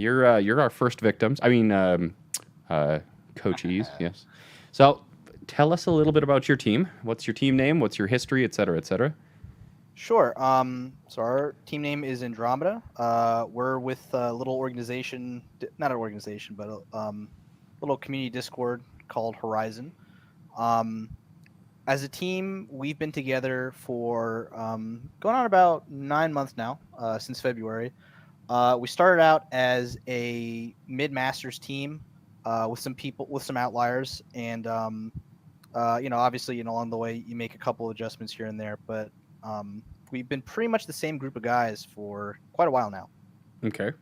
You're our first victims. I mean, coachees. Yes. So, tell us a little bit about your team. What's your team name? What's your history, et cetera, et cetera? Sure. So our team name is Andromeda. We're with a little organization, not an organization, but a little community Discord called Horizon. Um, as a team, we've been together for going on about 9 months now, since February. We started out as a mid masters team with some people, with some outliers, and obviously, along the way, you make a couple adjustments here and there, but we've been pretty much the same group of guys for quite a while now. Okay.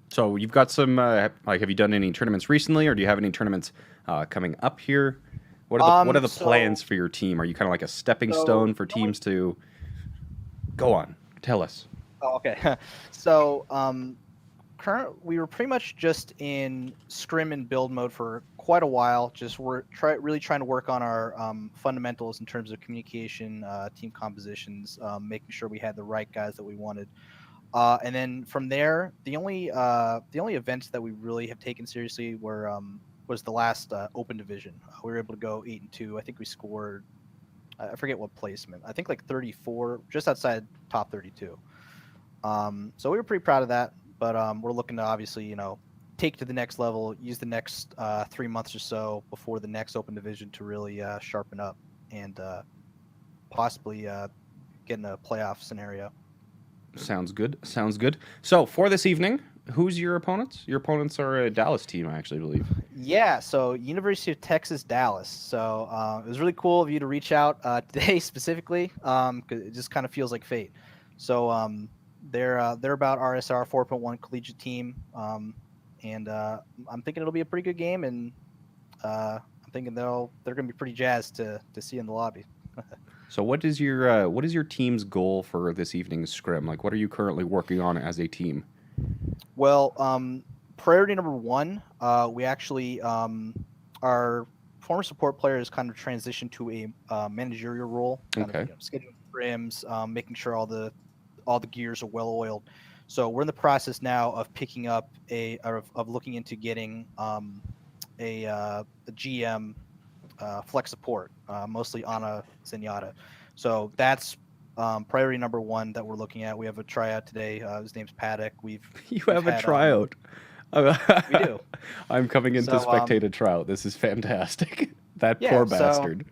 So you've got some have you done any tournaments recently, or do you have any tournaments coming up here? What are the plans for your team? Are you kind of like a stepping stone for teams to go on? Tell us. Oh, okay. So we were pretty much just in scrim and build mode for quite a while. Just really trying to work on our fundamentals in terms of communication, team compositions, making sure we had the right guys that we wanted. And then from there, the only events that we really have taken seriously was the last open division. We were able to go 8-2. I think we scored, I forget what placement. I think like 34, just outside top 32. So we were pretty proud of that. But we're looking to obviously, take to the next level, use the next 3 months or so before the next open division to really sharpen up and possibly get in a playoff scenario. Sounds good. Sounds good. So for this evening, who's your opponents? Your opponents are a Dallas team, I actually believe. Yeah, so University of Texas, Dallas. So it was really cool of you to reach out today specifically, because it just kind of feels like fate. So they're about RSR 4.1 collegiate team, and I'm thinking it'll be a pretty good game, and I'm thinking they're going to be pretty jazzed to see in the lobby. So what is your team's goal for this evening's scrim? Like, what are you currently working on as a team? Well, priority number one, we actually our former support player has kind of transitioned to a managerial role, kind Okay. of scheduling scrims, making sure all the gears are well oiled. So we're in the process now of picking up of looking into getting a GM flex support, mostly Ana Zenyatta. So that's priority number one that we're looking at. We have a tryout today. His name's Paddock. You we've have a had, tryout. we do. I'm coming in to So spectate a tryout. This is fantastic. That yeah. poor So bastard.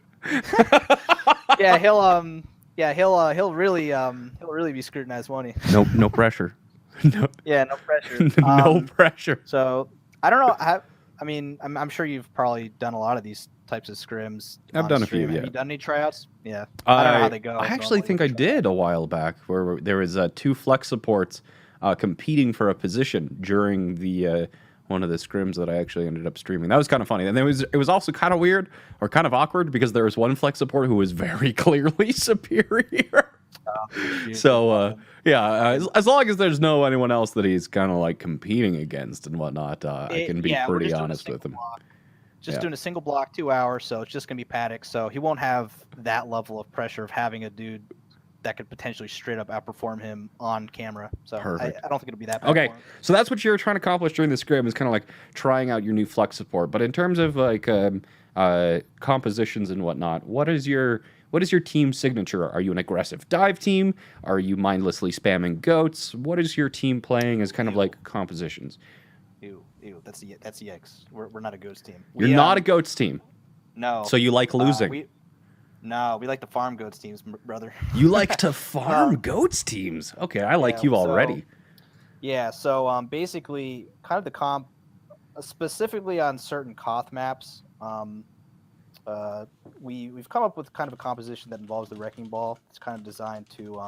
yeah, he'll really be scrutinized, won't he? No pressure. No, Yeah, no pressure. no pressure. So I don't know. I mean, I'm sure you've probably done a lot of these types of scrims. I've on done a stream. few, Have yeah. you done any tryouts? Yeah, I don't know how they go. I actually normally think with I did a while back, where there was two flex supports competing for a position during the one of the scrims that I actually ended up streaming. That was kind of funny, and it was also kind of weird or kind of awkward because there was one flex support who was very clearly superior. So as long as there's no anyone else that he's kind of like competing against and whatnot, I can be we're pretty just doing a honest with single him. block. Just Yeah. doing a single block, 2 hours, so it's just gonna be Paddock. So he won't have that level of pressure of having a dude that could potentially straight up outperform him on camera. So I Perfect. don't think it'll be that bad. Okay, For him. so that's what you're trying to accomplish during the scrim is kind of like trying out your new flex support. But in terms of like compositions and whatnot, what is your team signature? Are you an aggressive dive team? Are you mindlessly spamming goats? What is your team playing as kind of like compositions? Ew, that's yikes. We're not a goats team. You're not a goats team, No. so you like losing. We like the farm goats teams, brother. You like to farm goats teams. Okay, I like you already. Yeah, so basically, kind of the comp, specifically on certain Koth maps, we've come up with kind of a composition that involves the wrecking ball. It's kind of designed to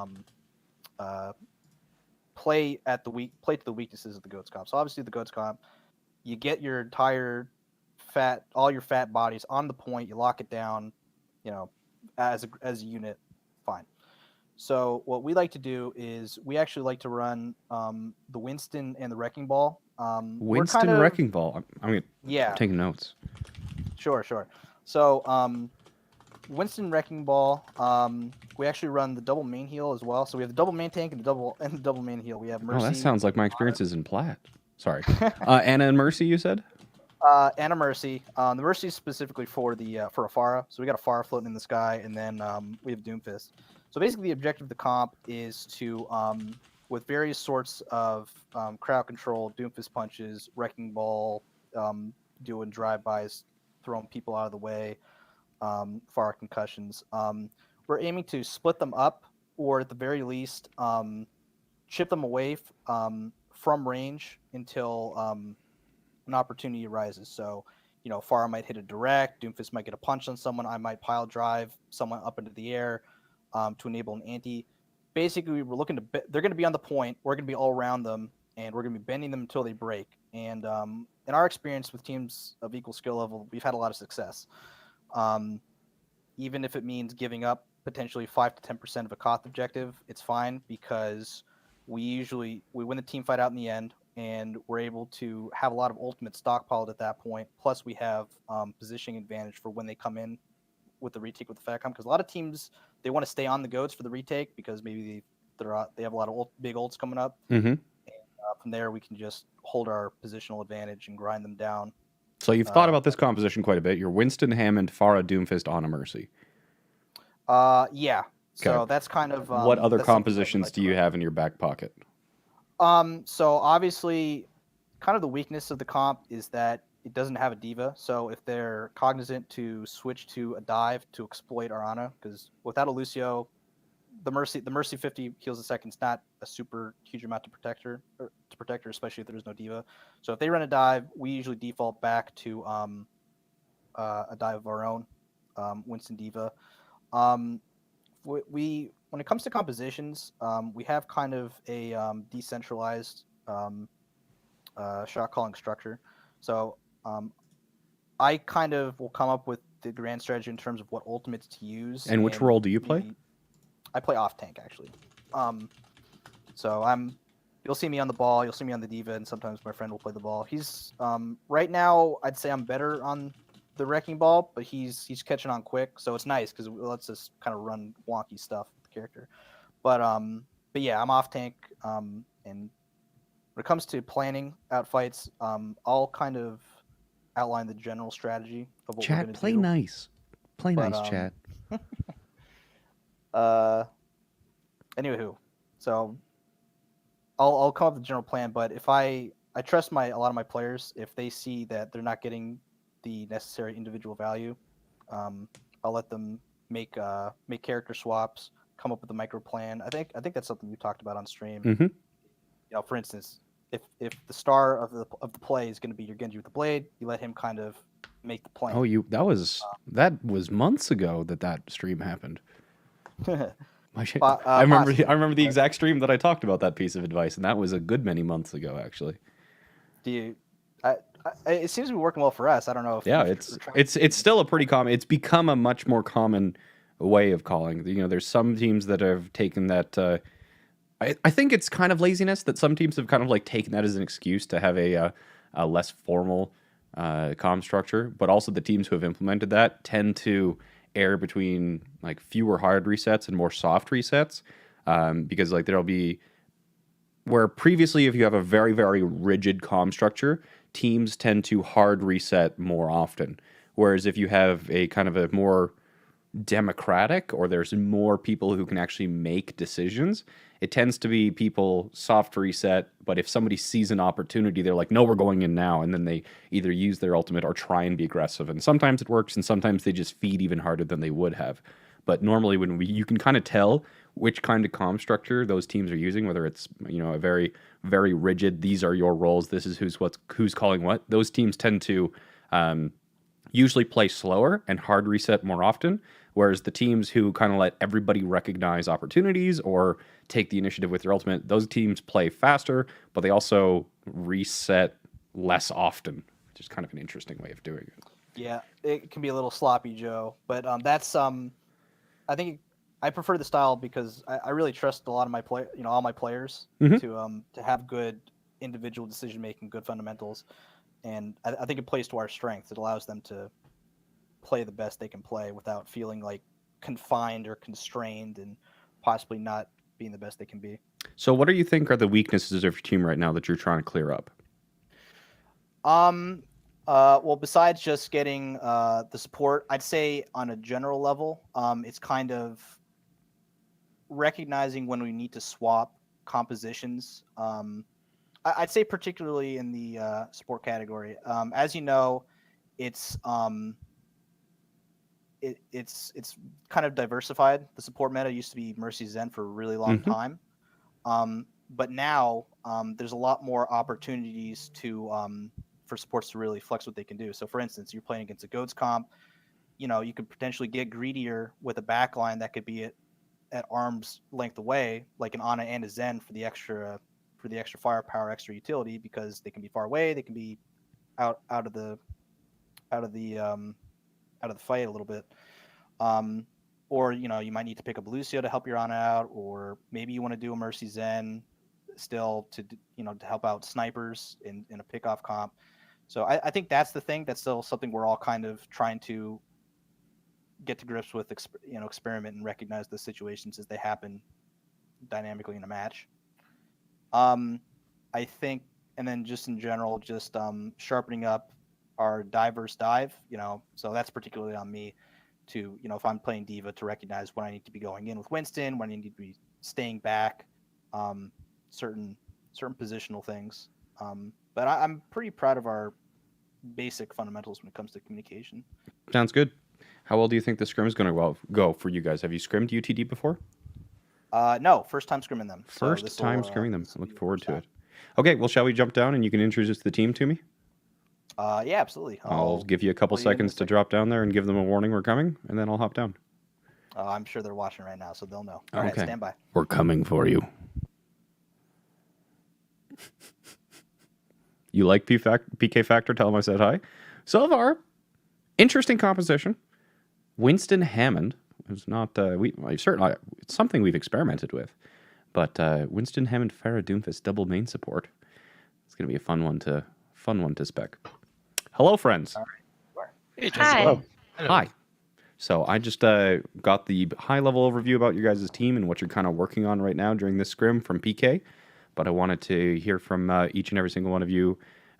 play to the weaknesses of the goats comp. So obviously, the goats comp, you get your entire all your fat bodies on the point. You lock it down, as a unit, fine. So what we like to do is we actually like to run the Winston and the Wrecking Ball. Winston Wrecking Ball. I'm Yeah, taking notes. sure. So Winston Wrecking Ball, we actually run the double main heal as well. So we have the double main tank and the double main heal. We have Oh, that Mercy. sounds like my experiences in Plat. Sorry. Anna and Mercy, you said? And a Mercy. The Mercy is specifically for the for a Pharah. So we got a Pharah floating in the sky, and then we have Doomfist. So basically, the objective of the comp is to, with various sorts of crowd control, Doomfist punches, Wrecking Ball, doing drive-bys, throwing people out of the way, Pharah concussions. We're aiming to split them up, or at the very least, chip them away from range until an opportunity arises. So, Pharah might hit a direct, Doomfist might get a punch on someone, I might pile drive someone up into the air to enable an anti. Basically, we're looking to they're going to be on the point, we're going to be all around them, and we're going to be bending them until they break. And in our experience with teams of equal skill level, we've had a lot of success. Even if it means giving up potentially 5 to 10% of a Koth objective, it's fine, because we win the team fight out in the end, and we're able to have a lot of ultimate stockpiled at that point. Plus, we have positioning advantage for when they come in with the retake with the Fatcom, because a lot of teams, they want to stay on the goats for the retake because maybe they have a lot of big ults coming up. Mm-hmm. And, from there, we can just hold our positional advantage and grind them down. So you've thought about this composition quite a bit. You're Winston, Hammond, Pharah, Doomfist, on a Mercy. Yeah. Okay. So that's kind of what other compositions do you have in your back pocket? So obviously, kind of the weakness of the comp is that it doesn't have a diva. So if they're cognizant to switch to a dive to exploit our Ana, because without a Lucio, the Mercy 50 heals a second is not a super huge amount to protect her, especially if there's no diva. So if they run a dive, we usually default back to a dive of our own, Winston diva. We when it comes to compositions, we have kind of a decentralized shot calling structure. So I kind of will come up with the grand strategy in terms of what ultimates to use. And which role do you play? I play off tank, actually. So you'll see me on the ball, you'll see me on the diva, and sometimes my friend will play the ball. He's right now, I'd say I'm better on the Wrecking Ball, but he's catching on quick, so it's nice because it lets us kind of run wonky stuff with the character. But yeah, I'm off tank, and when it comes to planning out fights, I'll kind of outline the general strategy of what we're going to do. Play nice. Play nice, chat. Anywho, so I'll come up with the general plan, but if I trust a lot of my players, if they see that they're not getting the necessary individual value, I'll let them make character swaps, come up with a micro plan. I think that's something we talked about on stream. Mm-hmm. For instance, if the star of the play is going to be your Genji with the blade, you let him kind of make the plan. Oh, that was months ago that stream happened. I remember the exact stream that I talked about that piece of advice, and that was a good many months ago, actually. It seems to be working well for us. I don't know if it's still a pretty common. It's become a much more common way of calling. There's some teams that have taken that. I think it's kind of laziness that some teams have kind of like taken that as an excuse to have a less formal comm structure, but also the teams who have implemented that tend to err between like fewer hard resets and more soft resets, because like there'll be where previously if you have a very, very rigid comm structure, teams tend to hard reset more often, whereas if you have a kind of a more democratic, or there's more people who can actually make decisions, it tends to be people soft reset, but if somebody sees an opportunity, they're like, no, we're going in now, and then they either use their ultimate or try and be aggressive, and sometimes it works, and sometimes they just feed even harder than they would have. But normally you can kind of tell which kind of comm structure those teams are using, whether it's a very, very rigid, these are your roles, this is who's calling what. Those teams tend to usually play slower and hard reset more often, whereas the teams who kind of let everybody recognize opportunities or take the initiative with their ultimate, those teams play faster, but they also reset less often, which is kind of an interesting way of doing it. Yeah, it can be a little sloppy, Joe, but that's I think I prefer the style because I really trust a lot of my all my players to have good individual decision making, good fundamentals, and I think it plays to our strengths. It allows them to play the best they can play without feeling like confined or constrained and possibly not being the best they can be. So what do you think are the weaknesses of your team right now that you're trying to clear up? Well, besides just getting the support, I'd say on a general level, it's kind of recognizing when we need to swap compositions. I'd say particularly in the support category. As you know, it's it's kind of diversified. The support meta used to be Mercy Zen for a really long time, but now there's a lot more opportunities to for supports to really flex what they can do. So, for instance, you're playing against a Goats comp. You could potentially get greedier with a backline that could be at arm's length away, like an Ana and a Zen for the extra firepower, extra utility, because they can be far away, they can be out of the fight a little bit. Or you might need to pick up Lucio to help your Ana out, or maybe you want to do a Mercy Zen still to help out snipers in a pickoff comp. So I think that's the thing. That's still something we're all kind of trying to get to grips with, experiment and recognize the situations as they happen dynamically in a match. I think, and then just in general, just sharpening up our diverse dive, so that's particularly on me to, if I'm playing Diva, to recognize when I need to be going in with Winston, when I need to be staying back, certain positional things. But I'm pretty proud of our basic fundamentals when it comes to communication. Sounds good. How well do you think the scrim is going to go for you guys? Have you scrimmed UTD before? No, first time scrimming them. First time scrimming them. I look forward to it. Okay, well, shall we jump down and you can introduce the team to me? Yeah, absolutely. I'll give you a couple seconds to drop down there and give them a warning we're coming, and then I'll hop down. I'm sure they're watching right now, so they'll know. All right, stand by. We're coming for you. You like PK Factor? Tell them I said hi. So far, interesting composition. Winston Hammond is not. Certainly, it's something we've experimented with, but Winston Hammond Farah Doomfist double main support. It's going to be a fun one to spec. Hello, friends. All right. Hey, Hi. Hello. Hi. So I just got the high-level overview about your guys' team and what you're kind of working on right now during this scrim from PK, but I wanted to hear from each and every single one of you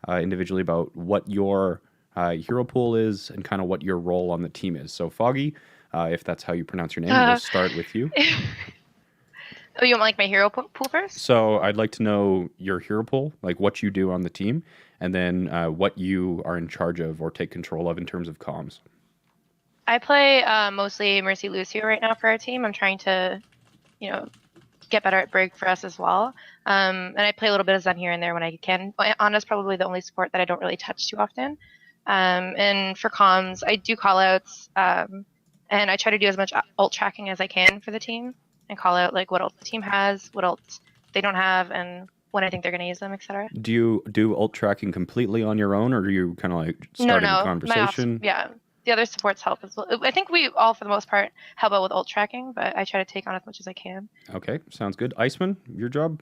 individually about what your hero pool is and kind of what your role on the team is. So Foggy, if that's how you pronounce your name, we'll start with you. Oh, you want my hero pool first? So I'd like to know your hero pool, like what you do on the team, and then what you are in charge of or take control of in terms of comms. I play mostly Mercy Lucio right now for our team. I'm trying to, get better at Brig for us as well. And I play a little bit of Zen here and there when I can. Ana's probably the only support that I don't really touch too often. And for comms, I do callouts, and I try to do as much ult tracking as I can for the team and call out like what ult the team has, what ult they don't have, and when I think they're going to use them, etc. Do you do ult tracking completely on your own, or do you kind of like start a conversation? The other supports help as well. I think we all, for the most part, help out with ult tracking, but I try to take on as much as I can. Okay, sounds good. Iceman, your job?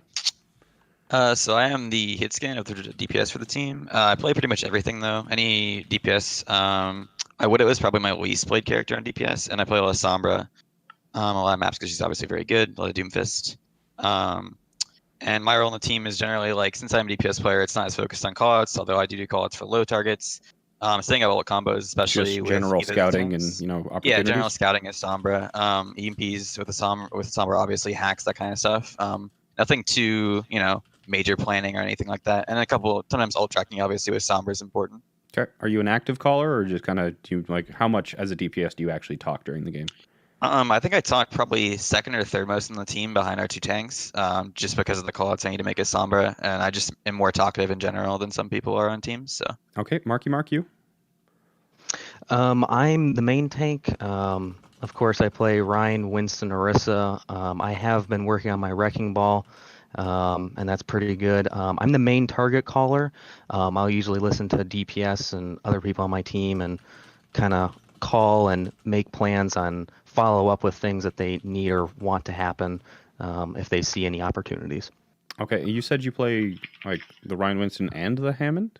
So I am the hit scan of the DPS for the team. I play pretty much everything though. Any DPS. Widow is probably my least played character on DPS, and I play a lot of Sombra. A lot of maps because she's obviously very good. A lot of Doomfist. And my role on the team is generally like, since I'm a DPS player, it's not as focused on callouts, although I do callouts for low targets. Setting up ult combos, especially just general with scouting and opportunities. Yeah, general scouting is Sombra. EMPs with Sombra obviously hacks, that kind of stuff. Nothing too major planning or anything like that. And a couple sometimes ult tracking obviously with Sombra is important. Okay, are you an active caller or just kind of how much as a DPS do you actually talk during the game? I think I talk probably second or third most on the team behind our two tanks, just because of the callouts I need to make as Sombra, and I just am more talkative in general than some people are on teams. So okay, Mark, you. I'm the main tank. Of course, I play Ryan, Winston, Orisa. I have been working on my Wrecking Ball, and that's pretty good. I'm the main target caller. I'll usually listen to DPS and other people on my team and kind of call and make plans on follow up with things that they need or want to happen if they see any opportunities. Okay, you said you play like the Ryan Winston and the Hammond?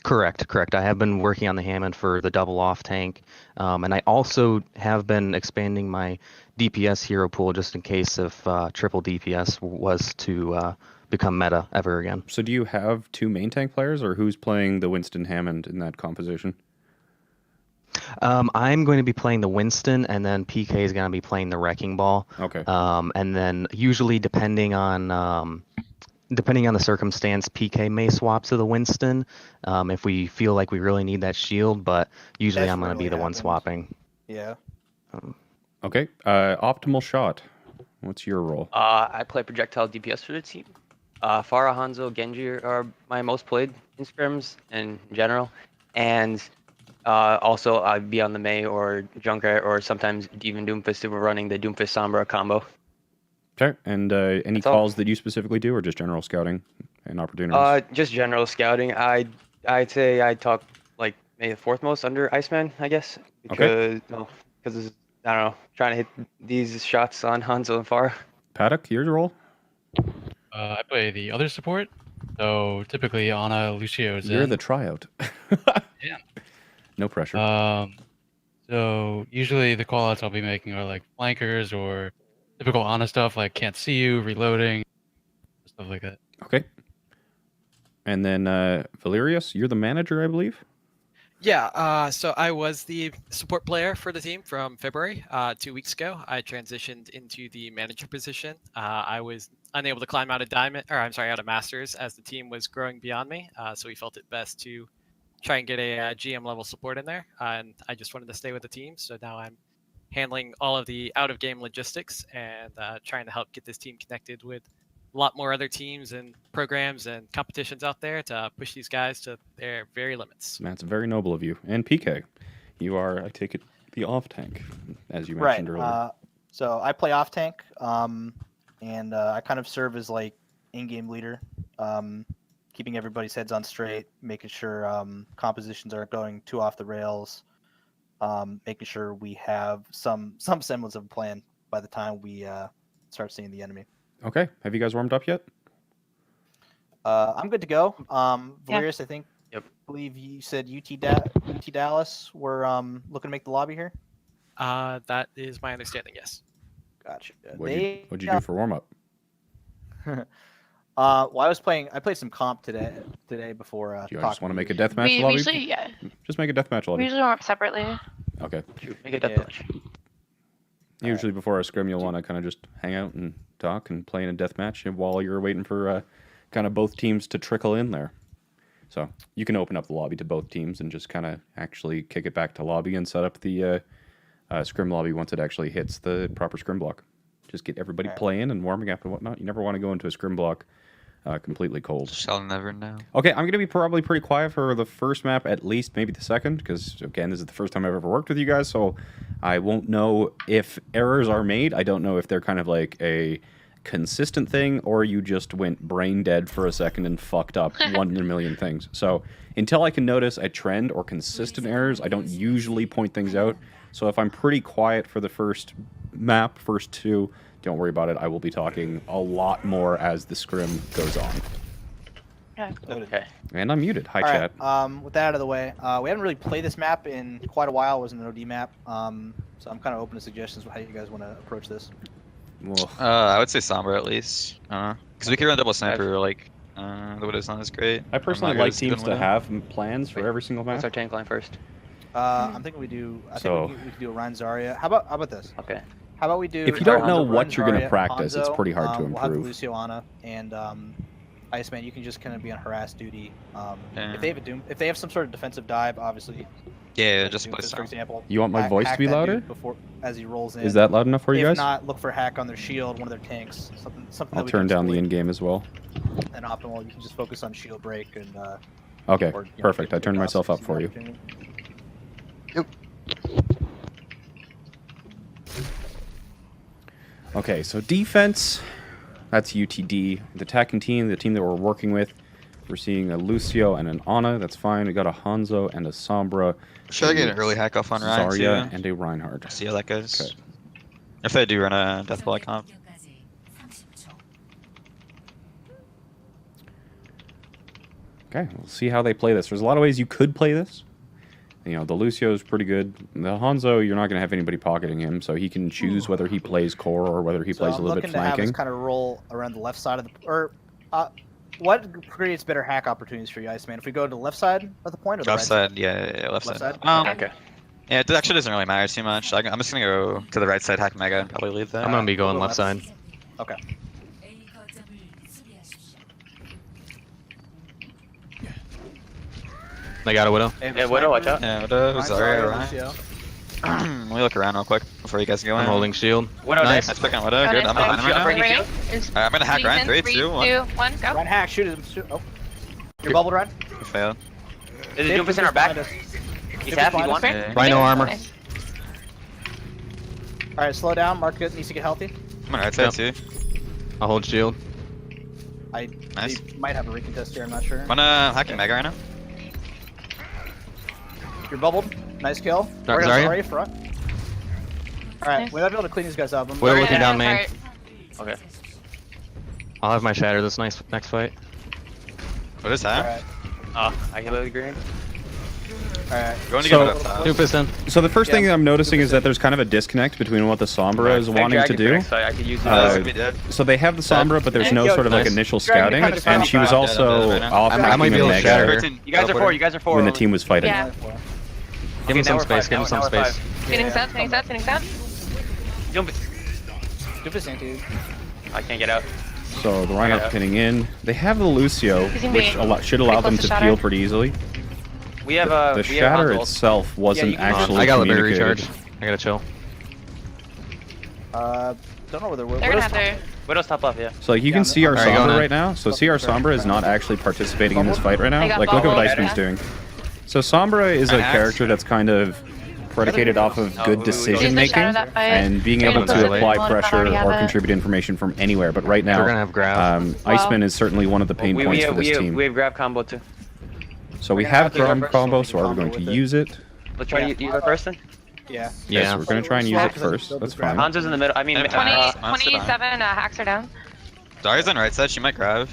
Correct. I have been working on the Hammond for the double off tank, and I also have been expanding my DPS hero pool just in case if triple DPS was to become meta ever again. So do you have 2 main tank players, or who's playing the Winston Hammond in that composition? I'm going to be playing the Winston, and then PK is going to be playing the Wrecking Ball. Okay. And then usually depending on the circumstance, PK may swap to the Winston if we feel like we really need that shield, but usually That's I'm going to be the rarely one happens. swapping. Yeah. Okay. Optimal shot. What's your role? I play projectile DPS for the team. Pharah, Hanzo, Genji are my most played in scrims in general, and also I'd be on the Mei or Junker or sometimes even Doomfist if we're running the Doomfist Sombra combo. Okay. And any That's all. calls that you specifically do, or just general scouting and opportunities? Just general scouting. I'd say I talk like maybe the 4th most under Iceman, I guess, because because I don't know, trying to hit these shots on Hanzo and Pharah. Paddock, your role? I play the other support, so typically Ana, Lucio is You're in. the tryout. Yeah. No pressure. So usually the callouts I'll be making are like flankers or typical Ana stuff like can't see you, reloading, stuff like that. Okay. And then Valerius, you're the manager, I believe? Yeah, so I was the support player for the team from February. 2 weeks ago, I transitioned into the manager position. I was unable to climb out of out of Masters as the team was growing beyond me. So we felt it best to try and get a GM level support in there. And I just wanted to stay with the team. So now I'm handling all of the out of game logistics and trying to help get this team connected with a lot more other teams and programs and competitions out there to push these guys to their very limits. That's very noble of you. And PK, you are, I take it, the off tank, as you mentioned earlier. So I play off tank, and I kind of serve as like in-game leader, keeping everybody's heads on straight, making sure compositions aren't going too off the rails, making sure we have some semblance of a plan by the time we start seeing the enemy. Okay. Have you guys warmed up yet? I'm good to go. Valerius, I think. Yep. Believe you said UT Dallas were looking to make the lobby here. That is my understanding. Yes. Gotcha. What'd you do for warm up? Well, I played some comp today before. Do you just want to make a deathmatch We lobby? usually, yeah, Just make a deathmatch we lobby. usually warm up separately. Okay. Shoot, make a death Yeah. touch. Usually before a scrim, you'll want to kind of just hang out and talk and play in a deathmatch while you're waiting for kind of both teams to trickle in there. So you can open up the lobby to both teams and just kind of actually kick it back to lobby and set up the scrim lobby once it actually hits the proper scrim block. Just get everybody playing and warming up and whatnot. You never want to go into a scrim block completely cold. Shall never know. Okay, I'm going to be probably pretty quiet for the first map, at least maybe the second, because, again, this is the first time I've ever worked with you guys, so I won't know if errors are made. I don't know if they're kind of like a consistent thing, or you just went brain dead for a second and fucked up one in a million things. So until I can notice a trend or consistent errors, I don't usually point things out. So if I'm pretty quiet for the first map, first 2, don't worry about it. I will be talking a lot more as the scrim goes on. Yeah. Okay. And I'm muted. Hi, All chat. right. With that out of the way, we haven't really played this map in quite a while. It wasn't an OD map, so I'm kind of open to suggestions how you guys want to approach this. Well, I would say Sombra at least. Because we can run double sniper, like, the Widow's not as great. I personally I'm not good like at teams Widow. to have plans for every single What's map. our tank line first? I'm thinking we do. I So- think we could do a Ryan Zarya. How about this? Okay. How about we do? If you don't know Hanzo, what Ryan you're gonna Zarya, practice, it's Hanzo, pretty hard to We'll have improve. Lucio Ana and Iceman. You can just kind of be on harass duty. Yeah. If they have if they have some sort of defensive dive, obviously. Yeah, like just play Doomfist, for Sombra. example. You want my hack- voice to hack be that dude louder? before as he rolls in. Is that loud enough for you If guys? not, look for hack on their shield, one of their tanks, something I'll that we turn can down the exploit. in-game as well. And optimal, you can just focus on shield break and. Okay, or, you know, perfect. get I turned your myself dots up if for see you. the opportunity. Okay, so defense, that's UTD. The attacking team, the team that we're working with, we're seeing a Lucio and an Ana. That's fine. We got a Hanzo and a Sombra. Should I get an early hack off on Ryan Zarya too? and a Reinhardt. See how that goes. Okay. If they do run a Deathball comp. Okay, we'll see how they play this. There's a lot of ways you could play this. You know, the Lucio is pretty good. The Hanzo, you're not going to have anybody pocketing him, so he can choose whether he plays core or whether he plays a little bit I'm looking to have us flanking. kind of roll around the left side of the... Or, what creates better hack opportunities for you, Iceman? If we go to the left side of the point or the Left right side, yeah, left Left side. side? Okay. Yeah, it actually doesn't really matter too much. I'm just gonna go to the right side, hack Mega, and probably leave that. I'm gonna be going We'll left go side. Okay. I got a Widow. Yeah, Widow, watch out. Yeah, Widow, Ryan's Zarya, already Ryan. Lucio. Let me look around real quick before you guys go in. I'm holding shield. Widow Nice. Nice pick on Widow. Good. I'm behind him right now. Ready? Ready? Alright, I'm gonna hack Ryan. 3, 2, 1. 2, 1, go. Ryan hack, shoot him. Shoot. Oh. You're bubbled, Ryan? We failed. There's a Doofus in our back. He's half, he's one. Yeah. Rhino armor. Nice. Alright, slow down. Mark needs to get healthy. I'm on right side too. I'll hold shield. Nice. He might have a recontest here, I'm not sure. I'm gonna hacking Mega right now. You're bubbled. Nice kill. Zarya? Zarya front. Alright, Nice. we might be able to clean these guys up. Widow We're looking gonna down main. heart. Okay. I'll have my shatter this next fight. What is that? Alright. I can the green. Alright. Going to So- get it up top. Doofus in. So the first Yeah, thing I'm noticing is 2%. that there's kind of a disconnect between what the Sombra is wanting to do. So I could use Oh, Uh, that's gonna be dead. So they have the Sombra, but there's no Yo, sort of like nice. initial Grab scouting, your kind of and she was sound. also Dead, dead, off dead. I might be hacking able the to shatter. Mega Curtain, You guys are teleport. four. You guys are four. when the team was fighting. Yeah. Give him some now we're space. five, Give him now some we're space. five. Spinning south, spinning south, spinning south. Doofus anti. I can't get out. So the Rhino Yeah. pinning in. They have the Lucio, He's gonna which be should allow pretty them close to to peel shatter. pretty easily. We have The we have shatter Hanzo. itself wasn't you can- actually I got a berry communicated. recharge. I gotta chill. Don't know where they're... They're gonna have their. Widow's top left, yeah. So like you Yeah, can see our Alright, go Sombra on. right now. So see our Sombra is not actually participating in this fight right now. I got Like look at what bubbled, Iceman's yeah. doing. So Sombra is a Nice. character that's kind of predicated off of No, good we- we don't decision Use the making shadow that fight. and being We're able gonna to put it apply late. Well, if I pressure already have or it. contribute information from anywhere. But right They're now, gonna have grab. Wow. Iceman is certainly one of the pain points for this team. We have grab combo too. So we We're gonna have have to go drum first combo, so so we are can we going combo to with it. use it? Let's try to use our first then. Yeah. Yes, Yeah. we're going to try and use it first. That's fine. Hanzo's in the middle. I mean, 20, Monster 27 hacks are down. Zarya's on right side. She might grab.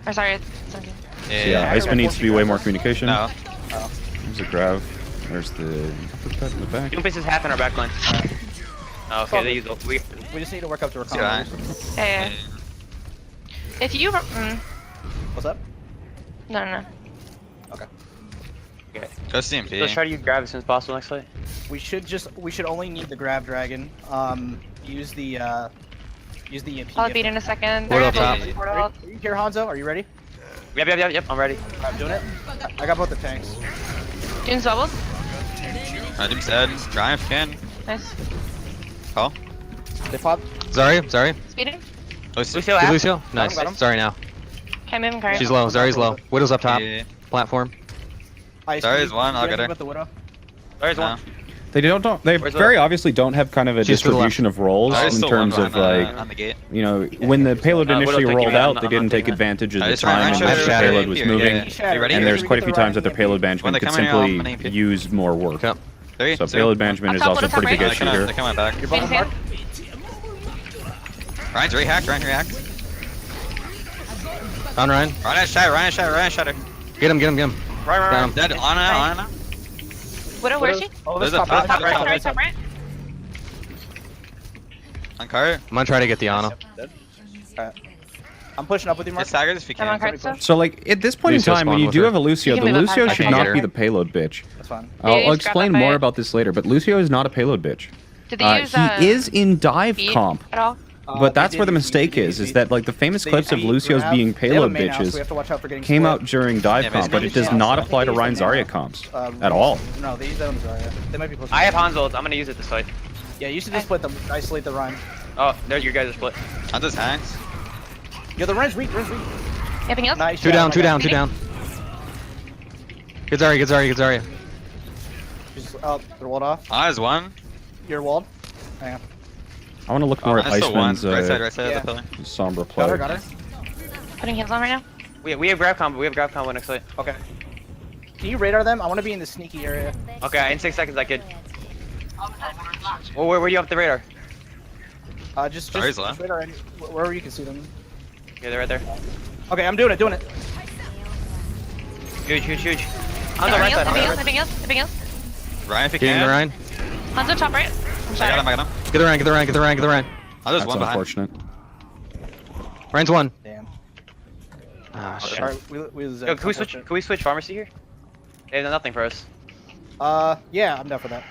Or sorry, it's 17. So yeah, Iceman needs to be way more communication. No. There's a grav. There's the uppercut in the back. Doofus is half in our back line. Oh, okay, they use we. We just need to work up to our See that? combos. Yeah, yeah. If you. What's up? No, no, no. Okay. Go CMP. Let's try to use grab as soon as possible next fight. We should only need the grab dragon. Use the EMP. I'll beat in a second. Portal They're top. gonna build portal. Are you here, Hanzo? Are you ready? Yep. I'm ready. I'm doing it. I got both the tanks. June's bubbled. Team's dead. Try if you can. Nice. Call. They pop. Sorry. Speeding. Lucio. Lucio Good half. Lucio. Nice. got him. Sorry now. Okay, moving card. She's low. Zarya's low. Widow's up top. Yeah. Platform. Ice, Zarya's you- one, you I'll guys get her. with the Widow? There's No. one. They They Where's very the- obviously don't have kind of a She's to the distribution of roles Zarya's in still terms one of behind like, on the gate. you know, when the payload Widow's initially taking rolled me, out, I'm they not didn't take taking that. advantage of I the just ran time in shatter, which the shatter, payload was yeah, moving. yeah. You ready? And there's We quite a get few the times that their right payload When management they could come in, I'll simply manipulate. use more work. Yep. 3, So 2. payload management is Up top, also what pretty is big that issue They're here. coming back. You're Speeding bubbled, hand. Mark. Ryan's rehacked. Ryan rehacked. On Ryan. Ryan shatter. Get him. Right. Down. Dead. Ana. Widow, where's she? Oh, There's this a top top right. right, Top right. On cart. I'm gonna try to get the Ana. I'm pushing up with you, Mark. Just stagger this if you I'm on can. card still. So like at this point in Lucio time, when spawned you with do her. have a Lucio, You the can move it Lucio back. should I can not get be her. the payload bitch. That's fine. Yeah, I'll you just grab explain that more fire. about this later, but Lucio is not a payload bitch. Did they use He is in dive beat comp, at all? but that's where the mistake is that like the famous clips of Lucio's being payload bitches came out during dive Yeah, but comp, but it does yeah, not I think apply to they Ryan use them Zarya now. comps at all. No, they use that on Zarya. They might be close. I have Hanzo. I'm gonna use it this fight. Yeah, you should just split them. Isolate the Ryan. Oh, there you guys are split. On this hacks. Yeah, the Ryan's weak. Ryan's weak. Anything else? Nice. Two shot, down. my guy. Good Zarya. She's, oh, they're walled off. Ana's one. You're walled. Hang on. I want to look more at Ana's still one. Iceman's Right side yeah. of the pillar. Sombra Got her. play. Got her. Putting heals on right now. We have grab combo. Next fight. Okay. Can you radar them? I want to be in the sneaky area. Okay, in 6 seconds I could. Well, where do you have the radar? Just Zarya's left. radar wherever you can see them. Yeah, they're right there. Okay, I'm doing it. Huge. On the right side. Anything else? Ryan, if you Getting can. the Ryan. Hanzo top right. I'm sorry. I got him. Get the Ryan. There's That's one behind. unfortunate. Ryan's one. Damn. Ah, shit. All right, we lose. Yo, can we switch pharmacy here? They have nothing for us. Yeah, I'm down for that.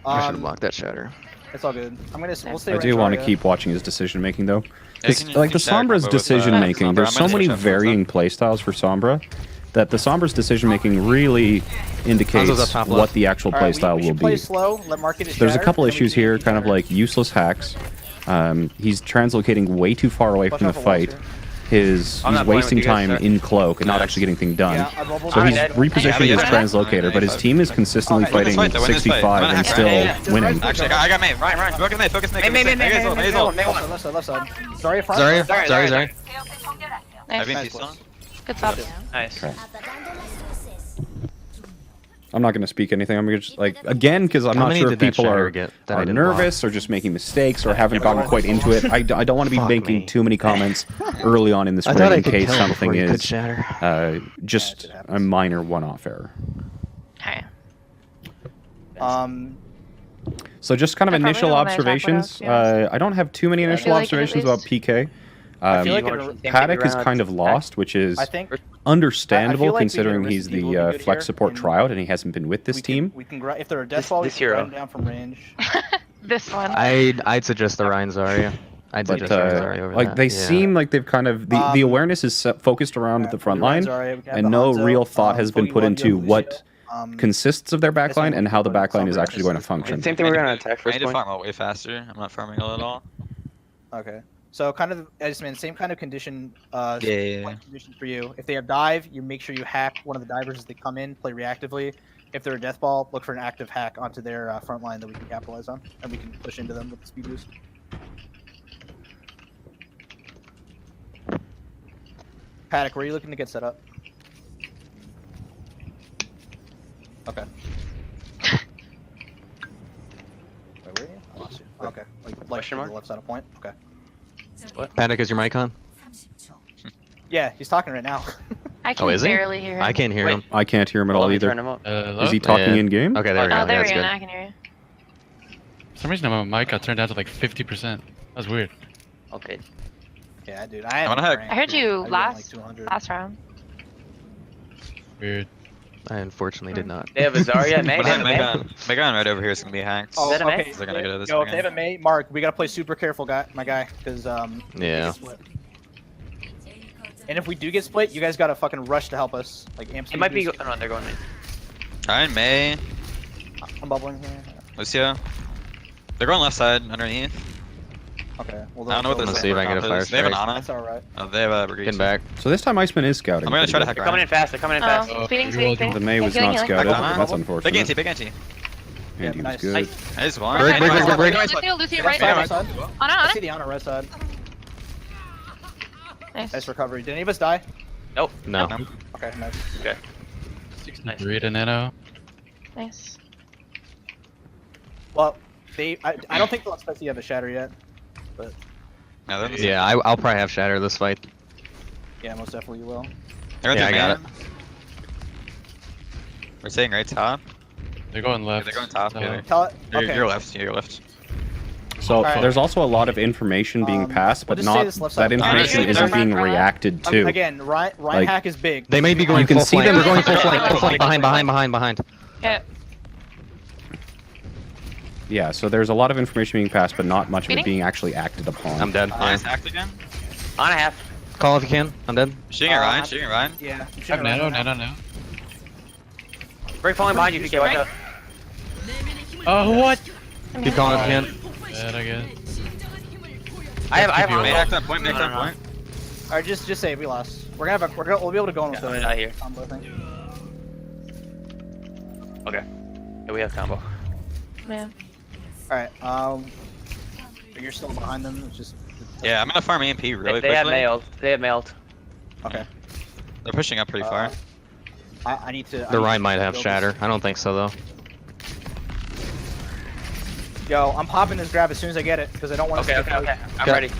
I should have blocked that shatter. It's all good. We'll stay. I do want to keep watching his decision making though. Yeah, It's like the Sombra's decision making. There's so many varying playstyles for Sombra that the Sombra's decision making really indicates Hanzo's up top what left. the actual playstyle we will should play be. slow. Let Mark get his There's a shatter, couple and then we issues can here, get kind of shatter. like useless hacks. He's translocating way too far away Watch from the out for fight. walls He's I'm not playing wasting with you guys, time sir. in cloak and not actually getting thing done. Yeah, I'm mobile. So he's dead. repositioning his translocator, but his team is consistently Okay. fighting Win this fight, 65 and win this fight. still winning. Actually, I got May. Ryan, focus May. Focus May. May. Left side. Sorry, front. Zarya. I've been Nice. peaced on. Good stop. Nice. Okay. I'm not going to speak anything. I'm going to just, like, again, because I'm How not many sure did if that people shatter are, get that I didn't nervous or just making mistakes or haven't gotten quite into it. I don't want to be Fuck making me. too many comments early on in the I scrim thought I in could case kill him something before you could is shatter. just it a happens. minor one-off error. Okay. So just kind of I probably initial don't wanna attack observations. what else, yes. I don't have too many I initial feel like it at observations about least. PK. I feel like Paddock is kind of lost, which is I think understandable I feel like considering we he's can risk the will be good flex here, support and tryout and he hasn't been with this team. We can if they're a death This- ball, we this can grind hero. them down from range. This one. I'd suggest the Ryan Zarya. I'd But suggest Ryan Zarya over like that. they Yeah. seem like they've kind of the awareness is focused around the front line, and no real thought has been put into what consists of their backline and how the backline is actually going to function. Same thing we're gonna attack I first need to point. farm way faster. I'm not farming at all. Okay. So kind of, I just mean same kind of condition. Yeah. Point condition for you. If they have dive, you make sure you hack one of the divers as they come in. Play reactively. If they're a death ball, look for an active hack onto their front line that we can capitalize on, and we can push into them with the speed boost. Paddock, where are you looking to get set up? Okay. Wait, where are you? I lost you. Okay. Like Question to mark? the left side of point. Okay. Paddock, is your mic on? Yeah, he's talking right now. I can is he? barely hear him. I can't hear Wait. him. I can't hear him at all Let me either. turn him up. Hello? Is he talking Yeah. in game? Okay, there we go. Oh, there That's we go. good. Now I can hear you. For some reason, my mic got turned down to like 50%. That was weird. Okay. Yeah, dude. wanna hack. I heard you I ran, last like 200. last round. Weird. I unfortunately did not. They have a Zarya, May. But They have a May. Megan right over here is gonna be hacked. Oh, Is that a May? okay. They're gonna go to this Yo, if again. they have a May, Mark, we gotta play super careful, my guy, because Yeah. And if we do get split, you guys gotta fucking rush to help us. Like amp It might be. boost. Oh no, they're going May. Ryan, May, I'm bubbling here. Lucio. They're going left side underneath. Okay. Well, I don't know what they're Let's saying. see if I can get a fire They have an strike. Ana. That's all right. Oh, they have a brigade. Getting back. So this time Iceman is scouting. I'm gonna try to hack They're coming in fast. They're coming in fast. Oh, speeding. The May was Healing, not healing. scouted. Back on. That's Big unfortunate. anti, big anti. And he was nice. good. Nice one. Break, break, break, break, break. Lucio, Right right side, side. right side. Ana, I Ana. see the honor right side. Nice. Nice recovery. Did any of us die? Nope. No. Okay, nice. 63 to Nano. Nice. Well, I don't think they'll expect you to have a shatter yet. But No, they're in the same- Yeah, I'll probably have shatter this fight. yeah, most definitely you will. They're in Yeah, the I got man. We're saying right top. They're going left. They're going top. So- Yeah. Tell it. You're, Okay. you're left. You're left. So Alright. there's also a lot of information being passed, we'll but just say not this left side. that information Alright. isn't being Alright. reacted to. Again, Ryan Like, hack is big. They may be going You can full see flank. them- They're going full flank. Full flank. Behind. Yeah. Yeah, so there's a lot of information being passed, but not much of it Speeding? being actually acted upon. I'm dead. Nice hacked again. On a half. Call if you can. I'm dead. Shooting at Ryan. Shooting at Ryan. Yeah. I'm I have shooting Nano, around Nano. Break falling behind you, PK. Watch out. Oh, what? Keep calling if you can. Bad, I guess. I have Keep you May Hanzo. hacked on point. May hacked on No, no, no. point. All right, just say we lost. We're gonna have we'll be able to go in with Yeah, the not here. combo thing. Okay. Yeah, we have combo. Yeah. All right. But you're still behind them. It's just. Yeah, I'm gonna farm AMP really They have quickly. mailed. They have mailed. Okay. They're pushing up pretty far. I need to. The Ryan might have shatter. I don't think so though. Yo, I'm popping this grab as soon as I get it because I don't want to. Okay. I'm Okay. ready.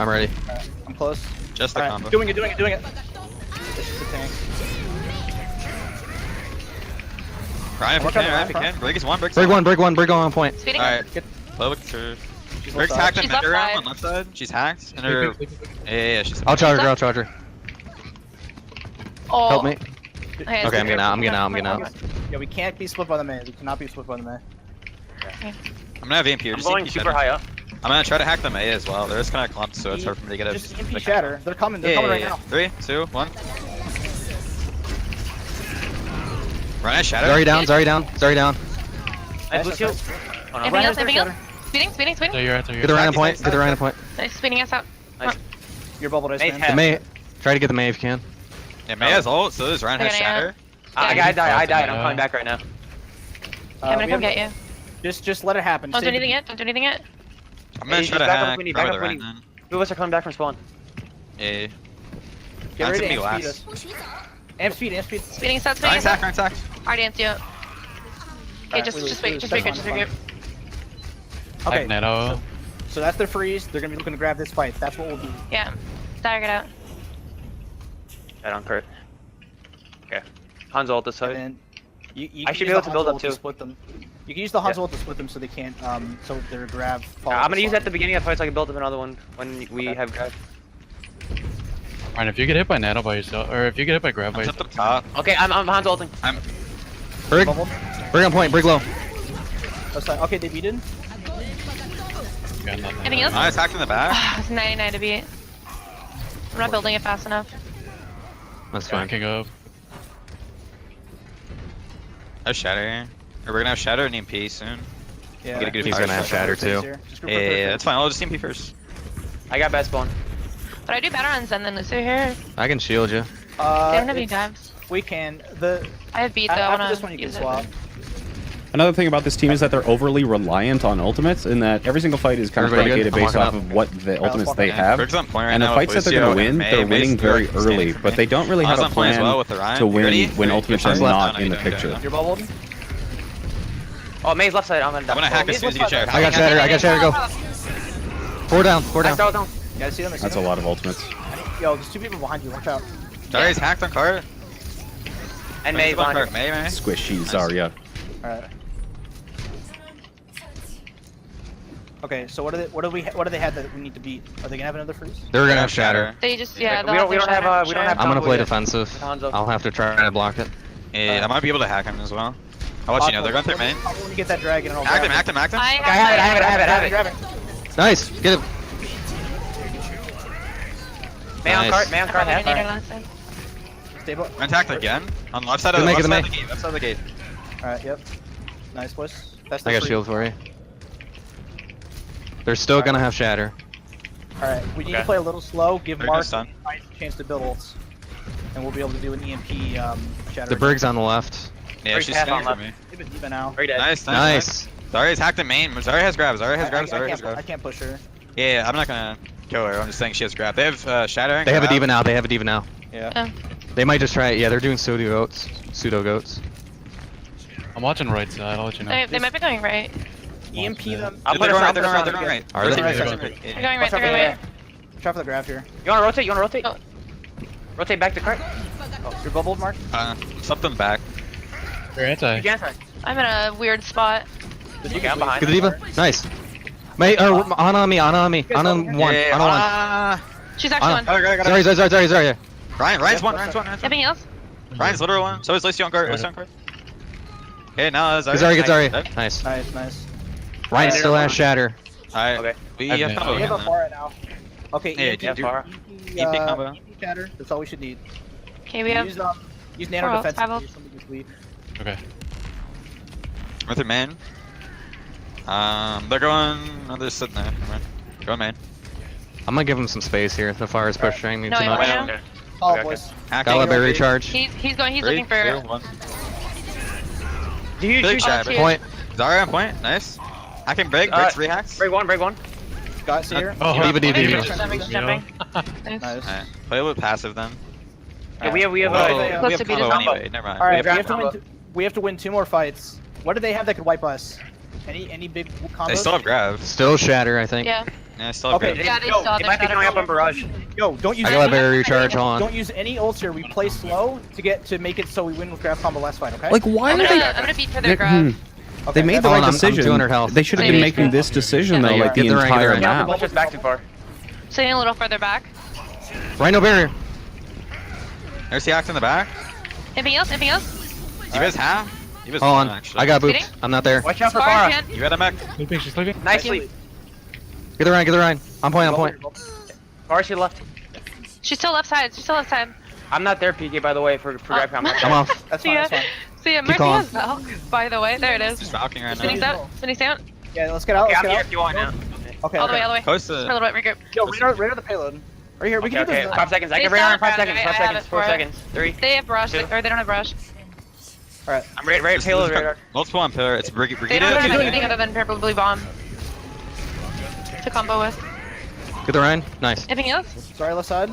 I'm ready. I'm close. Just the All right, combo. doing it. This is the tank. Ryan, if you Work on can, the Ryan, if you front. can. Brig is one, Brig's Brig one, Brig on point. Speeding. Alright, Get- low picture. She's Brig's left hacked side. in She's left mid round side. on left side. She's hacked. And her. Yeah, she's. I'll charge her. Oh. Help me. Okay, Okay, I'm getting out. Yeah, we can't be split by the May. We cannot be split by the May. I'm gonna have EMP. I'm Just going EMP super shatter. high up. I'm gonna try to hack them A as well. They're just kind of clumped, so it's hard for me to get a. Just EMP shatter. They're coming. They're coming right now. 3, 2, 1. Ryan, shatter. Zarya down. Nice, Lucio. Oh, no. Anything else? Ryan, Anything else? Speeding. So you're at Get the Ryan on point. Nice, speeding us out. Your bubble dice, May man. have- The May. Try to get the May if you can. Yeah, May has ult, so does Ryan has Okay, shatter. I died. I'm coming back right now. I'm gonna we come have- get you. Just let it happen. Don't do Save anything it. yet. Don't do anything yet. I'm gonna Hey, try to just back up hack. when you- Cover back the up when Ryan you- then. Two of us are coming back from spawn. Yeah. Get Ryan's ready to gonna amp be speed last. us. Amp speed. Speeding us out. Ryan's hacked, Ryan's hacked. Already amped you out. Okay, Alright, just we lose, wait. we lose. Just That's regroup. Just fine, regroup. Okay, Neto. so that's their freeze. They're gonna be looking to grab this fight. That's what we'll do. Yeah. Dagger it out. Right on Kurt. Okay. Hanzo ult this And side. then you I can should use be able the to build Hanzo up ult too. Split them. You can use the Hanzo ult to split them so they can't. So their grab. I'm gonna use that at the beginning of the fight so I can build up another one when we have grab. Ryan, if you get hit by Nano by yourself, or if you get hit by Grab by I'm yourself, up top. Okay, I'm Hanzo ulting. Brig. Bubble. Brig on point. Brig low. Oh, sorry. Okay, they beat it. you got nothing. Anything else? Ryan's hacked in the back. It's 99 to beat. I'm not building it fast enough. That's fine. Backing up. I have shatter. Or we're gonna have shatter and EMP soon. Yeah. Get a good He's fire gonna have shot. shatter too. Just group Yeah, up that's fine. I'll just EMP first. I got bad spawn. But I do better on Zen than Lucio here. I can shield you. They don't have any it's- dives. We can. I have beat though. I After wanna this one, you can use it. swap. Another thing about this team is that they're overly reliant on ultimates, in that every single fight is kind of Everybody good? predicated I'm based walking off up. of what the ultimates walk they up. have. Brig's on point right And the now fights with that they're going to Lucio win, and they're May. winning May's very standing early, for but me. they don't really I have was a on point as plan well with the Ryan. to You ready? win when ultimates are You're not left. in the You're picture. good. You're bubbled. Oh, May's left side. I'm gonna die. I'm gonna hack as soon as you get shatter. I got shatter. Go. 4 down. I fell down. You guys see them? That's a lot of ultimates. Yo, there's two people behind you. Watch out. Zarya's hacked on cart. And May's on behind cart. you. May. Squishy Zarya. All right. Okay, so what do they have that we need to beat? Are they gonna have another freeze? They're gonna have shatter. They just We don't have their we don't shatter, have sure. time. I'm gonna play Yeah. defensive. Hanzo. I'll have to try to block it. Yeah, I might be able to hack him as well. I'll let you know. They're going through main. I want to get that dragon. And I'll Hack him, grab hack him, hack him. I Okay, I have it. Grab it. Nice. Get it. May on Nice. cart. May on I cart. probably Half. need her last time. Stable. I'm attacked again. On the left side Good of the make left it, side the of the gate. Left side of the gate. All right. Yep. Nice, boys. That's the I got freeze. shield for you. They're still gonna have shatter. All right. We need Okay. to play a little slow. Give They're Mark gonna stun. a chance to build ults, and we'll be able to do an EMP shatter. The Brig's on the left. Yeah, Break she's half scanning on for me. Even now. Very dead. Nice, Nice. Zarya's hacked in main. Zarya has grab. Zarya has grab. Zarya has I grab. can't push her. Yeah, I'm not gonna kill her. I'm just saying she has grab. They have shattering. They have a grab. diva now. Yeah. Oh. They might just try it. Yeah, they're doing pseudo goats. I'm watching right side. I'll let you know. They might be going right. EMP them. I'll They're put going us right. on. They're going right. They're going right. Are they? Rotate, Right, rotate, right, rotate. They're Yeah. going right. Watch They're out for going the right. grab. Try for the grab here. You wanna rotate? You wanna rotate? Oh. Rotate back to cart. Oh, you're bubbled, Mark. Something back. You're anti. You can. I'm in a weird spot. You can behind. Get the diva. Nice. May Ana on me. Ana on guys one. all- Ana one. She's actually Ah. one. Zarya. Ryan's one. Ryan's one. Anything else? Ryan's literal one. So is Lucio on guard. Lucio on guard. Okay, now Get Zarya. Dead. Nice. Nice. Ryan still has shatter. Alright. Okay. We I've have been- combo We have a again. bar right now. Okay, Yeah, EMP, do- far. EMP combo. EMP shatter. That's all we should need. Okay, we have. Use nano four ults, defense. five in ults. case somebody gets weak. Okay. With their main. They're going. Oh, they're sitting there. Never mind. Going main. I'm gonna give him some space here. The fire is pressuring me No, too you much. want Okay. Follow, Okay. boys. Hacking. Gotta let me recharge. He's going. He's 3, looking for. 2, 1. Do you Big shoot? shot. Two. Point. Zarya on point. Nice. Hacking break. Breaks 3 hacks. Break one. Break one. Guys here. Oh, Diva. Jumping. Yeah. Nice. Nice. Alright. Play a little passive then. Yeah, we have Oh, yeah. we Close have to beat combo his combo. anyway. Never mind. All right, We we have have to combo. win. We have to win 2 more fights. What do they have that could wipe us? Any big combos? They still have grab. Still shatter, I think. Yeah. Yeah, I still have Okay. grab. Yeah, they Yo, still have it their might be shatter. going up on barrage. Yo, don't use I got a barrier recharge on. Don't use any ults here. We play slow to make it so we win with grab combo last fight, okay? Like, why I'm are gonna beat for their grab. They made the Hold right on, I'm decision. 200 health. They should have been Maybe. making this decision though, Yeah. like the Get the rank, entire get the rank. map. Push us back too far. Sitting a little further back. Rhino barrier. There's the axe in the back. Anything else? Anything else? You guys have? You guys Hold on. actually. I got Speeding? boots. I'm not there. Watch out for Far Farah. hand. You got a mech. Sleeping, she's sleeping. Nice sleep. Get the Rhine, get the Rhine. On point, on point. Farah, she left. She's still left side. She's still left side. I'm not there, PK, by the way, for grab combo. I'm off. That's See fine, ya. that's fine. See ya. Keep Mercy going. has Val. By the way, there it is. Just falcing right Spinning now. out. Spinning out. Yeah, let's get out. Okay, Let's I'm get here out. if you want now. Okay, All the way. okay. All the way. Close For a to. little bit. Regroup. Yo, radar the payload. Right here, we Okay, can do okay. this. 5 seconds. I They can radar in still 5 have seconds. brush. 5 I have seconds. it 4 for it. seconds. 3. They have brush, Two. or they don't have brush. Alright. I'm right payload radar. Multiple on pillar. It's Brigade. They don't have doing anything other than probably bomb to combo with. Get the Rhine. Nice. Anything else? Sorry, left side.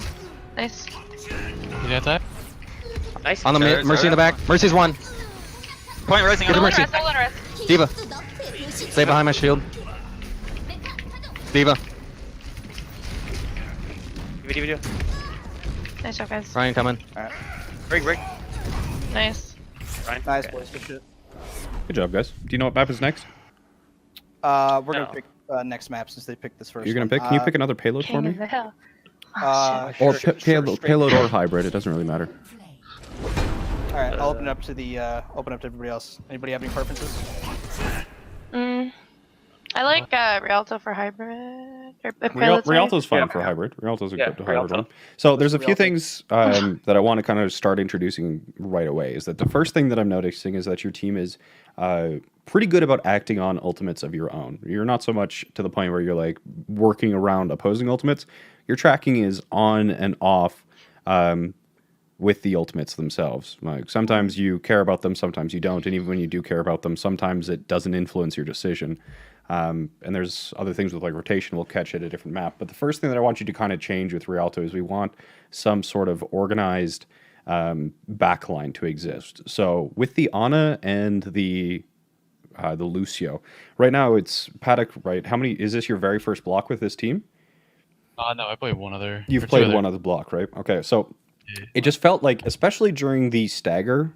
Nice. You got that? Nice. On the Mercy in the back. Mercy's one. Point rising. Get on the the Mercy. Rest, rest. Diva. Stay behind my shield. Diva. Diva. Nice job, guys. Ryan coming. Break. Nice. Ryan. Nice, Okay. boys. Good shit. Good job, guys. Do you know what map is next? We're No. gonna pick next map since they picked this first. You're gonna one. pick. Can you pick another payload for King me? of the hill. Or Sure, payload, straight. payload or hybrid. It doesn't really matter. All right, I'll open it up to everybody else. Anybody have any preferences? I like Rialto for hybrid. Or payload, sorry. Rialto's fine Yeah. for hybrid. Rialto's a Yeah, good hybrid Rialto. one. So there's a few Rialto. things that I want to kind of start introducing right away. Is that the first thing that I'm noticing is that your team is pretty good about acting on ultimates of your own. You're not so much to the point where you're like working around opposing ultimates. Your tracking is on and off with the ultimates themselves. Like sometimes you care about them, sometimes you don't, and even when you do care about them, sometimes it doesn't influence your decision. And there's other things with like rotation we'll catch at a different map. But the first thing that I want you to kind of change with Rialto is we want some sort of organized backline to exist. So with the Ana and the Lucio, right now it's Paddock, right? How many is this your very first block with this team? No, I played one other. You've or two played other. one other block, right? Okay, so it just felt like, especially during the stagger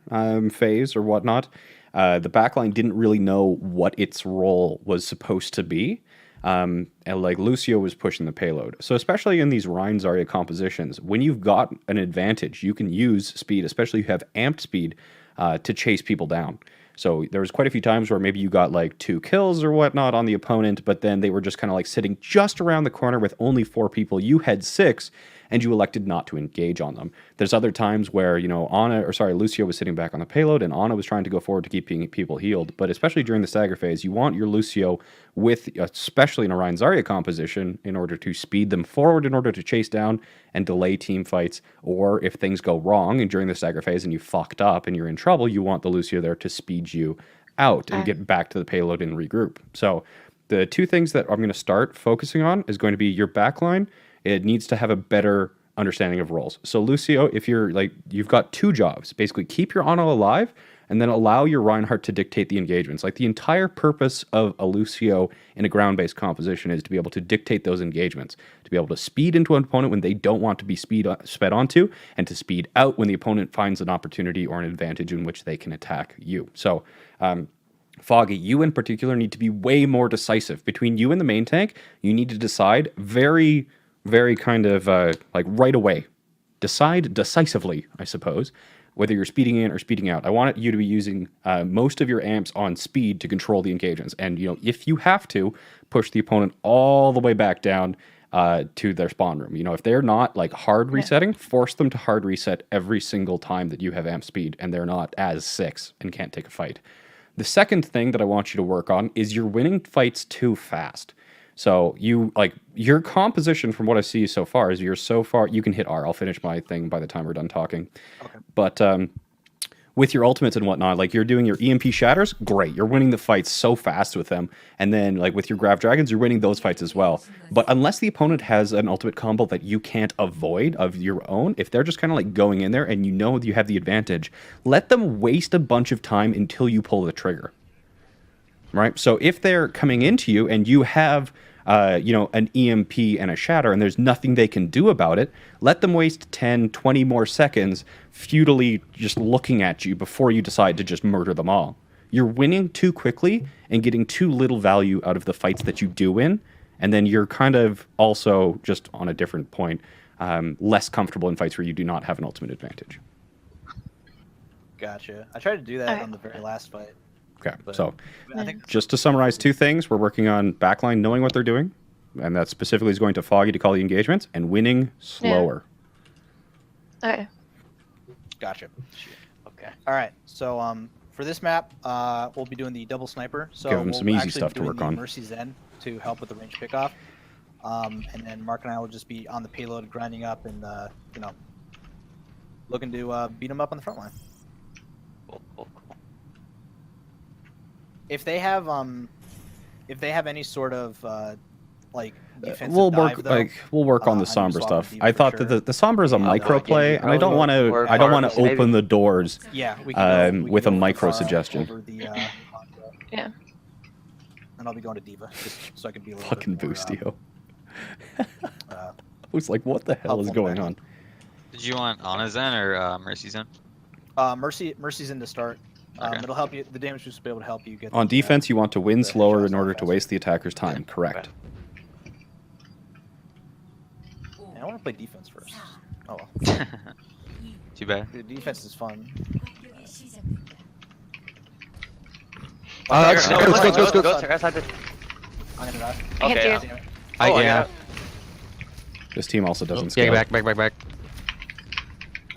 phase or whatnot, the backline didn't really know what its role was supposed to be. And like Lucio was pushing the payload. So especially in these Rhine Zarya compositions, when you've got an advantage, you can use speed, especially if you have amped speed, to chase people down. So there was quite a few times where maybe you got like 2 kills or whatnot on the opponent, but then they were just kind of like sitting just around the corner with only 4 people. You had 6, and you elected not to engage on them. There's other times where, you know, Lucio was sitting back on the payload, and Ana was trying to go forward to keep people healed. But especially during the stagger phase, you want your Lucio with, especially in a Rhine Zarya composition, in order to speed them forward, in order to chase down and delay team fights. Or if things go wrong and during the stagger phase and you fucked up and you're in trouble, you want the Lucio there to speed you out and get back to the payload and regroup. So the 2 things that I'm going to start focusing on is going to be your backline. It needs to have a better understanding of roles. So Lucio, if you're like, you've got 2 jobs, basically keep your Ana alive and then allow your Reinhardt to dictate the engagements. Like the entire purpose of a Lucio in a ground-based composition is to be able to dictate those engagements, to be able to speed into an opponent when they don't want to be sped onto, and to speed out when the opponent finds an opportunity or an advantage in which they can attack you. So, Foggy, you in particular need to be way more decisive. Between you and the main tank, you need to decide very kind of like right away. Decide decisively, I suppose, whether you're speeding in or speeding out. I want you to be using most of your amps on speed to control the engagements. And, you know, if you have to, push the opponent all the way back down to their spawn room. You know, if they're not like hard resetting, force them to hard reset every single time that you have amp speed and they're not as 6 and can't take a fight. The second thing that I want you to work on is you're winning fights too fast. So you like your composition from what I see so far is you can hit R. I'll finish my thing by the time we're done talking. Okay. But with your ultimates and whatnot, like you're doing your EMP shatters, great. You're winning the fights so fast with them. And then like with your Grav Dragons, you're winning those fights as well. But unless the opponent has an ultimate combo that you can't avoid of your own, if they're just kind of like going in there and you know you have the advantage, let them waste a bunch of time until you pull the trigger. Right? So if they're coming into you and you have an EMP and a shatter, and there's nothing they can do about it. Let them waste 10, 20 more seconds futilely just looking at you before you decide to just murder them all. You're winning too quickly and getting too little value out of the fights that you do win, and then you're kind of also, just on a different point, less comfortable in fights where you do not have an ultimate advantage. Gotcha. I tried to do that on the very last fight. Okay, But so I think just to summarize 2 things, we're working on backline knowing what they're doing, and that specifically is going to Foggy to call the engagements, and winning slower. Okay. gotcha. Okay. All right. So for this map, we'll be doing the double sniper. So Give 'em we'll some easy actually stuff be to doing work the on. Mercy Zen to help with the range pickoff. And then Mark and I will just be on the payload, grinding up, and looking to beat them up on the front line. Cool. If they have any sort of defensive We'll dive, work though, we'll work on I'm the just Sombra swapping stuff. Diva I for thought sure. that the Sombra is a micro like play, and I don't want to or open maybe. the doors Yeah, we can go, with a go micro far suggestion. over the, Yeah. And I'll be going to Diva just so I can be a little Fucking bit more, boostio. uh, I was like, what the hell is helpful going back. on? Did you want Ana Zen or Mercy Zen? Mercy's in to start. Okay. It'll help you. The damage boost will be able to help you get On the, defense, you want to win the slower headshots in a lot order to faster. waste the attacker's time. Correct. I want to play defense first. Oh well. Too bad. The defense is fun. Let's go. Guys, I did. I'm gonna die. I hit Okay, you. Damn it. Yeah. This team also doesn't Yeah, scale. back.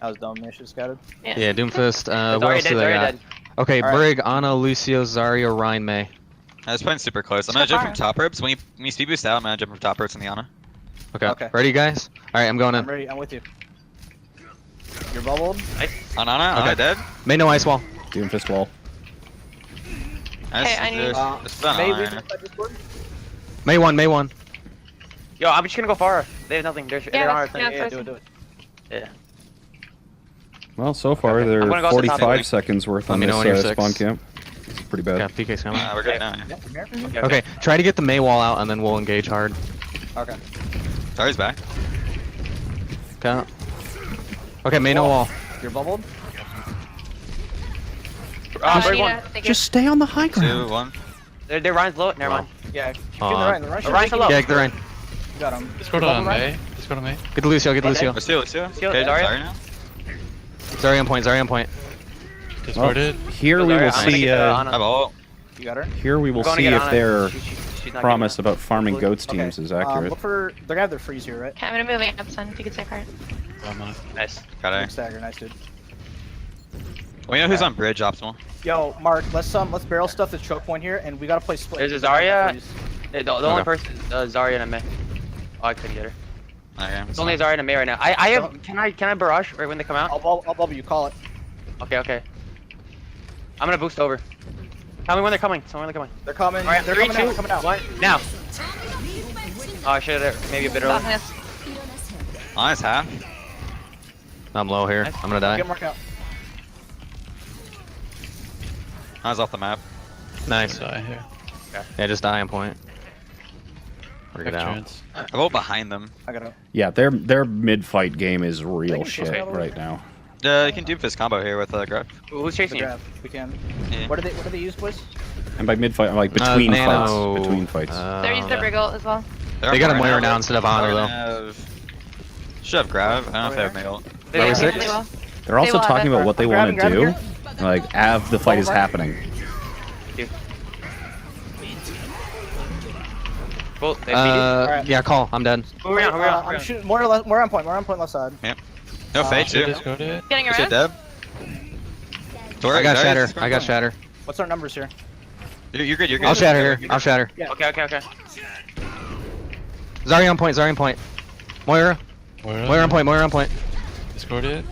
I was dumb. I should have scouted. Yeah, Doomfist. It's What already else dead. do It's they already got? dead. Okay, Alright. Brig, Ana, Lucio, Zarya, Ryan, May. I was playing super close. I'm So gonna jump far. from top ropes. When you speed boost out, I'm gonna jump from top ropes on the Ana. Okay. Okay. Ready, guys? Alright, I'm going I'm in. ready. I'm with you. You're bubbled. On Ana, Okay. Ana dead. May no ice wall. Doom fist wall. Nice. I need- Just stun May on we Ana. inside Discord? May one. Yo, I'm just gonna go far. They have nothing. They're Yeah, on our that's- thing. yeah, Yeah, that's do it. awesome. Do it. Yeah. Well, so far Okay. they're I'm gonna go to the top 45 lane. seconds worth Let on me this know when you're spawn six. camp. It's pretty bad. Okay, PK's coming. We're good now. Yeah, I'm here. Okay, try to get the May wall out and then we'll engage hard. Okay. Sorry's back. Okay. Okay, May no wall. You're bubbled. Break one. Just stay on the high 2, ground. 1. They're Ryan's low. Never mind. Yeah. Keep doing the right. The right. Ryan's low. Yeah, get the Ryan. You got him. Let's go to Bubble May. Let's go to May. Get the Lucio, get the Lucio. Let's do. Okay, Zarya. sorry now. Zarya on point. Discorded. Here we Zarya, will I'm gonna see. get the Ana. I have ult. You got her. Here we will We're gonna see get if Ana. their She's not promise getting about farming goats Okay. teams is accurate. Look for. They're gonna have their freeze here, right? Okay, I'm gonna move it up, son, if you could stay quiet. it. Nice. Got Big it. stagger, nice dude. We know who's on bridge optimal. Yo, Mark, let's barrel stuff the choke point here, and we gotta play split. There's a Zarya. Freeze. The only person is Zarya and a May. Oh, I couldn't get her. Okay. It's only Zarya and a May right now. I have. Can I barrage right when they come out? I'll bubble you. Call it. Okay. I'm gonna boost over. Tell me when they're coming. Tell me when they're coming. They're coming. Alright, They're 3, coming 2, out. Coming out. 1, now. Oh, I should have maybe a bit early. Softness. Ana's half. I'm low here. I'm gonna die. Get Mark out. Ana's off the map. Nice. Die here. Yeah, just die on point. Or get Have out. chance. I have ult behind them. I got out. Yeah, their mid-fight game is real can shit push out over right there. now. You can do fist combo here with Grab. Who's The chasing you? grab. We can. Yeah. What do they use, boys? And by mid-fight, I'm like between Nano. fights. Between fights. They're using the Brig ult as well. They got a Moira now instead of Ana, though. Should have grab. I don't know if they have mail. Level Yeah, 6? they will. They're also will have talking it. about what they want to Grabbing, do, like as the fight is happening. Cool. They beat you. Yeah, call. I'm dead. Move around, move around, move I'm around. shooting more on point. More on point left side. No fade too. Discorded. Getting Is it around. dead? Tori, I got Tori, shatter. just I got shatter. What's our numbers here? You're good. You're good. I'll shatter here. I'll shatter. Okay. Zarya on point. Moira on point. Discorded.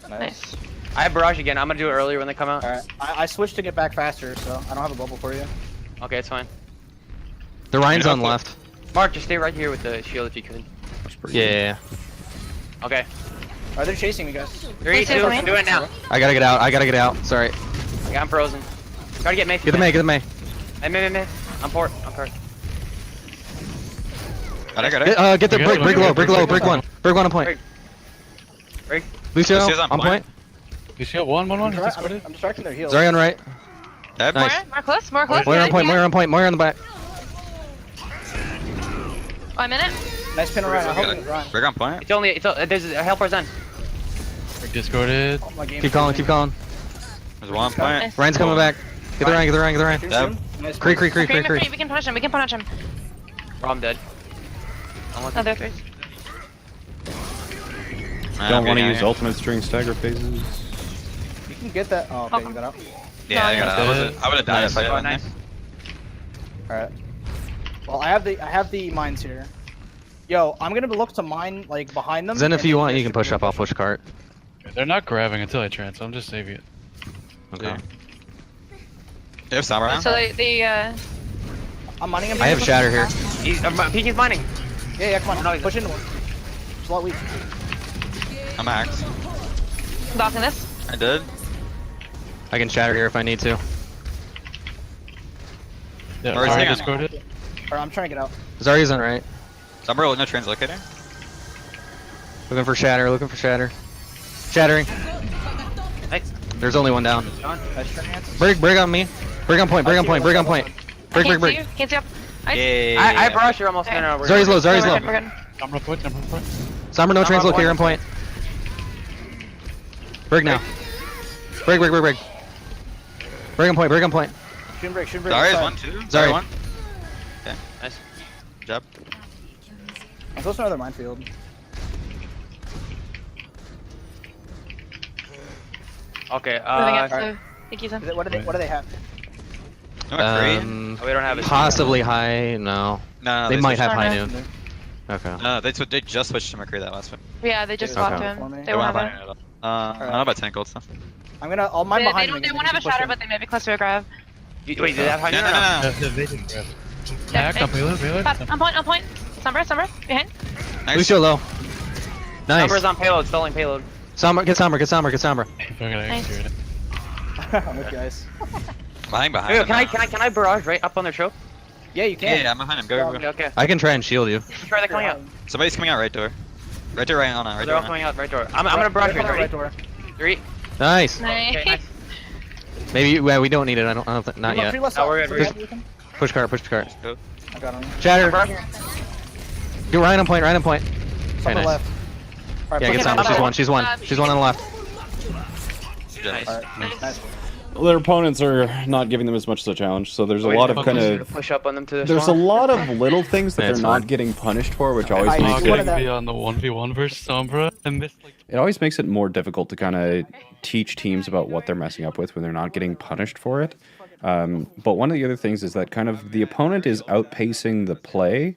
Nice. I have barrage again. I'm gonna do it earlier when they come out. All right. I switched to get back faster, so I don't have a bubble for you. Okay, it's fine. The Ryan's You know, on left. Mark, just stay right here with the shield if you could. That's pretty good. Yeah. Okay. Are they chasing me, guys? 3, 2, Wait, do it now. I gotta get out. Sorry. Okay, I'm frozen. Try to get May. Get the May. May. I'm port. Got it. Get the Okay, break low, break break one. Break one on point. Break. Lucio, Lucio's on point. Lucio, one. I'm He's discorded. distracting their heals. Zarya on right. Deb. Nice. More close, more close. Moira on point, Moira on point, Moira on the back. Oh, I'm in it. Nice pin around. I'm hoping it's Ryan. Break on point. There's a helper's on. Break discorded. Oh, my game Keep calling, is keep calling. There's one point. Ryan's coming back. Get the Ryan. losing. Deb. Nice Creep. We can punish him. I'm dead. Oh, there are 3. Don't want to use ultimate string stagger phases. You can get that. Oh, okay, you got out. Yeah, I got it. I would have died if I got Nice. All right. Well, I have the mines here. Yo, I'm gonna look to mine like behind them. Zen, if and you then want, you guys can should push be up. I'll push cart. They're not grabbing until I trans, so I'm just saving it. Okay. You have Sombra now? So they I'm mining him. I have shatter here. He's mining. Yeah, come on. No, he's- Push into him. It's a lot weak. I'm hacked. blocking this. I did. I can shatter here if I need to. Yeah, Or is Zarya he on? discorded. Alright, I'm trying to get out. Zarya's on right. Sombra, no translocating. Looking for shatter. Shattering. Nice. There's only one down. Nice trance. Break on me. Break on point. Break. Can't see up. Yeah. I barrage. You're almost in. Zarya's low. We're good. Sombra point. Sombra, no translocator on point. Break now. Break. Break on point. Shouldn't break. Zarya's Side. one, too. Zarya. One. Okay. Nice. Good job. I'm close to another minefield. Okay. Moving up, alright. so thank you, Zen. What do they have? No, great. We don't have it. Possibly high. No. No, They might have Oh, high no. noon. Okay. No, they just switched to McCree that last one. Yeah, they just Okay. swapped him. For me. They They won't won't have have it. it at all. I don't know about tank gold stuff. I'll mine They behind don't. me. They won't have a shatter, but they might be close to a grab. Wait, do they have high No, noon no, or no, no. They didn't grab. Hack, on payload. On point. Sombra, behind. Nice. Lucio low. Nice. Sombra's on payload, stalling payload. Sombra, get Sombra. Okay, I Nice. executed it. I'm with you guys. Behind Wait, them now. can I barrage right up on their choke? Yeah, you can. Yeah, I'm behind him. Go. Okay. I can try and shield you. Try that coming out. Somebody's coming out right door. Right door, right on. Right They're door. all coming out right door. I'm gonna barrage you. Right Ready? door. 3. Nice. Nice. Okay, nice. Maybe we don't need it. I don't think, not yet. No, we're good. Push cart. I got him. Shatter. Get Ryan on point. Some Okay, to the nice. left. Alright, Yeah, push get it Sombra. out. She's one. She's one on the left. Nice. Alright, nice. Their opponents are not giving them as much as a challenge, so there's a lot of kind of push up on them to the there's a lot of little things that Yeah, they're it's not fine. getting punished for, which always I- makes Not What it are getting that- to be on the 1v1 versus Sombra, and this like it always makes it more difficult to kind of teach teams about what they're messing up with when they're not getting punished for it. But one of the other things is that kind of the opponent is outpacing the play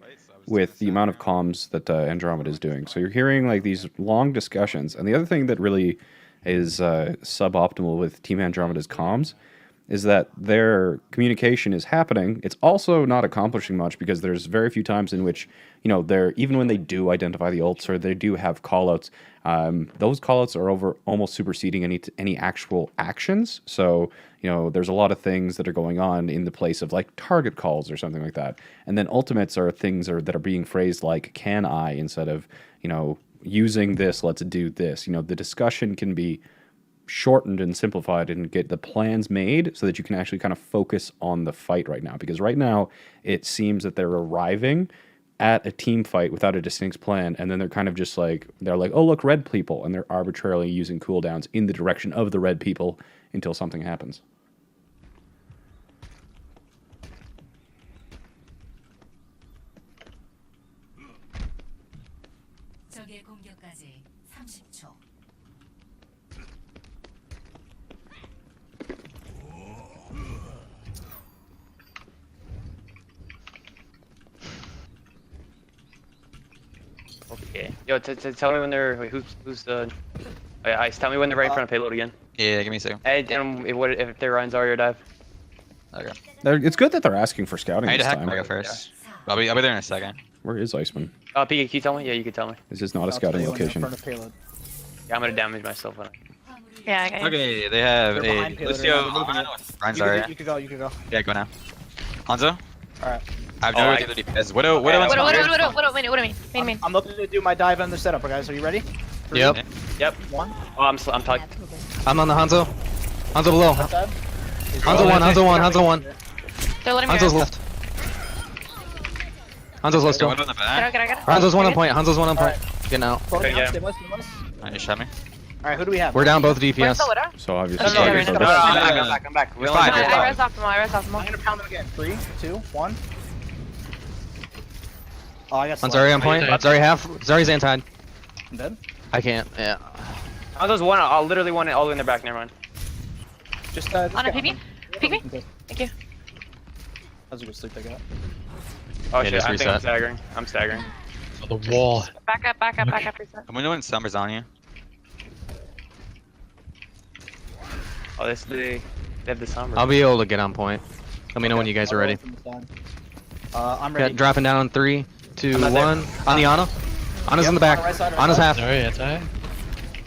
with the amount of comms that Andromeda is doing. So you're hearing like these long discussions. And the other thing that really is suboptimal with Team Andromeda's comms is that their communication is happening. It's also not accomplishing much because there's very few times in which, they're even when they do identify the ults or they do have callouts, those callouts are over almost superseding any actual actions. So, there's a lot of things that are going on in the place of like target calls or something like that. And then ultimates are things that are being phrased like can I instead of, using this, let's do this. The discussion can be shortened and simplified and get the plans made so that you can actually kind of focus on the fight right now. Because right now it seems that they're arriving at a team fight without a distinct plan, and then they're kind of just like, oh, look, red people, and they're arbitrarily using cooldowns in the direction of the red people until something happens. 적의 공격까지 30초. Okay. Yo, tell me when they're. Wait, who's the? Ice. Tell me when they're right in front of payload again. Yeah, give me a second. And if they're on Zarya or dive? Okay. It's good that they're asking for scouting I need this to hack time. Mega first. I'll be there in a second. Where is Iceman? PK, can you tell me? Yeah, you can tell me. This is not a I'll scouting tell you when they're in location. front of payload. Yeah, I'm gonna damage myself when I. Yeah, I got you. Okay, they have They're a behind payload Lucio. right now. Ryan You Zarya. could go. Yeah, go now. Hanzo. Alright. I've Oh, never I- did the DPS. Widow Okay, and What Sombra. main. I'm looking to do my dive on the setup, guys. Are you ready? Three, Yep. Yep. One. Oh, I'm talking. I'm on the Hanzo. Hanzo below. Left side. Hanzo one. Hanzo one. Hanzo one. They're letting me Hanzo's go. left. Hanzo's low still. Widow in the Get out, back. get out, get out. Hanzo's one on point. Hanzo's one on point. Getting out. Floating Okay, out, yeah. stabilize, stabilize. You shot me. All right, who do we have? We're down both Where's DPS. the Widow? So obviously, Oh, yeah, right now. I'm back. You're fine, you're I fine. res optimal, I res optimal. I'm gonna pound them again. 3, 2, 1. Oh, I got On slugged. Zari on point. Zari half. Zari's anti. I'm dead. I can't. Yeah. I was one. I'll literally one it all the way in the back. Never mind. Just On a get PB? Pick me? Thank you. That's a good sleep they got. Oh Yeah, shit! just I think I'm reset. staggering. I'm staggering. Oh, the wall. Back up, reset. I'm when Sombra's on you. Oh, they have the Sombra. I'll be able to get on point. Let me know when you guys are ready. I'm Okay, ready. dropping down in 3, 2, I'm not there. 1. On the Ana. Ana's in the back. Right side, right Ana's side. half. Sorry, anti.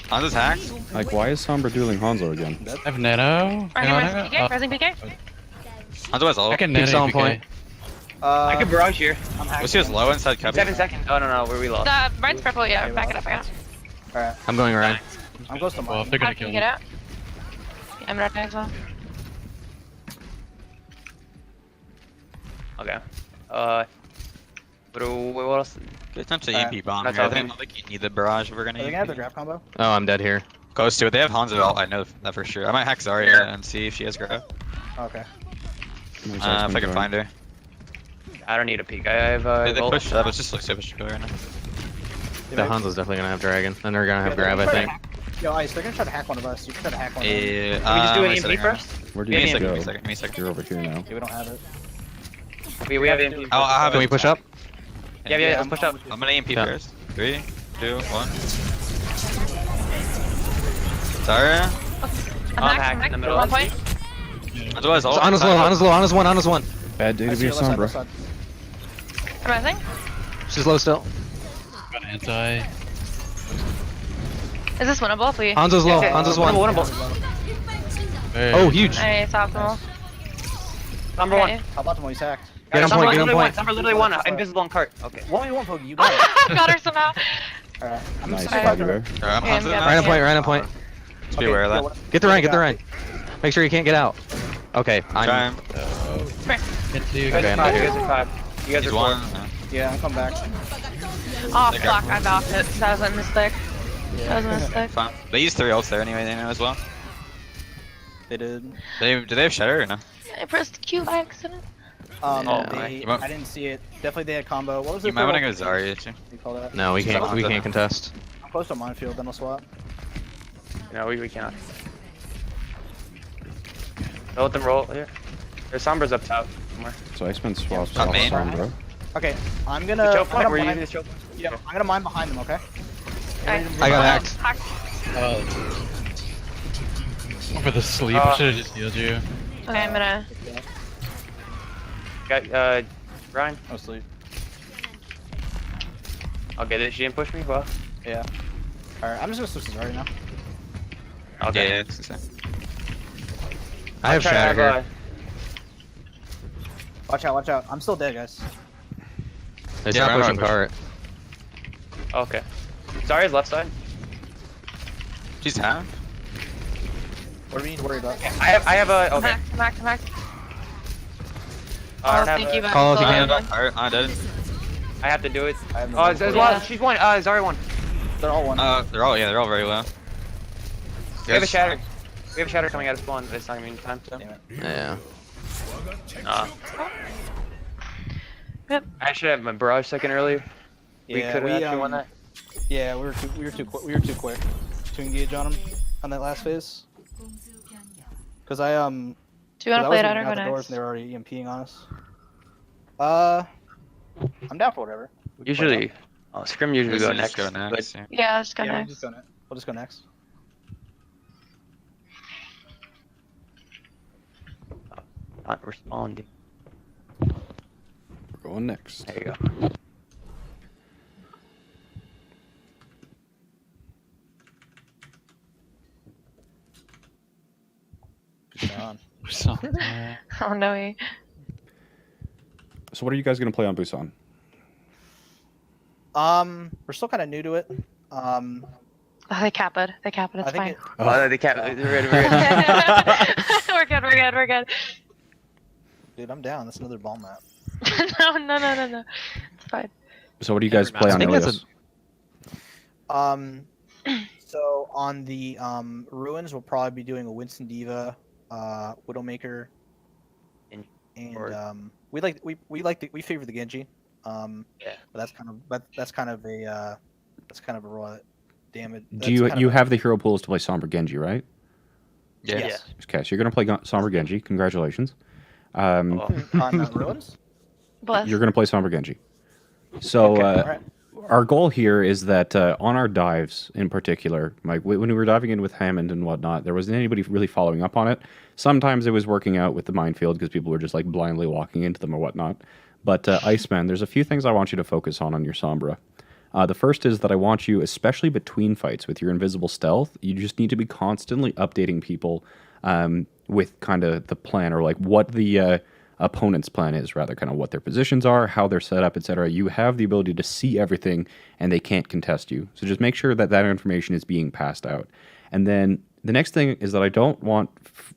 Hanzo's hacked. like, why is Sombra dueling Hanzo again? I have nano. Resing PK, resing PK. Hanzo has low. I can Keeps nano on PK. point. I could barrage here. I'm hacked Was she was again. low inside cubby? 7 seconds. Oh no, where we lost. The red's purple, yeah, back it up, back it up. Alright, I'm going around. I'm close to Well, if mine. they're How gonna can kill you me. get out? Yeah, I'm right as well. Okay. What else? Good time to Alright, EP bomb that's here. I all think good. like you need the barrage if we're Are gonna they gonna have the EP. grab combo? Oh, I'm dead here. Close to it. They have Hanzo ult. I know that for sure. I might hack Zarya and see if she has grab. Okay. There's If I X-Men can going. find her. I don't need a peek. I have They ult. push up. It's just like so push right now. The Hanzo's definitely gonna have Dragon. Then they're gonna have Grab, I think. Yo, Ice, they're gonna try to hack one of us. You can try to hack one of them. Yeah. Can we just do an wait a EMP second. first? Where do Give me a you second. go? Give me a second. Give me a second. You're over here now. Yeah, we don't have it. We have EMP. I'll have Can we it. push up? Yeah, let's push up. I'm gonna EMP Yeah. first. 3, 2, 1. Zarya. I'm hacked in the middle. 1 point. Hanzo has ult. Ana's low. Ana's low. Ana's one. Ana's one. Bad day I to see be a you left side, left Sombra. side. I'm resing. She's low still. Got anti. Is this winnable, please? Hanzo's low. Yeah, Hanzo's one. winnable. Hey. Oh, huge. Nice, optimal. Number one. Okay. How about the one he's hacked? Get on point. Get on point. Number literally one. Invisible on cart. Okay. 1v1 Pogi, you got it. Got her somehow. Alright. I'm Nice, gonna Fabio. Alright, I'm Yeah, Hanzo yeah. now. Right on point. Right on point. Just be aware of that. Get the Rhine. Get the Rhine. Make sure you can't get out. Okay. I'm. Trying. Get to you. Okay, I'm not You here. guys are five. You guys He's are one. four. Yeah, I'm coming back. Oh, fuck, I knocked it. That was a mistake. That was a mistake. Fine. They use 3 ults there anyway, they know as well. They did. Do they have Shatter or no? I pressed Q by accident. Yeah. They, You might- I didn't see it. Definitely they had combo. What was it? You might want to go Zarya too. You call that? No, we can't. We can't contest. I'm close to minefield, then I'll swap. No, we cannot. Don't let them roll here. There's Sombra's up top somewhere. So X-Men swaps Top off main. Sombra. Okay, I'm The gonna. choke point? We're mine, using the choke point? yeah, I'm gonna mine behind them. Okay. Okay. I got hacked. Hack. For the sleep, I should have just healed you. Okay, I'm gonna. Got, Ryan. No sleep. I'll get it. She didn't push me, well. Yeah. Alright, I'm just gonna switch to Zarya now. Okay. Yeah, it's insane. I have Try to Shatter here. Watch out, watch out. I'm still dead, guys. It's Yeah, not I know, pushing push. cart. Okay. Zarya's left side. She's half. What do we need to worry about? I have a. I'm Okay. hacked, I'm hacked, I'm hacked. I Oh, don't have thank you, a, but Call if you I'm can. still Alright, I'm dead. I have to do it. I have no Oh, one there's for one. Yeah. She's one. Zarya one. They're all one. They're all very low. We have a shatter. We have a shatter coming out of spawn. But it's not gonna be in time. So. Damn it. Yeah. Yep. I should have my barrage second earlier. We Yeah, could have actually won that. Yeah, we were too quick to engage on them on that last phase. Cause I Do you want to play it out or go the doors next? and they were already EMPing on us. I'm down for whatever. We can play it Usually, Scrim usually go next. Go next. But yeah. Yeah, let's go out. Yeah, we'll next. just go next. We'll just go next. not responding. We're going next. There you go. Just on. So, Oh no, he. So what are you guys going to play on Busan? We're still kind of new to it. Oh, they cap it. They cap it. It's I think fine. it, Oh, they can't. We're good. We're good. We're good. We're good. dude, I'm down. That's another ball map. No. It's fine. So what do you guys play on I think that's Ilios? So on the ruins, we'll probably be doing a Winston Diva, Widowmaker, and we favor the Genji. Yeah. But that's kind of a raw damage. Do you have the hero pools to play Sombra Genji, right? Yeah. Yes. Okay, so you're going to play Sombra Genji. Congratulations. on ruins? Bless. You're going to play Sombra Genji. So Alright. our goal here is that on our dives in particular, like when we were diving in with Hammond and whatnot, there wasn't anybody really following up on it. Sometimes it was working out with the minefield because people were just like blindly walking into them or whatnot. But Iceman, there's a few things I want you to focus on your Sombra. The first is that I want you, especially between fights with your invisible stealth, you just need to be constantly updating people with kind of the plan, or like what the opponent's plan is, rather, kind of what their positions are, how they're set up, etc. You have the ability to see everything and they can't contest you. So just make sure that that information is being passed out. And then the next thing is that I don't want,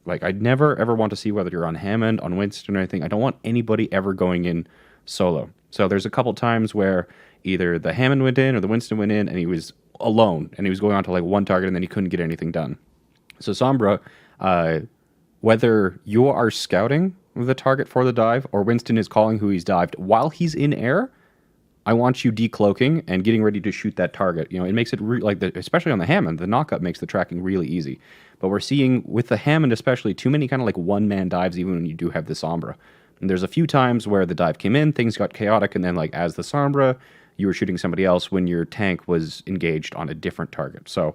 like, I'd never ever want to see whether you're on Hammond, on Winston, or anything. I don't want anybody ever going in solo. So there's a couple times where either the Hammond went in or the Winston went in and he was alone and he was going on to like one target and then he couldn't get anything done. So Sombra, whether you are scouting the target for the dive or Winston is calling who he's dived, while he's in air, I want you decloaking and getting ready to shoot that target. You know, it makes it especially on the Hammond, the knockup makes the tracking really easy. But we're seeing with the Hammond especially too many kind of like one-man dives even when you do have the Sombra. And there's a few times where the dive came in, things got chaotic, and then like as the Sombra, you were shooting somebody else when your tank was engaged on a different target. So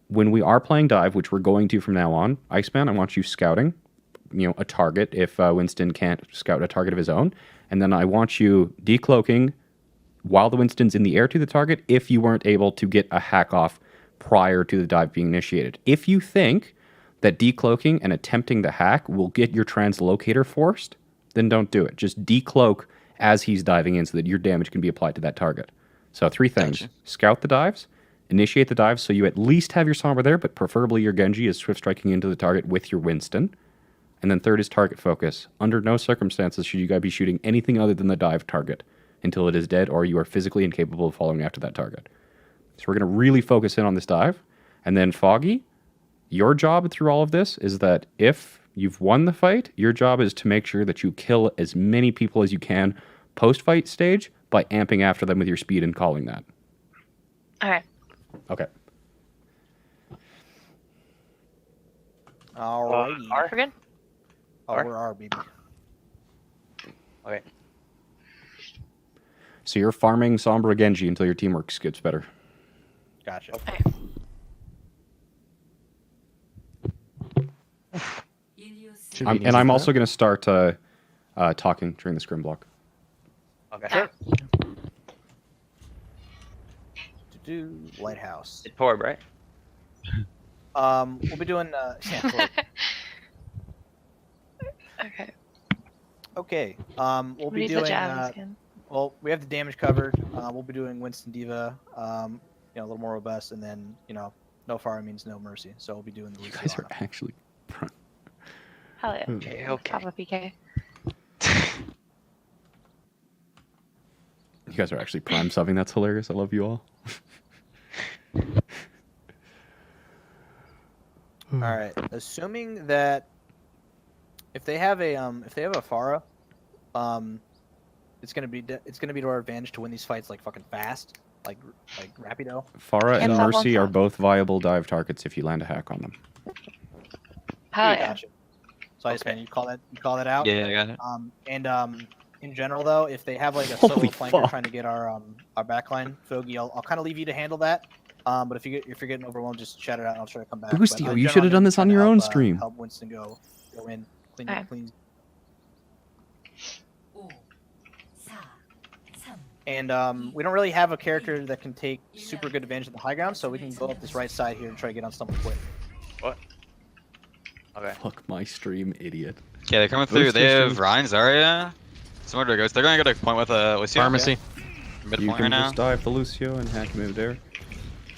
when we are playing dive, which we're going to from now on, Iceman, I want you scouting, you know, a target if Winston can't scout a target of his own. And then I want you decloaking while the Winston's in the air to the target if you weren't able to get a hack off prior to the dive being initiated. If you think that decloaking and attempting the hack will get your translocator forced, then don't do it. Just decloak as he's diving in so that your damage can be applied to that target. So 3 things. Gotcha. Scout the dives, initiate the dives so you at least have your Sombra there, but preferably your Genji is swift striking into the target with your Winston. And then 3rd is target focus. Under no circumstances should you guys be shooting anything other than the dive target until it is dead or you are physically incapable of following after that target. So we're going to really focus in on this dive. And then Foggy, your job through all of this is that if you've won the fight, your job is to make sure that you kill as many people as you can post-fight stage by amping after them with your speed and calling that. Okay. Okay. Alrighty. R? We're good. Oh, R? we're R, baby. Okay. So you're farming Sombra Genji until your teamwork gets better. Gotcha. And I'm also going to start talking during the scrim block. Okay. Sure. Lighthouse. It's Torb, right? We'll be doing yeah, Okay. okay. We'll We be need the doing Javin skin. well, we have the damage covered. We'll be doing Winston Diva, a little more robust, and then, no fire means no mercy. So we'll be doing the You Lucio guys are on it. actually... Hell yeah. Okay. Top of PK. You guys are actually prime subbing. That's hilarious. I love you all. All right. Assuming that if they have a Pharah, it's gonna be to our advantage to win these fights like fucking fast, like rapido. Farah and It's all Mercy one are shot. both viable dive targets if you land a hack on them. Hell yeah. Gotcha. So Iceman, you call that out. Yeah, I got it. And in general though, if they have like a Holy solo flanker fuck. trying to get our backline, Foggy, I'll kind of leave you to handle that. But if you're getting overwhelmed, just shout it out and I'll try to come back. Boostio, But, in you general, should have I'm done this trying on to your own help, stream. Help Winston go in, Okay. clean. 5, 4, 3, And we don't really have a character that can take super good advantage of the high ground, so we can go up this right side here and try to get on someone quick. What? Okay. Fuck my stream, idiot. Yeah, they're coming through. Boost They your have stream. Ryan, Zarya, Somewhere to go. They're gonna go to point with Lucio. Pharmacy. Mid You point can right now. just dive the Lucio and hack him over there.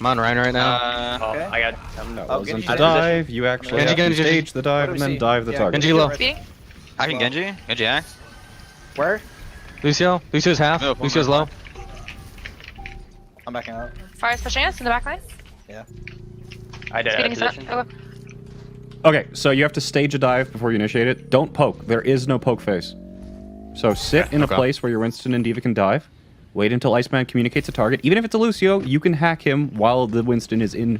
I'm on Ryan right now. Oh, Okay. I got. That Oh, wasn't Genji the position. dive. You actually Genji, have to Genji, stage the dive What and do we then see? dive the Yeah, target. Genji low. Speeding. Hacking Well. Genji. Genji axe. Where? Lucio. Lucio's half. No, Lucio's low. I'm backing out. Fire's pushing us in the back line. I did Speeding a is up. position. Oh, Okay, so you have to stage a dive before you initiate it. Don't poke. There is no poke phase. So sit in a place where your Winston and Diva can dive. Wait until Iceman communicates a target. Even if it's a Lucio, you can hack him while the Winston is in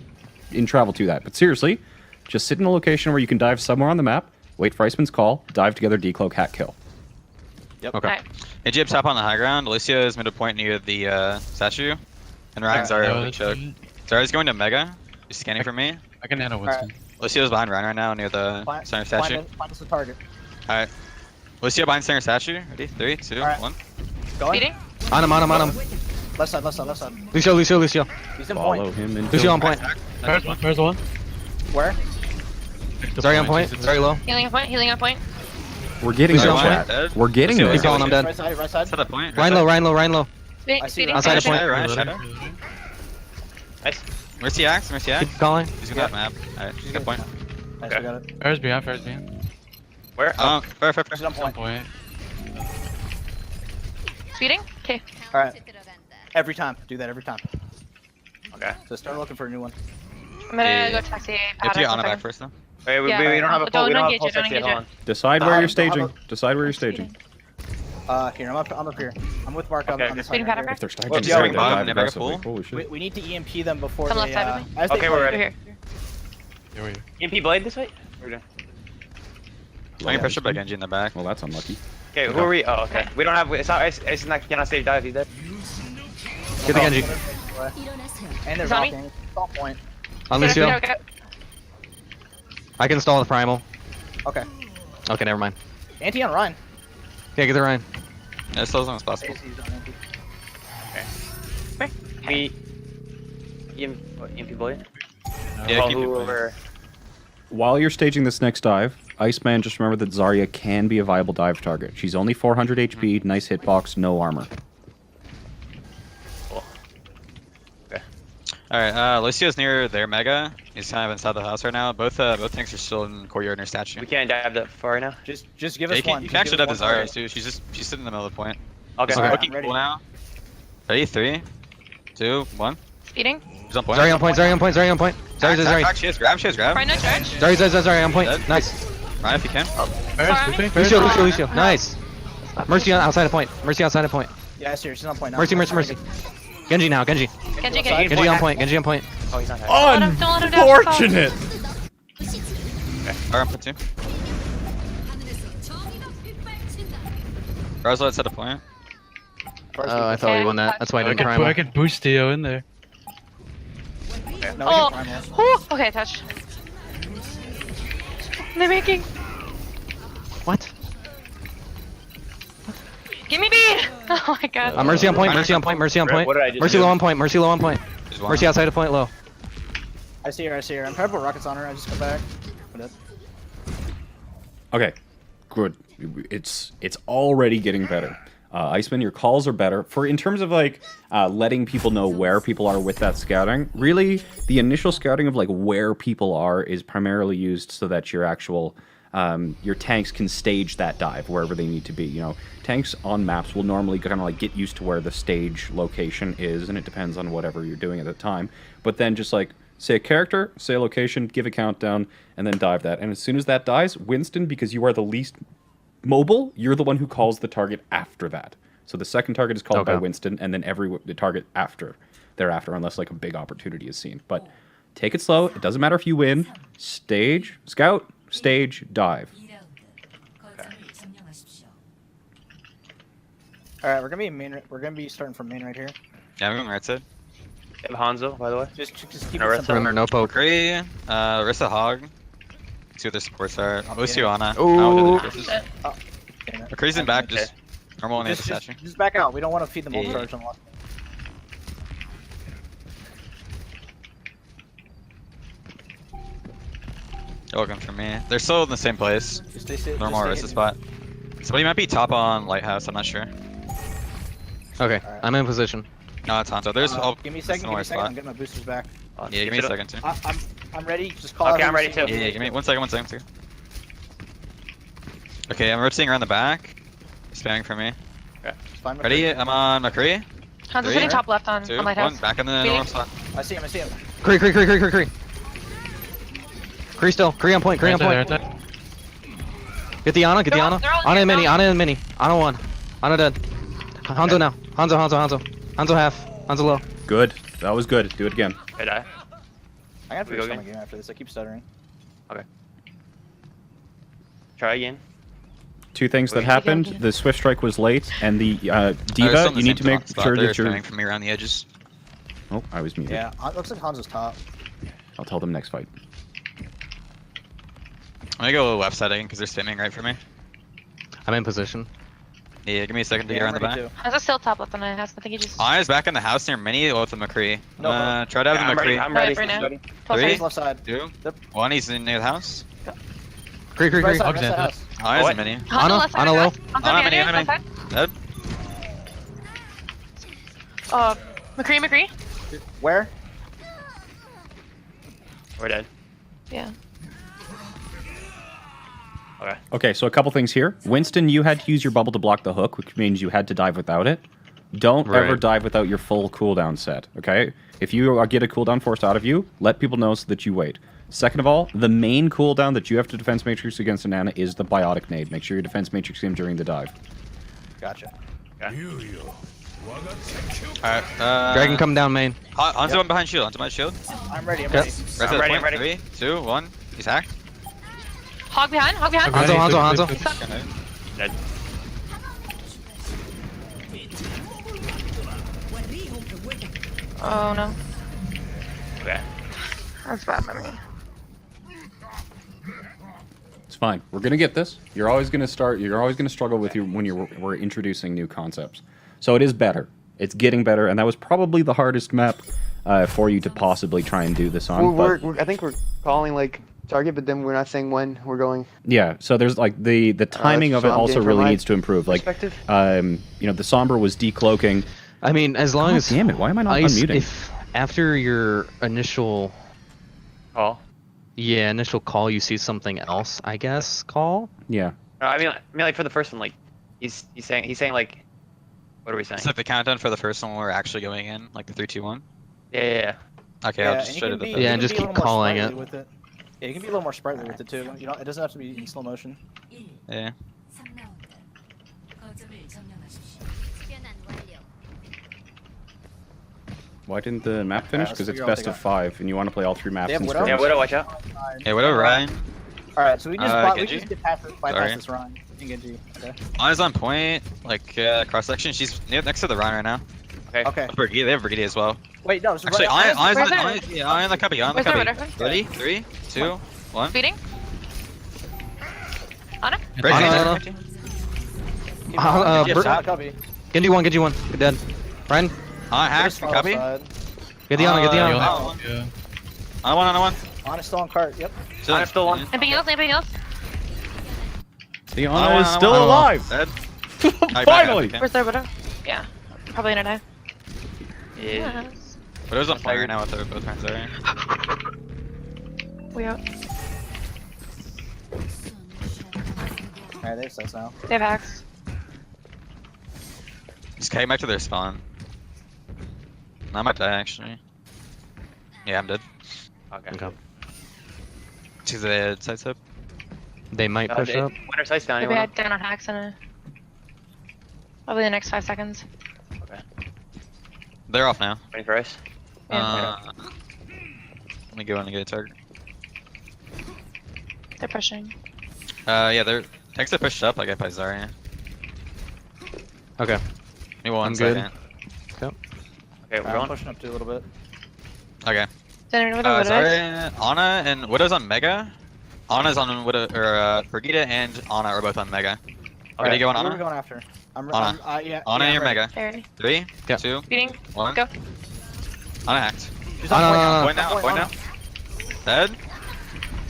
travel to that. But seriously, just sit in a location where you can dive somewhere on the map. Wait for Iceman's call. Dive together, decloak, hack, kill. Okay. alright. Genji up top on the high ground. Lucio is mid point near the statue. And Ryan Zarya will choke. Zarya's going to Mega. He's scanning for me. I can handle Winston. Lucio's behind Ryan right now near the center statue. Find us the target. Alright. Lucio behind center statue. Ready? 3, 2, Alright. 1. Going. Speeding. On him. Left side, left side, left side. Lucio. He's in Follow point. him and Lucio on point. Where's one? Where? Zarya on point. Zarya low. Healing a point. Healing a point. We're getting Lucio there, on chat. point. We're getting Lucio, there. Keep going. I'm dead. Right side, right side. Set that point. Ryan low. Speeding. I see Speeding. that. Outside of Finishing. point. Ryan, shadow. Nice. Mercy axe. Mercy axe. Keep calling. He's gonna have map. Alright, good point. Nice, Okay. we got it. Fair's behind. Where? Fair. He's on point. Point. Speeding. Okay. Alright. Every time. Do that every time. Okay. So start looking for a new one. I'm gonna Yeah. go taxi. You have to get on it back first though. Wait, we Yeah. don't have a Don't full. We don't have a engage full it, don't sexy yet. engage Hold on. Decide where you're I'll staging. have Decide where you're staging. Here, I'm up here. I'm with Mark Okay. on this Speeding side. pattern. If they're staging, Well, they're yo, gonna bottom, dive they back aggressively. full. Holy shit. We need to EMP them before Come they. left side of me. As they Okay, we're play. ready. Over here. Here we go. EMP blade this way? We're doing. I'm getting pressured by Genji in the back. Well, that's unlucky. Okay, who are we? Oh, okay. We don't have. It's not. Cannot save dive either. Get the Genji. And they're He's on me. knocking. Stop point. On Lucio. Okay. I can install the primal. Okay. Okay, never mind. Anti on Ryan. Yeah, get the Ryan. Yeah, as slow as possible. He's on anti. We. EMP blade. Yeah, Oh, keep it whoever. While you're staging this next dive, Iceman, just remember that Zarya can be a viable dive target. She's only 400 HP, nice hitbox, no armor. Alright, Lucio's near their Mega. He's kind of inside the house right now. Both tanks are still in courtyard near statue. We can't dive that far right now. Just give Yeah, us you one. can Just actually give dive us the one Zarya target. too. She's sitting in the middle of the point. Okay. He's Alright, looking ready. cool now. Ready? 3, 2, 1. Speeding. He's on point. Zarya on point. Zarya. She has grab. Ryan, no charge. Zarya on point. Dead. Nice. Ryan, if you can. Sorry. Lucio. Nice. Mercy on outside of point. Yeah, I see her. She's on point now. Mercy. Genji now. Genji Genji on point. Oh, he's not. Don't let him down. Unfortunate! Alright, put 2. Roslo set a point. Oh, I thought we won that. That's why I didn't I primal. could boost Theo in there. No, Oh. we can primal. Whew. Okay, touch. They're making. What? Give me bead. Oh my god. Mercy on point. What did I just Mercy do? low on point. There's one. Mercy outside of point low. I see her. I'm trying to put rockets on her. I just come back. Put it. Okay, good. It's already getting better. Iceman, your calls are better. In terms of like letting people know where people are with that scouting, really the initial scouting of like where people are is primarily used so that your actual your tanks can stage that dive wherever they need to be. You know, tanks on maps will normally kind of like get used to where the stage location is, and it depends on whatever you're doing at the time. But then just like say a character, say a location, give a countdown, and then dive that. And as soon as that dies, Winston, because you are the least mobile, you're the one who calls the target after that. So the second target is called by Okay. Winston, and then the target thereafter, unless like a big opportunity is seen. But take it slow. It doesn't matter if you win. Scout, stage, dive. All right, we're gonna be main. We're gonna be starting from main right here. Yeah, I'm going right side. They have Hanzo, by the way. Just keep No, it rest simple. Remember, no poke. Kree, Rissa Hog. See what their supports are. Luciana. Ooh. Kree's in back, just normal and Just statue. back out. We don't want to feed them all Yeah. charge on one. They're looking for me. They're still in the same place. Just stay safe. Normal just Rissa stay spot. Somebody might be top on Lighthouse, I'm not sure. Okay, Alright. I'm in position. No, it's Hanzo. There's Give me a second. Give me a second. I'm getting my boosters back. Yeah, give me a second too. I'm ready. Just call. Okay, out I'm ready every too. Yeah, single- give me 1 second, 1 second. Okay, I'm rotating around the back. Spamming for me. It's fine. Ready? I'm on McCree. Hanzo's Three, sitting top left on 2, Lighthouse. 1. Back in the Beating. normal spot. I see him. I see him. Cree. Cree still. Cree on point. Cree on point. Right there. Get the Ana. Get the They're all- Ana. they're all Ana here and mini. now. Ana and mini. Ana 1. Ana dead. Hanzo now. Hanzo. Hanzo half. Hanzo low. Good. That was good. Do it again. Did I? I gotta We go finish my again? game after this. I keep stuttering. Try again. 2 things that Okay. happened. The Swift Strike was late, and the Diva, you need to make sure that you're... They're spamming for me around the edges. Oh, I was muted. Yeah. Looks like Hanzo's top. I'll tell them next fight. I'm gonna go left side again because they're spamming right for me. I'm in position. Yeah, give me a second to get Yeah, around the I'm back. ready too. Hanzo's still top left on Lighthouse. I think he just. Ana's back in the house near mini with the McCree. No, Try to have Yeah, the I'm ready. McCree. I'm Right, ready. right now. Ready. 12 Three. He's seconds. left side. 2. Yep. 1, he's near the house. Cree. Right side. Hogs Right side in. house. Ana's What? in mini. Hanzo Ana, left side Ana of low. house. Hanzo Ana behind mini, you, Ana left mini. side. Dead. McCree. Where? We're dead. Yeah. Okay. Okay, so a couple things here. Winston, you had to use your bubble to block the hook, which means you had to dive without it. Don't ever Right. dive without your full cooldown set, okay? If you get a cooldown forced out of you, let people know so that you wait. Second of all, the main cooldown that you have to defense matrix against an Ana is the biotic nade. Make sure you defense matrix him during the dive. Gotcha. Alright. Dragon coming down main. Hanzo one behind shield. Hanzo behind shield. I'm ready. I'm Yep. ready. Rest I'm of the ready, point. I'm ready. 3, 2, 1. He's hacked. Hog behind. Okay, Hanzo. please. Okay. Dead. Oh no. Okay. That's bad memory. It's fine. We're gonna get this. You're always gonna struggle with when we're introducing new concepts. So it is better. It's getting better, and that was probably the hardest map for you to possibly try and do this on. but I think we're calling like target, but then we're not saying when we're going. yeah, so there's like the timing of it so I'm also getting really from my needs to improve. Like, perspective. you know, the Sombra was decloaking. I mean, as long God as damn it! Why am I not ice, unmuting? if after your initial Call. initial call you see something else, I guess call. Yeah. No, I mean like for the first one, like he's saying like, what are we saying? It's like the countdown for the first one we're actually going in, like the 3, 2, 1. Yeah. Okay, Yeah, I'll and just you show can you the be- third. Yeah, you and can just be a keep little more calling sprightly it. with it. Yeah, you can be a little more sprightly with it too. You know, it doesn't have to be in slow motion. Yeah. 3라운드 거점을 점령하십시오. Why didn't the map finish? let's Because it's figure out what best they of got. 5, and you want to play all 3 maps They have in Widow? scrims. Yeah, Widow, watch out. Hey, whatever, Ryan. All right, so we just we Genji? just get past this, bypass Sorry. this run. In Genji. Okay. Ana's on point, like cross section. She's next to the Ryan right now. Okay. Okay. Brigade, they have Brigade as well. Wait, no. So Actually, right, Ana's Where's on that? yeah, Ana on the cubby, on the Where's that cubby. Widow? Ready? 3, 2, 1. Beating. Ana. Brigade. Ana. keep Uh, going. Br- Shot copy. Genji one. Good dead. Ryan, Ana hacked Just from follow cubby. side. get the Ana. Get the Uh, Ana. Yeah. On one. Ana's still on cart. Yep. Ana's still on. Anything else? Anything else? The Ana Ana is one, still Ana one. alive! Dead. Finally! Where's their Widow? Yeah. Probably gonna die. Yeah. Yes. But it was on fire right now with both hands there. We out. All right, they have sets now. They have hacks. Just came back to their spawn. I might die actually. Yeah, I'm dead. Okay. Okay. She's a side step. They might push up. Winter sight's down. Maybe Anyone? head down on hacks in probably the next 5 seconds. Okay. They're off now. Waiting for ice. Yeah. Let me go in and get a target. They're pushing. Yeah, they're tanks are pushed up. I get by Zarya. Okay. Me one I'm good. second. Okay, we're I'm going. pushing up too a little bit. Okay. Does anyone know what it is? Zarya, Ana, and Widow's on Mega. Ana's on Widow, or Brigida and Ana are both on Mega. Ready to go on Who are we Ana? going after? I'm Ana. yeah. Ana yeah, and your I'm ready. Mega. There. 3, Yeah. 2, Beating. 1. Go. Ana hacked. She's on Ana. point Point now, Ana. point now. Dead.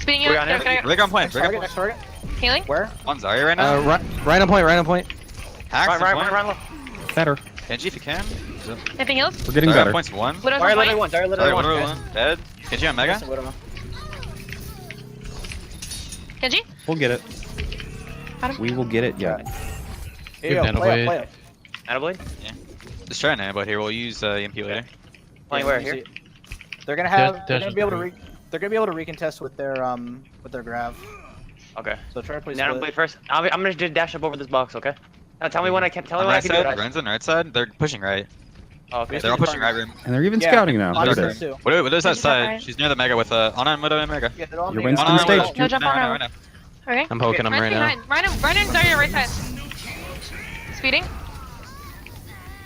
Speeding you. We're on Go, him. go, go. Rig on point, Next rig on target. point. Next target. Healing. Where? On Zarya right now. Right on point. Right on point. Hacks Run, on run, point. run, run. Better. Genji if you can. Anything else? We're getting Zarya better. points one. Widow's Zarya on literally point. one. Zarya literally Zarya one. literally guys. one. Dead. Genji on Mega. Listen, Widow. Genji. We'll get it. Got him. We will get it. Yeah. Here you go. Nano Play Blade. up, play up. Nanoblade? Just try an but here. We'll use EMP later. Playing Yeah, where? you Here? see it. They're gonna have. Dash They're gonna is be able to. good. They're gonna be able to recontest with their grav. Okay. So try to play Nanoblade split. first. I'm gonna just dash up over this box, okay? Now tell me when I can. Tell me On when I right can do it. side. Ren's on right side. They're pushing right. Oh, okay. They're all pushing right room. And they're even Yeah, scouting now. Look at Honestly, that. too. Widow's that Genji's on side. right. She's near the Mega with Ana and Widow and Mega. Yeah, they're all Your main. Winston Ana, stage. Widow. No jump on Right her. now. Okay. I'm poking him Ryan's right now. behind. Ryan and Zarya right side. Speeding.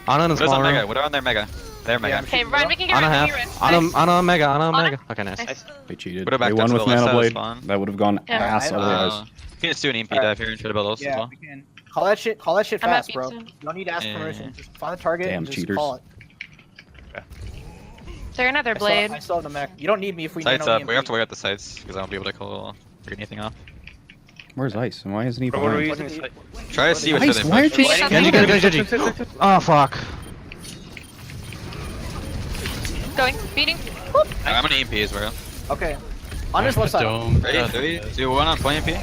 Ana in the Widow's small on Mega. room. Widow on their Mega. They're Mega. Yeah, Okay, Ryan, we can get Ana Ryan. half. Ana Omega. Ana Omega. Okay, nice. Nice. They cheated. Widow They backed up won to with the left side of the Nano spawn. Blade. That would have gone Yeah. ass otherwise. You can just do an EMP Alright. dive here and try to build ults as Yeah, well. we can. Call that shit. Call that shit I'm at fast, beat bro. soon. You don't need to ask Yeah. permission. Just find the target Damn and just cheaters. call it. They're gonna have their I blade. still have the mech. You don't need me if we Sights nano up. We have EMP. to wait at the sights because I won't be able to call or anything off. Where's Ice? And why isn't he What are we behind? using? Try to see which Ice, way they why push. aren't you Genji, scanning? Genji. Oh fuck. Going. Beating. I'm gonna EMP as well. Okay. On his left side. Dome. Ready? 3, 2, 1 on point EMP.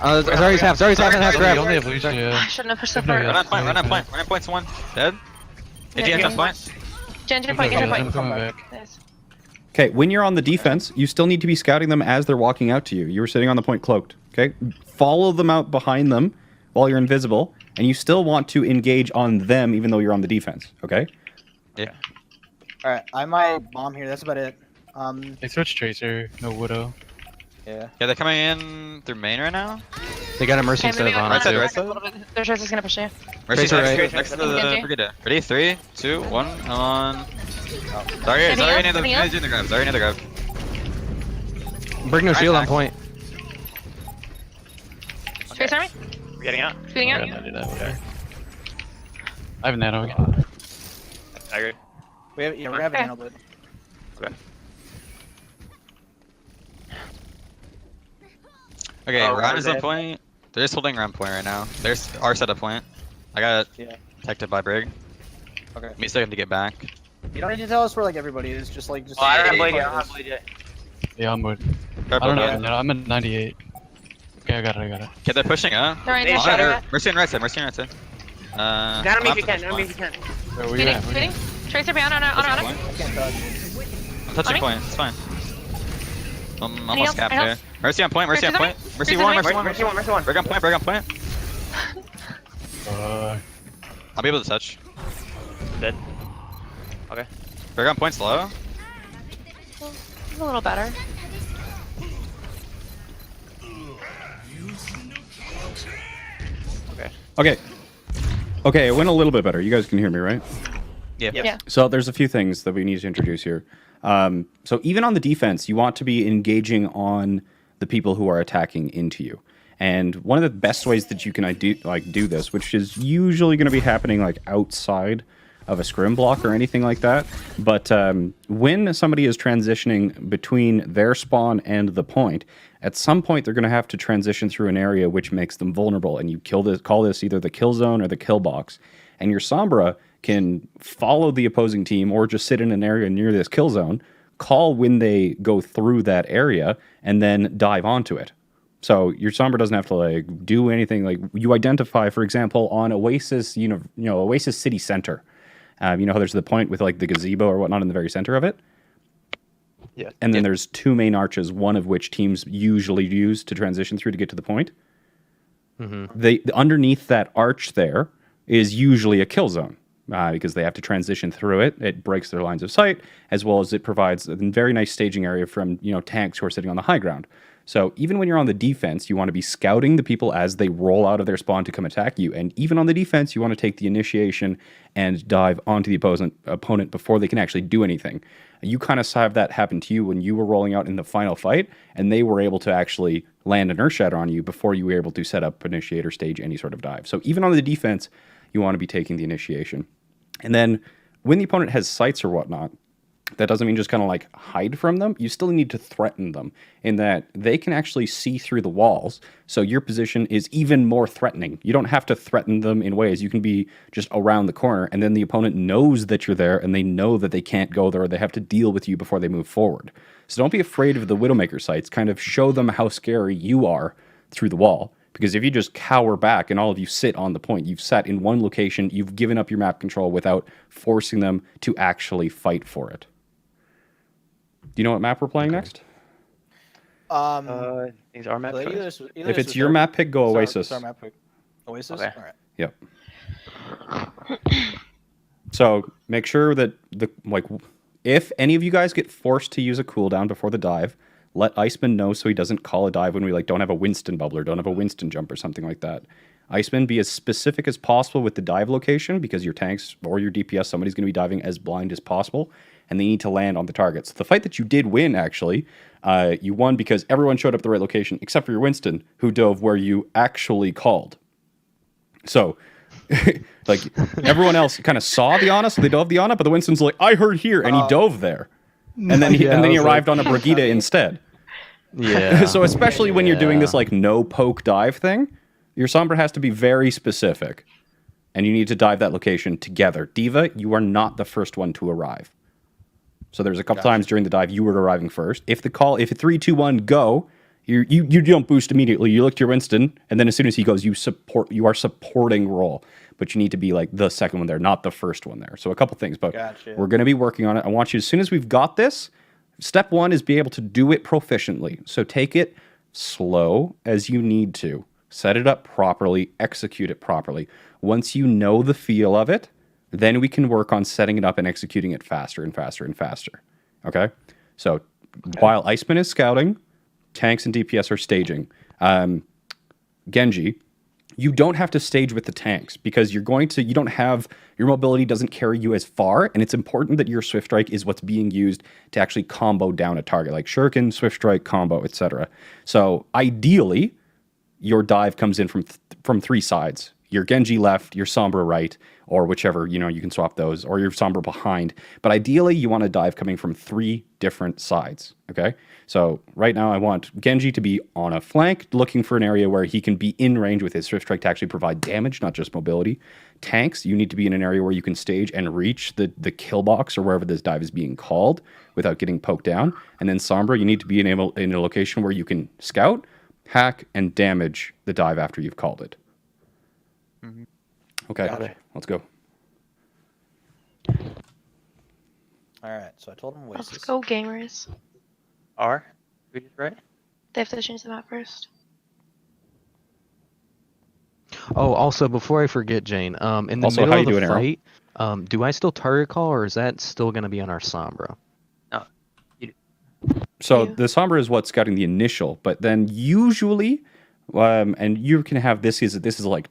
Zarya's half. Zarya's half and half We grab. only have Lucio. I shouldn't have pushed so No, far. yeah. Run on point. Run on point. Run on point's one. Dead. Genji Yeah. on point. Genji point. Genji point. Coming back. Nice. Okay, when you're on the defense, you still need to be scouting them as they're walking out to you. You were sitting on the point cloaked. Okay, follow them out behind them while you're invisible, and you still want to engage on them even though you're on the defense. Okay. Yeah. All right. I might bomb here. That's about it. They switched Tracer. No Widow. Yeah. Yeah, they're coming in through main right now. They got a mercy Okay, instead maybe of I'll Ana Right side, too. right side. a little bit. Their choice is gonna push you. Mercy Tracer next, right. next to the Genji. Brigade. Ready? 3, 2, 1 on. Zarya, Anything Zarya else? near the Anything else? near the grab. Zarya near the grab. Bring no shield on Back. point. Trace army. We're getting out. Speeding out. Yeah, I did that. Whatever. I have Nano again. I agree. We're gonna have a Okay. nano blade. Okay, Oh, Ron we're is on dead. point. They're just holding round point right now. There's our set of point. I got Yeah. detected by Brig. Okay. Me still have to get back. You don't need to tell us where like everybody is. Just like just. Oh, I don't have Yeah, blade yeah, yet. I don't have blade yet. Yeah, I'm good. I Purple don't know. dead. No, I'm at 98. Okay, I got it. Okay, they're pushing, huh? They're in They the shot shadow. her. Mercy on right side. Mercy on right side. Nano me if you can. Nano me if you can. Where we Speeding. at? Speeding. Tracer behind on I can't touch. I'm touching Honey? point. It's fine. I'm Any almost else? capped Any there. else? Mercy on point. Mercy on Mercy's point. on me? Mercy Mercy's one. on me? Mercy one. Mercy one. Mercy one. Brig on point. Brig on point. I'll be able to touch. Dead. Okay. Brig on point's low. A little better. Okay. Okay, it went a little bit better. You guys can hear me, right? Yeah. Yes. Yeah. So there's a few things that we need to introduce here. So even on the defense, you want to be engaging on the people who are attacking into you. And one of the best ways that you can do this, which is usually going to be happening like outside of a scrim block or anything like that, but when somebody is transitioning between their spawn and the point, at some point they're going to have to transition through an area which makes them vulnerable, and you call this either the kill zone or the kill box. And your Sombra can follow the opposing team or just sit in an area near this kill zone, call when they go through that area, and then dive onto it. So your Sombra doesn't have to like do anything. Like you identify, for example, on Oasis, Oasis City Center. You know how there's the point with like the gazebo or whatnot in the very center of it? Yeah. And then there's two main arches, one of which teams usually use to transition through to get to the point. They underneath that arch there is usually a kill zone because they have to transition through it. It breaks their lines of sight, as well as it provides a very nice staging area from tanks who are sitting on the high ground. So even when you're on the defense, you want to be scouting the people as they roll out of their spawn to come attack you. And even on the defense, you want to take the initiation and dive onto the opponent before they can actually do anything. You kind of saw that happen to you when you were rolling out in the final fight, and they were able to actually land an Earth Shatter on you before you were able to set up, initiate, or stage any sort of dive. So even on the defense, you want to be taking the initiation. And then when the opponent has sights or whatnot, That doesn't mean just kind of like hide from them. You still need to threaten them in that they can actually see through the walls. So your position is even more threatening. You don't have to threaten them in ways. You can be just around the corner, and then the opponent knows that you're there, and they know that they can't go there, or they have to deal with you before they move forward. So don't be afraid of the Widowmaker sites. Kind of show them how scary you are through the wall. Because if you just cower back and all of you sit on the point, you've sat in one location, you've given up your map control without forcing them to actually fight for it. Do you know what map we're playing next? These are map choice. If it's your map pick, go Oasis. It's our map pick. Oasis? Okay. All right. Yep. So make sure that if any of you guys get forced to use a cooldown before the dive, let Iceman know so he doesn't call a dive when we don't have a Winston bubble or don't have a Winston jump or something like that. Iceman, be as specific as possible with the dive location because your tanks or your DPS, somebody's going to be diving as blind as possible, and they need to land on the target. So the fight that you did win, actually, you won because everyone showed up at the right location except for your Winston, who dove where you actually called. So, like, everyone else kind of saw the Ana, so they dove the Ana, but the Winston's like, I heard here, and he dove there. And then he arrived on a Brigida instead. Yeah. So especially when you're doing this like no poke dive thing, your Sombra has to be very specific, and you need to dive that location together. Diva, you are not the first one to arrive. So there's a couple times during the dive you were arriving first. If a 3, 2, 1 go, you don't boost immediately. You look to your Winston, and then as soon as he goes, you are supporting roll. But you need to be like the second one there, not the first one there. So a couple things, but we're going to be working on it. I want you, as soon as we've got this, step one is be able to do it proficiently. So take it slow as you need to. Set it up properly, execute it properly. Once you know the feel of it, then we can work on setting it up and executing it faster and faster and faster. Okay? So while Iceman is scouting, tanks and DPS are staging. Genji, you don't have to stage with the tanks because you don't have, your mobility doesn't carry you as far, and it's important that your Swift Strike is what's being used to actually combo down a target, like Shuriken, Swift Strike, combo, etc. So ideally, your dive comes in from three sides. Your Genji left, your Sombra right, or whichever, you can swap those, or your Sombra behind. But ideally, you want a dive coming from 3 different sides, okay? So right now, I want Genji to be on a flank, looking for an area where he can be in range with his Swift Strike to actually provide damage, not just mobility. Tanks, you need to be in an area where you can stage and reach the kill box or wherever this dive is being called without getting poked down. And then Sombra, you need to be in a location where you can scout, hack, and damage the dive after you've called it. Mm-hmm. Okay, let's go. All right, so I told him Oasis. Let's go, gamers. R? We just right? They have to change the map first. Oh, also, before I forget, Jane, in the Also, middle how of you the doing, Arrow? fight, do I still target call, or is that still going to be on our Sombra? No. So Yeah. the Sombra is what's scouting the initial, but then usually, and you can have this is like,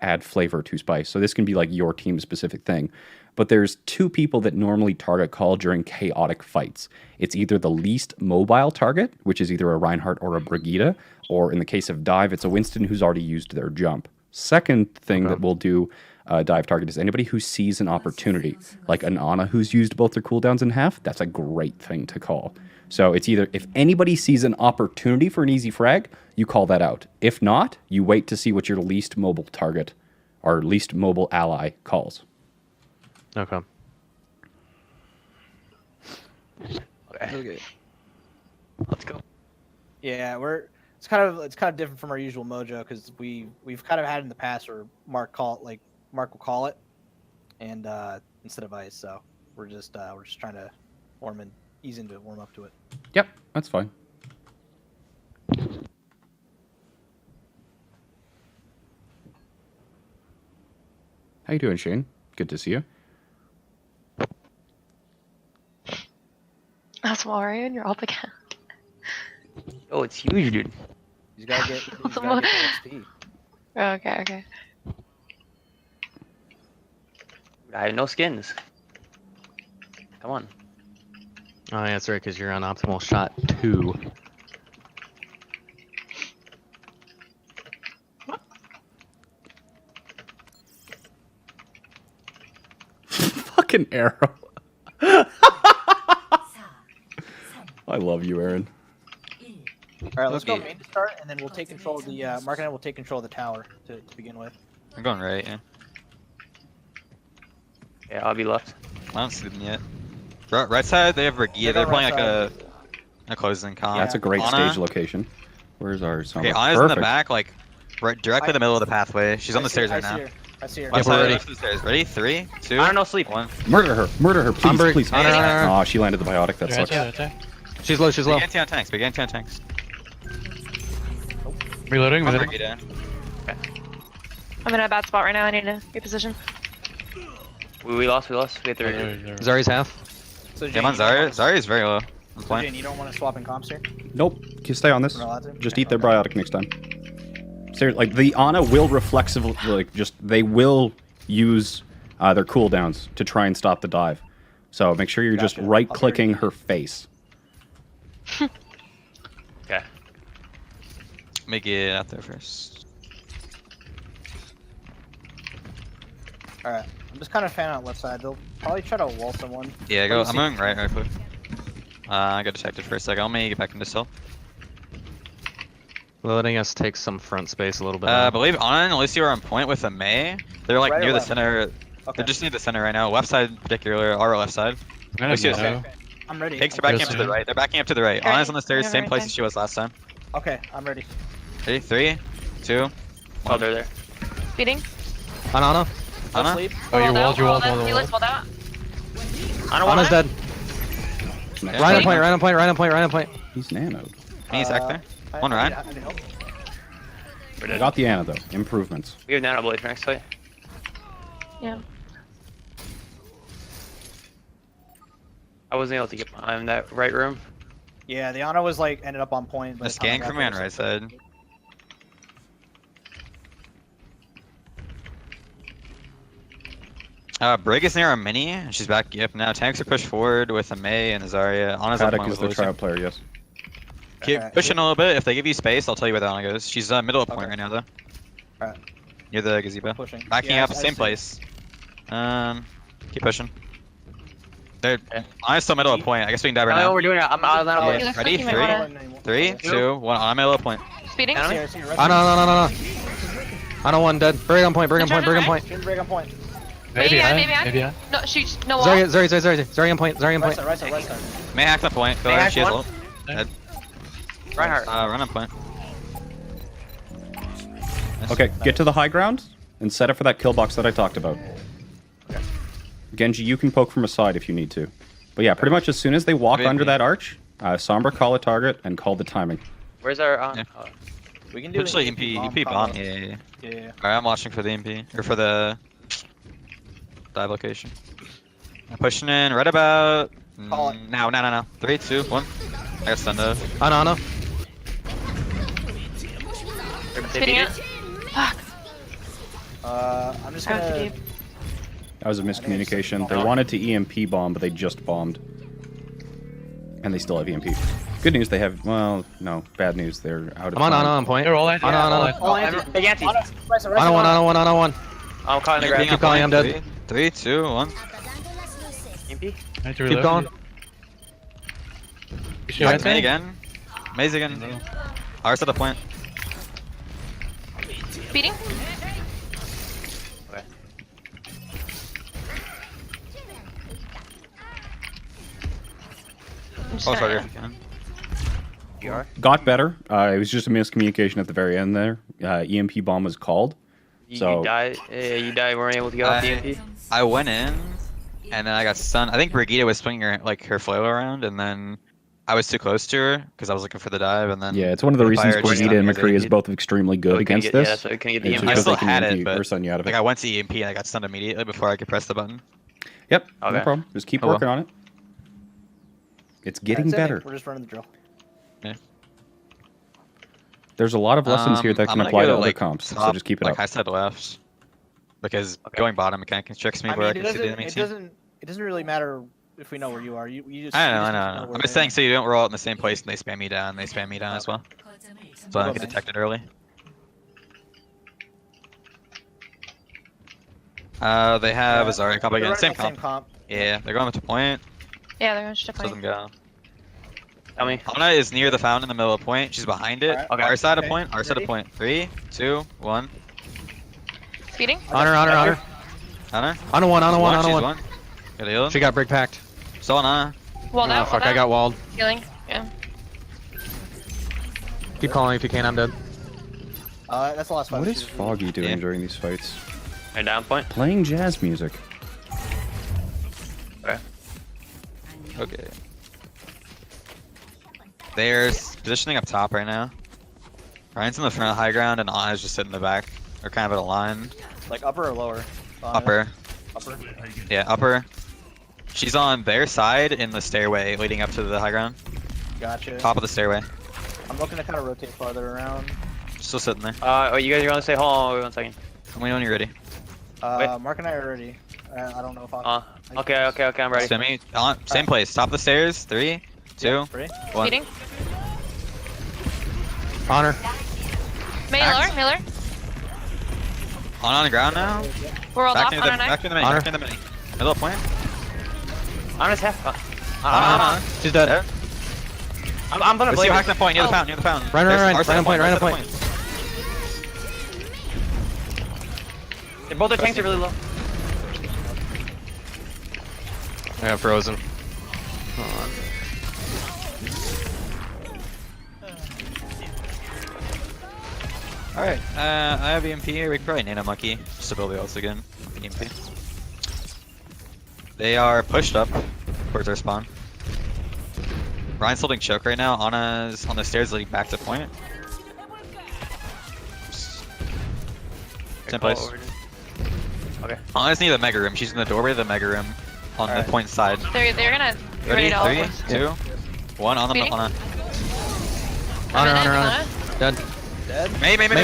add flavor to spice. So this can be like your team specific thing. But there's 2 people that normally target call during chaotic fights. It's either the least mobile target, which is either a Reinhardt or a Brigida, or in the case of dive, it's a Winston who's already used their jump. Second thing that we'll do dive target is anybody who sees an opportunity, like an Ana who's used both their cooldowns in half. That's a great thing to call. So it's either if anybody sees an opportunity for an easy frag, you call that out. If not, you wait to see what your least mobile target or least mobile ally calls. Okay. Okay. Let's go. Yeah, it's kind of different from our usual mojo because we've kind of had in the past where Mark will call it, and instead of ice, so we're just trying to warm up to it. Yep, that's fine. How you doing, Shane? Good to see you. That's Wario, and you're up again. Oh, it's huge, dude. He's gotta get the XP. Okay. I have no skins. Come on. Oh, that's right, because you're on optimal shot 2. Fucking Arrow. I love you, Aaron. All right, let's go Okay. main to start, and then we'll take control of the Mark and I will take control of the tower to begin with. I'm going right, yeah. Yeah, I'll be left. I don't see them yet. Right side, they have Regia. They're They're going playing right like a closing comp. That's a great Anna? stage location. Where's ours? Okay, Oh, Anna's in the perfect. back, like right directly in the middle of the pathway. She's on the stairs right now. I see her. Left we're side, ready. left of the stairs. Ready? 3, 2, I don't know, sleep. 1. Murder her, please, Umber- please. Honor. Oh, she landed the biotic. That Right sucks. side, right side. She's low. She's low. Big anti on tanks. Big anti on tanks. Reloading. On Reloading. Brigida. I'm in a bad spot right now. I need to reposition. We lost. We have to. Zari's half. So Yeah, I'm on Zarya. Zarya is very low. I'm So playing. Jane, you don't want to swap in comps here? Nope. Can stay on this. We're not allowed to? Just Okay, eat their okay. biotic next time. Seriously, like the Ana will reflexively, they will use their cooldowns to try and stop the dive. So make sure you're just Gotcha. right-clicking her face. Okay. Let me get out there first. All right. I'm just kind of fanning out left side. They'll probably try to wall someone. Yeah, Let go. me I'm see. going right quick. I got detected for a second. Let me get back into stealth. Letting us take some front space a little bit. I believe Anna and Alicia are on point with a Mei. They're like Right or near the left? center. Okay. They're just near the center right now. Left side, in particular, our left side. I'm gonna Lucius. go. Okay. I'm ready. Pigs are I'm backing Yes, up to the sir. right. They're backing up to the right. Okay. Anna's on the stairs, Yeah, same right place side. as she was last time. Okay, I'm ready. Ready? 3, 2. Oh, they're there. Speeding. Anna. Go Anna? sleep. Oh, you Walled out, walled, you walled, walled out. walled, Felix walled. walled out. I don't want Anna's dead. Next Ryan on time. point. Ryan on point. Ryan on point. Ryan on point. He's nanoed. He's back there. One I Ryan. need- I need help. I got the Ana, though. Improvements. We have Nano Blade for next fight. Yeah. I wasn't able to get behind that right room. Yeah, the Ana was like ended up on point. A scan from me on right side. Brig is near our mini, and she's back up now. Tanks are pushed forward with a Mei and a Zarya. Anna's on Paddock point is with the Lucy. tryout player, yes. Keep Alright. pushing a little bit. If they give you space, I'll tell you where that one goes. She's middle of point Okay. right now, though. Alright. Near the gazebo. Pushing. Backing Yeah, up, I same see. place. Keep pushing. They're I'm still middle of point. I guess we can dive right I know what now. we're doing. I'm out of Nano Yeah. Blade. Felix, Ready? you might 3, wanna- 3, 2, 1. I'm middle of point. Speeding. Down. I see her, Anna. Anna one dead. Brig on point. Brig on point. Brig on point. Shouldn't break on point. Maybe Maybe I- I. maybe I- Maybe I. No, she's no wall. Zari on point. Zari on Right point. side, right side, right side. May hack the point. Go May ahead. hack She has one. ult. Dead. Reinhardt. Run on point. Nice. Okay, get to the high ground and set it for that kill box that I talked about. Genji, you can poke from a side if you need to. But yeah, pretty much as soon as they walk Maybe. under that arch, Sombra call a target and call the timing. Where's our? Yeah. We can do Potentially an EMP bomb. combo. Yeah. Yeah. Alright, I'm watching for the EMP. Or for the dive location. I'm pushing in right about Call it. now. 3, 2, 1. I got stunned out. Anna. Speeding out. Fuck. I'm just I was too gonna. deep. That was a miscommunication. They wanted to EMP bomb, but they just bombed. And they still have EMP. Good news, they have... Well, no. Bad news, they're out of I'm on time. Anna on point. They're all at Anna. Oh, big anti. Right side, right Anna side. one. I'm caught in the Being ground. Keep calling, I'm dead. 3, 2, 1. EMP. I have to Keep reload. going. You sure Back May again. May's again. Ours at the point. Speeding. Okay. I'm just Oh, gonna- sorry if you can. You are. Got better. It was just a miscommunication at the very end there. EMP bomb was called. You So- died. You died. Weren't able to get off the EMP. I went in, and then I got stunned. I think Brigida was swinging her flail around, and then I was too close to her because I was looking for the dive, and then Yeah, it's one of the reasons fired, Brigida and stunned McCree is because both extremely good Oh, we couldn't against get- this. Yeah, that's why we couldn't get the It's EMP. I because still they can had EMP it, but or stun you out of like it. I went to EMP and I got stunned immediately before I could press the button. Yep, no Okay. problem. Just keep Oh, well. working on it. It's getting That's it. better. We're just running the drill. There's a lot of lessons here that I'm can gonna apply go, to other like, comps, so top, just keep it like up. high side left, because Okay. going bottom mechanic tricks me I where I mean, can see the enemy team. it doesn't really matter if we know where you are. You just. I you know, just I need to know. where I'm just they're saying so you don't roll out in the same place and they spam me down. They spam me down as well, so I don't get Okay. detected early. They have a Zarya comp They're again, running same the comp. Yeah, they're going to point. Yeah, they're gonna shift So them point. go. Tell me. Ana is near the fountain in the middle of point. She's behind it. Alright. Okay. Our side of Okay. point. Our side of Ready? point. 3, 2, 1. Speeding. Honor. Ana. On a one. She's one. Got a heal. She got brick packed. Still on Ana. Walled Oh out. fuck, I got walled. Healing. Yeah. Keep calling if you can, I'm dead. That's the last fight. What is Foggy doing Yeah. during these fights? They're down point. Playing jazz music. Okay. They're positioning up top right now. Ryan's in the front of high ground and Ana's just sitting in the back. They're kind of at a line. Like upper or lower? Upper. Upper. Yeah, upper. She's on their side in the stairway leading up to the high ground. Gotcha. Top of the stairway. I'm looking to kind of rotate farther around. Still sitting there. Oh, you guys are gonna say, hold on, wait 1 second. Let me know when you're ready. Wait. Mark and I are ready. I don't know if Okay, I'm ready. Semi. Same place. Top of the stairs. 3, 2, Ready? 1. Speeding. Honor. Mailer. Mailer. On the ground now. We're all Back off to on the our back to the mini. Honor. Back to the mini. Middle point. I'm just half. Ana. She's dead. There. I'm gonna Let's see blade. you hack the point. Near the Oh. fountain. Near the fountain. Right There's on our side point, our right on side point. Both their tanks are really low. I got frozen. Hold on. Alright, I have EMP. We can probably Nano Monkey just to build the ults again. EMP. They are pushed up towards our spawn. Ryan's holding choke right now. Ana's on the stairs leading back to point. Same place. Okay. Ana's near the mega room. She's in the doorway of the mega room on the point side. They're gonna be Ready? ready to all 3, points. 2, 1. On the Speeding. Ana. Honor. Dead. May. May. Break.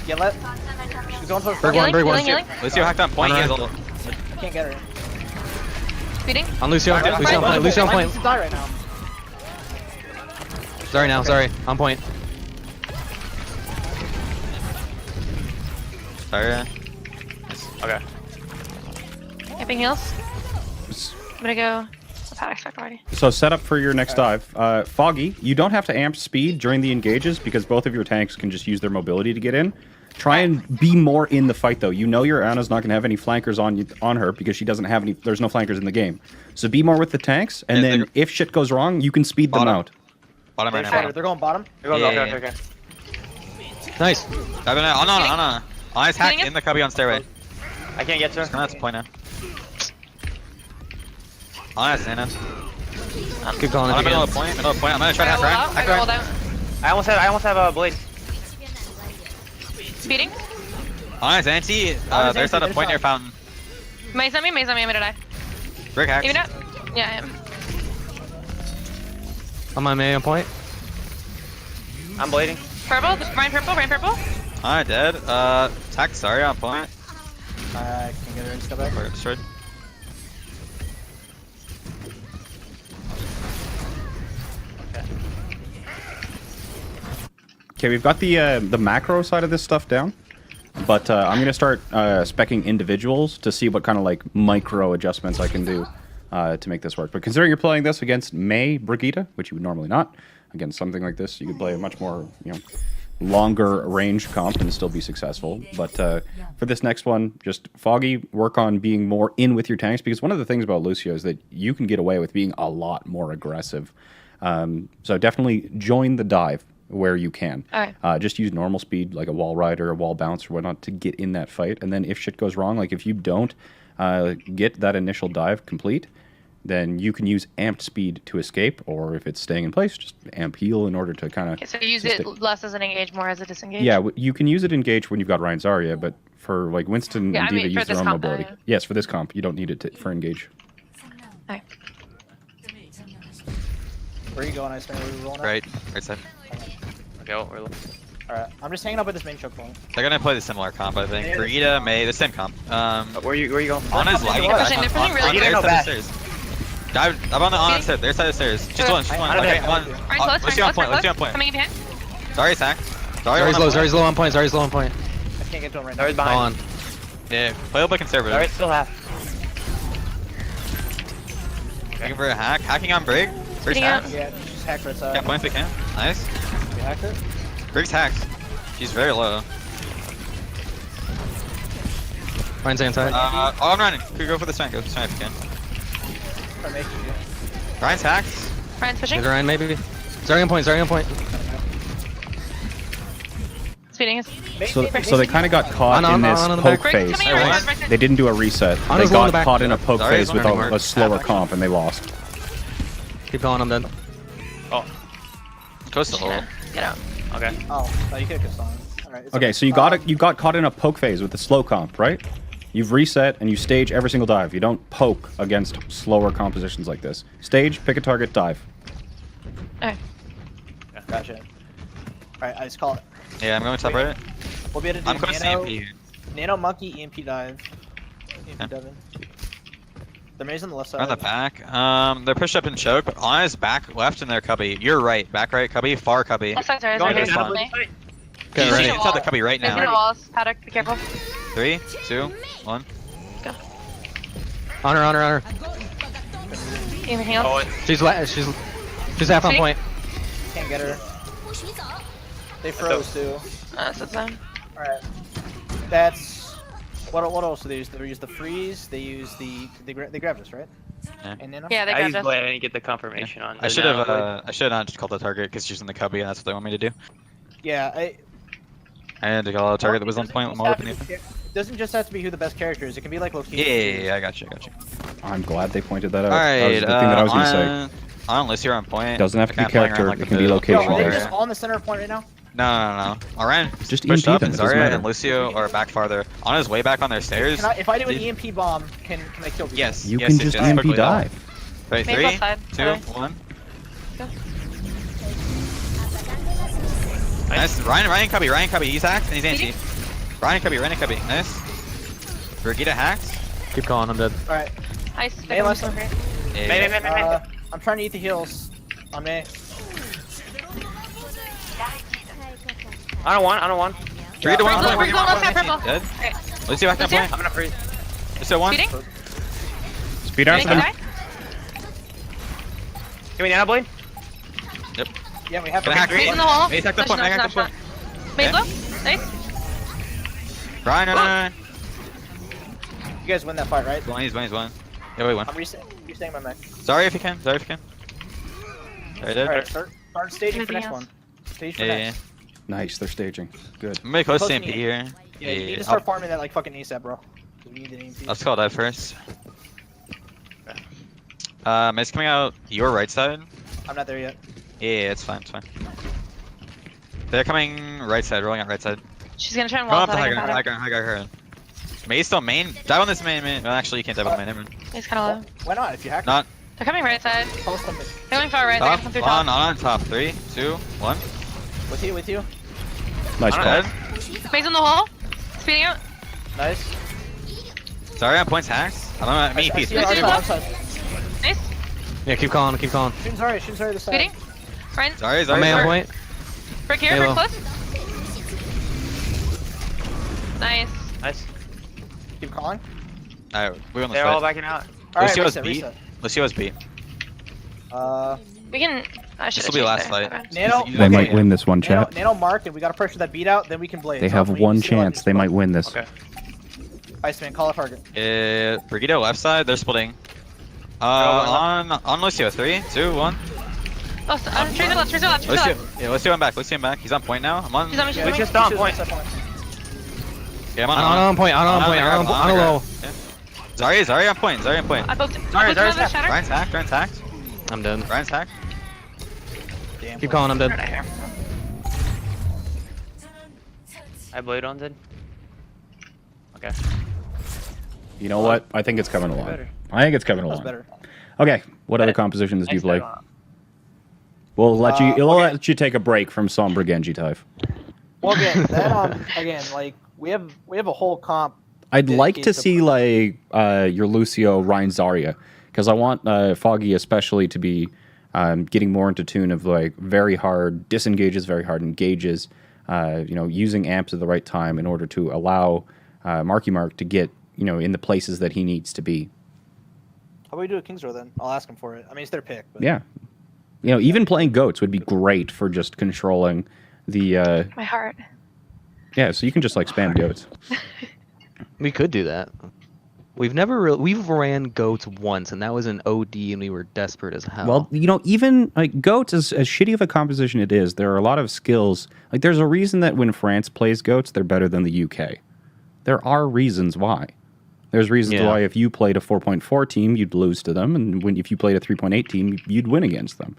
Yeah, she's going for Break one, break one. Healing. Lucio hacked on point. He has ult. Can't get her. Speeding. On Lucio. Lucio on point. Lucio on Mine point. needs to die right now. Sorry. On point. Sorry. Okay. Camping heals. I'm gonna go. Paddock spec already. So set up for your next dive. Foggy, you don't have to amp speed during the engages because both of your tanks can just use their mobility to get in. Try and be more in the fight though. You know your Ana's not going to have any flankers on her because she doesn't have any. There's no flankers in the game. So be more with the tanks, and then if shit goes wrong, you can speed them out. Bottom right now. They're going bottom. Okay. Nice. Diving out. Ana. Ana's hacked Getting in the cubby on stairway. I can't get to Just her. gonna have to point now. Ana's Nana. Good calling. On middle of point. I'm gonna try to hack Roll Ryan. out. Hack I rolled Ryan. out. I almost have a blade. Speeding. Ana's anti. There's not a point near fountain. Maze on me. I'm gonna die. Brick hacks. Even out. Yeah, I am. On my May on point. I'm blading. Purple. Rain purple. Ana dead. Attack sorry on point. I can get her in step back. Or destroyed. Okay, we've got the macro side of this stuff down, but I'm gonna start speccing individuals to see what kind of like micro adjustments I can do to make this work. But considering you're playing this against May Brigitte, which you would normally not, against something like this, you could play a much more longer range comp and still be successful. But for this next one, just Foggy, work on being more in with your tanks, because one of the things about Lucio is that you can get away with being a lot more aggressive. So definitely join the dive where you can. Okay. Just use normal speed, like a wall ride or a wall bounce or whatnot, to get in that fight. And then if shit goes wrong, like if you don't get that initial dive complete, then you can use amped speed to escape, or if it's staying in place, just amp heal in order to kind of... Okay, so use it less as an engage, more as a disengage. Yeah, you can use it engage when you've got Ryan Zarya, but for like Winston Yeah, and I Diva mean, for use their this own comp, mobility. yeah. Yes, for this comp, you don't need it for engage. Okay. Where are you going, Iceman? Where are you rolling? Right side. Okay, well, we're low. Alright, I'm just hanging up with this main choke point. They're gonna play the similar comp, I think. Brigitte, May, the same comp. Where you going? Ana's lagging They're back pushing- on, they're pushing really on good. their No, side of the stairs. Dive up on the Ana side, their side of the stairs. She's one. I Okay, know one. that. Ryan, close. Let's do on point. Let's do on Coming point. in behind. Sorry, Sack. Zarya's low. Zarya's low on point. Zarya's low on point. I can't get to him right now. Sorry, Hold behind. on. Yeah, play a little bit conservative. Alright, still half. Looking for a hack. Hacking on Brig. Brig's Getting out. hacked. Yeah, just hack right side. Yeah, point if we can. Nice. We hacked it. Brig's hacked. She's very low. Ryan's inside. Oh, I'm running. Could go for the smack. Go for the smack if you can. I'm making you. Ryan's hacked. Ryan's pushing. Is Ryan maybe? Starting on point. Starting on point. Speeding is. So they kind of got caught On in the this back. poke Brig's phase. coming Hey, right what? side, right side. They didn't do a reset. On They his low in the got back. caught in a poke Sorry, phase with anymore. a slower comp and they lost. Keep going. I'm dead. Close to hole. Get out. Okay. Oh, no, you could have Kassan. Alright. it's Okay, so you got caught in a poke phase with the slow comp, right? You've reset and you stage every single dive. You don't poke against slower compositions like this. Stage, pick a target, dive. Okay. Gotcha. Alright, I just call it. Yeah, I'm going top right. We'll be able to do I'm going to nano, CMP. nano monkey, EMP dive. EMP Okay. diving. The maze on the left side. On the back. They're pushed up and choke, but on his back left in their cubby. You're right. Back right cubby. Far cubby. Left side's ours. Going Right to here. fine. Help me. Okay, He's ready. inside the cubby right There's no now. walls. Paddock, be careful. 3, 2, 1. On her. Anything else? She's half on See? point. Can't get her. They froze too. That's fine. Alright. That's what else do they use? They use the freeze, they use they grabbed us, right? Yeah. And nano? Yeah, they I grabbed used us. blade. I didn't get the confirmation on. I should have not just called the target because she's in the cubby and that's what they want me to do. Yeah, I had to call a target that was on point with more beneath it. It doesn't just have to be who the best character is, it can be like location. Yeah, I got you. I'm glad they pointed that out. Alright, that was the thing that I was going to say. on Lucio on point. Doesn't have to be Kinda playing character, around it can be the location Yo, are they there. just all in the center of point right now? No. Orion Just pushed EMP up them, and it doesn't Zarya matter. and Lucio are back farther. On his way back on their stairs. If I do an Did- EMP bomb, can I kill people? Yes. You yes, can yes, just yes, EMP quickly dive. Right, Main 3, left side. 2, Okay. 1. Go. Nice. Ryan cubby. He's hacked and he's anti. Ryan cubby. Nice. Brigitte hacked. Keep going. I'm dead. Alright. Ice. Hey, let's- Yeah. I'm trying to eat the heals. On me. I don't want. 3 to 1. We're going left side purple. Dead. Okay. Lucio back on Lucio? point. I'm gonna freeze. Lucio 1. Speeding? Speed after Anything them. die? Give me nano blade. Yeah, we have Gonna hack Maze in me. the hole. Maze hacked the Nice, point. nice, Maze nice hacked the shot. point. Maze Okay. low. Nice. Ryan, no. You guys win that fight, right? He's one. Yeah, we won. I'm resetting my mech. Sorry if you can. Sorry, dead. Alright, start staging for Anything next else? one. Stage for Yeah. next. Nice, they're staging. Good. I'm gonna close Close CMP me. here. Yeah, you need to start farming that like fucking ASAP, bro. We need an EMP. Let's call that first. It's coming out your right side. I'm not there yet. Yeah, it's fine. They're coming right side, rolling out right side. She's gonna try and Go wall up the side. high ground, her. Maze still main. Dive on this main. Well, actually, you can't dive on main. Never mind. He's kind of low. Why not? If you hack Not They're coming right side. post them They're going far right. They're top. gonna come through On, top. on top. 3, 2, 1. with you. Nice call. Dead. Maze in the hole. Speeding out. Nice. Sorry, on points hacks. I don't know. Me, I piece. see our side. Nice. Yeah, keep calling. Shoot Zarya this side. Speeding. Ryan. Sorry. I'm main on point. Brick here. Halo. Brick close. Nice. Nice. Keep calling. Alright, we won this They're all fight. backing out. Alright, Lucio's reset, beat. reset. Lucio's beat. We can. I should. This will be last fight. Nano. They might win this one, Nano, chat. Nano marked, and we gotta pressure that beat out, then we can blade. They So have we one see the chance. They might win this. Okay. Iceman, call a target. Brigitte left side. They're splitting. On Lucio. 3, 2, 1. Oh, Tracer left. Tracer left. Tracer Lucio. left. Yeah, Lucio him back. He's on point now. I'm on. She's on me. She's Yeah, on We me. just on point. Yeah, I'm on. On point. On a low. Yeah. Zarya on point. I poked him. Sorry, I poked him on the Zarya's shatter. Ryan's hacked. I'm dead. Ryan's hacked. Damn. Keep calling. I'm dead. I blade on dead. Okay. You know what? I think it's coming along. Better. I think it's coming That's along. better. Okay, what other compositions do you Next play? time. We'll let you. We'll okay. let you take a break from Sombra Genji Dive. Well, again, like we have a whole comp. I'd like to dedicated see like your Lucio Ryan Zarya because I want Foggy especially to be getting more into tune of like very hard disengages, very hard engages. Using amps at the right time in order to allow Marky Mark to get in the places that he needs to be. How about we do a King's Row then? I'll ask him for it. I mean, it's their pick. But... Yeah. You know, even playing goats would be great for just controlling the. My heart. Yeah, so you can just like spam goats. We could do that. We've ran goats once, and that was an OD, and we were desperate as hell. Well, you know, even like goats, as shitty of a composition it is, there are a lot of skills. Like, there's a reason that when France plays goats, they're better than the UK. There are reasons why. There's reasons why if you played a 4.4 team, you'd lose to them, and if you played a 3.8 team, you'd win against them.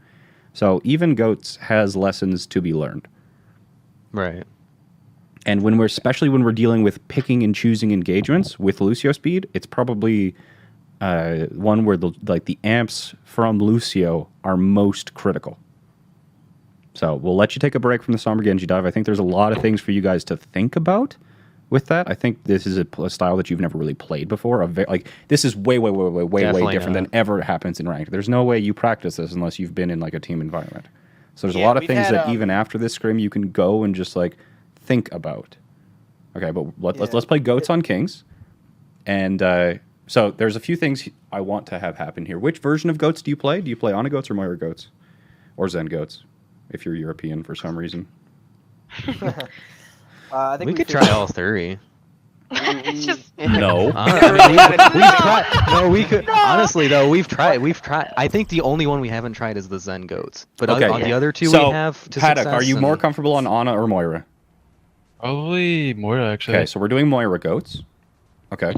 So even goats has lessons to be learned. Right. And especially when we're dealing with picking and choosing engagements with Lucio speed, it's probably one where the amps from Lucio are most critical. So we'll let you take a break from the Sombra Genji dive. I think there's a lot of things for you guys to think about with that. I think this is a style that you've never really played before. This is way different than ever happens in ranked. There's no way you practice this unless you've been in like a team environment. So there's a lot of things that even after this scrim you can go and just like think about. Okay, but let's play goats on kings. And so there's a few things I want to have happen here. Which version of goats do you play? Do you play Ana goats or Moira goats? Or Zen goats, if you're European for some reason? I think we could try all three. It's just No. We've tried. No, we could. Honestly, though, we've tried. I think the only one we haven't tried is the Zen goats. But on the other two, so, we have. Paddock, are you more comfortable on Ana or Moira? Probably Moira, actually. Okay, so we're doing Moira goats. Okay.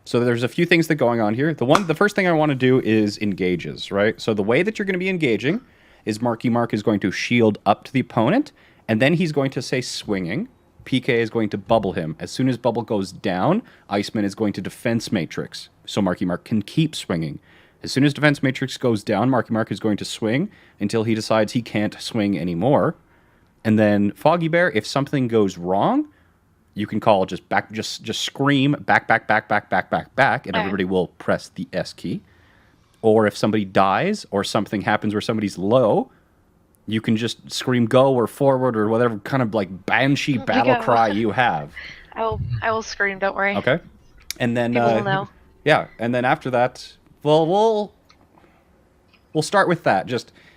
So there's a few things that going on here. The first thing I want to do is engages, right? So the way that you're going to be engaging is Marky Mark is going to shield up to the opponent, and then he's going to say swinging. PK is going to bubble him. As soon as bubble goes down, Iceman is going to defense matrix, so Marky Mark can keep swinging. As soon as defense matrix goes down, Marky Mark is going to swing until he decides he can't swing anymore. And then Foggy Bear, if something goes wrong, you can call just scream back, and everybody will press the S key. Or if somebody dies or something happens where somebody's low, you can just scream go or forward or whatever kind of like banshee battle cry you have. I will scream. Don't worry. Okay, and then People will know. Yeah, and then after that, we'll start with that.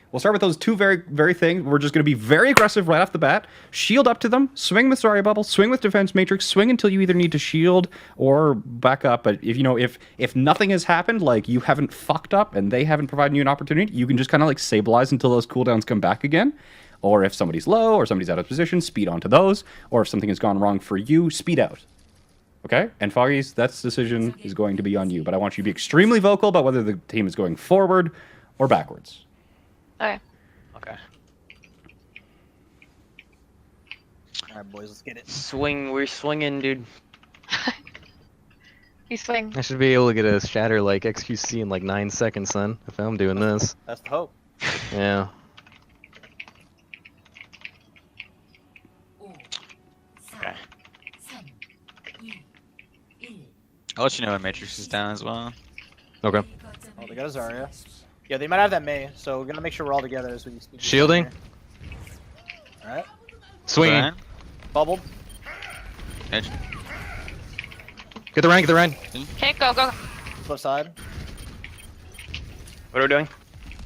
We'll start with those two very things. We're just going to be very aggressive right off the bat. Shield up to them. Swing with Zarya Bubble. Swing with Defense Matrix. Swing until you either need to shield or back up. But if nothing has happened, like you haven't fucked up and they haven't provided you an opportunity, you can just kind of like stabilize until those cooldowns come back again. Or if somebody's low or somebody's out of position, speed onto those. Or if something has gone wrong for you, speed out. Okay? And Foggy's, that decision is going to be on you. But I want you to be extremely vocal about whether the team is going forward or backwards. Okay. Okay. All right, boys, let's get it. Swing. We're swinging, dude. You swing. I should be able to get a shatter like XQC in like 9 seconds, son. If I'm doing this. That's the hope. Yeah. Okay. I'll let you know when Matrix is down as well. Okay. Oh, they got a Zarya. Yeah, they might have that Mei, so we're gonna make sure we're all together as we speak. Shielding. All right. Swinging. Brian? Bubbled. Edge. Get the rank. Get the rank. Okay, go. Flip side. What are we doing?